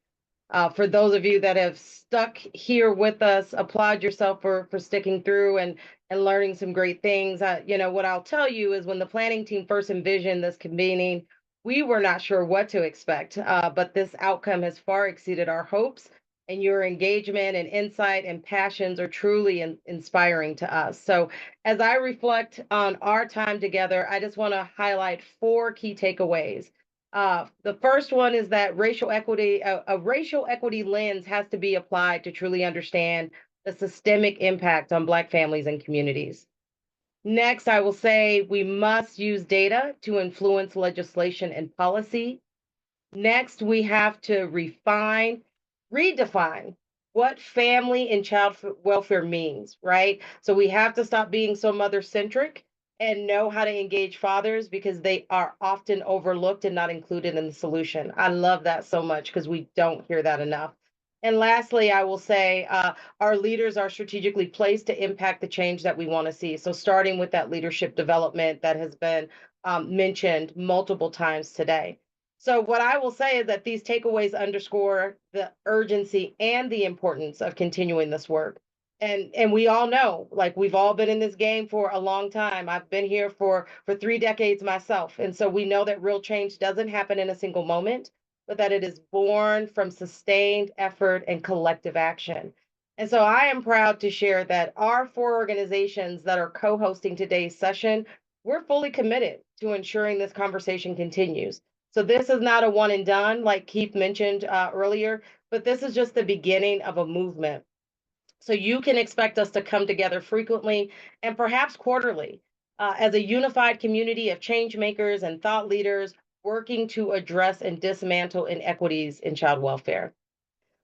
For those of you that have stuck here with us, applaud yourself for sticking through and learning some great things. You know, what I'll tell you is when the planning team first envisioned this convening, we were not sure what to expect, but this outcome has far exceeded our hopes. And your engagement and insight and passions are truly inspiring to us. So as I reflect on our time together, I just want to highlight 4 key takeaways. The first one is that racial equity, a racial equity lens has to be applied to truly understand the systemic impact on Black families and communities. Next, I will say we must use data to influence legislation and policy. Next, we have to redefine what family and child welfare means, right? So we have to stop being so mother-centric and know how to engage fathers because they are often overlooked and not included in the solution. I love that so much because we don't hear that enough. And lastly, I will say our leaders are strategically placed to impact the change that we want to see. So starting with that leadership development that has been mentioned multiple times today. So what I will say is that these takeaways underscore the urgency and the importance of continuing this work. And we all know, like we've all been in this game for a long time. I've been here for 3 decades myself. And so we know that real change doesn't happen in a single moment, but that it is born from sustained effort and collective action. And so I am proud to share that our 4 organizations that are co-hosting today's session, we're fully committed to ensuring this conversation continues. So this is not a one and done, like Keith mentioned earlier, but this is just the beginning of a movement. So you can expect us to come together frequently and perhaps quarterly as a unified community of change makers and thought leaders working to address and dismantle inequities in child welfare.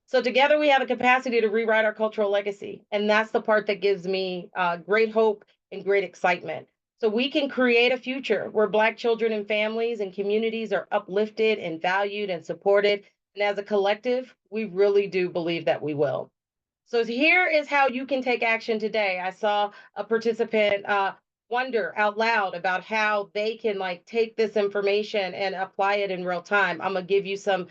So together we have a capacity to rewrite our cultural legacy. And that's the part that gives me great hope and great excitement. So we can create a future where Black children and families and communities are uplifted and valued and supported. And as a collective, we really do believe that we will. So here is how you can take action today. I saw a participant wonder out loud about how they can like take this information and apply it in real time. I'm gonna give you some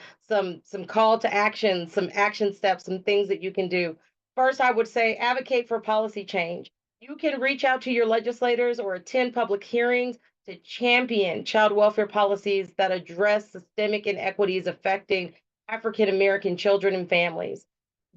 call to action, some action steps, some things that you can do. First, I would say advocate for policy change. You can reach out to your legislators or attend public hearings to champion child welfare policies that address systemic inequities affecting African American children and families.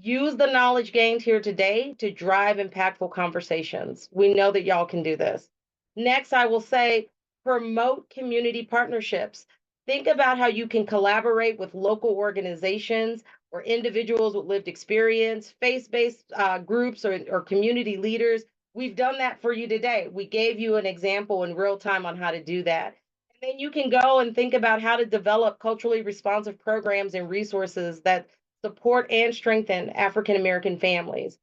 Use the knowledge gained here today to drive impactful conversations. We know that y'all can do this. Next, I will say promote community partnerships. Think about how you can collaborate with local organizations or individuals with lived experience, faith-based groups or community leaders. We've done that for you today. We gave you an example in real time on how to do that. And then you can go and think about how to develop culturally responsive programs and resources that support and strengthen African American families.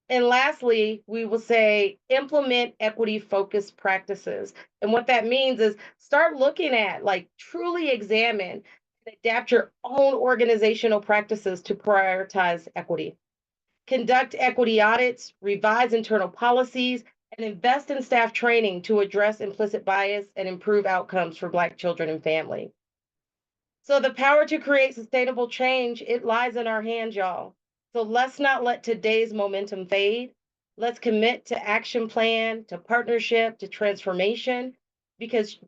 And lastly, we will say implement equity focused practices. And what that means is start looking at, like, truly examine and adapt your own organizational practices to prioritize equity. Conduct equity audits, revise internal policies, and invest in staff training to address implicit bias and improve outcomes for Black children and families. So the power to create sustainable change, it lies in our hands, y'all. So let's not let today's momentum fade. Let's commit to action plan, to partnership, to transformation, because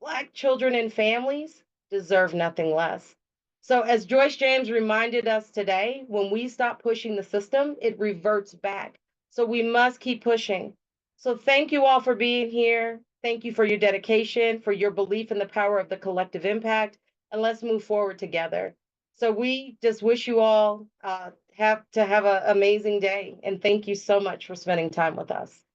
Black children and families deserve nothing less. So as Joyce James reminded us today, when we stop pushing the system, it reverts back. So we must keep pushing. So thank you all for being here. Thank you for your dedication, for your belief in the power of the collective impact, and let's move forward together. So we just wish you all have an amazing day, and thank you so much for spending time with us.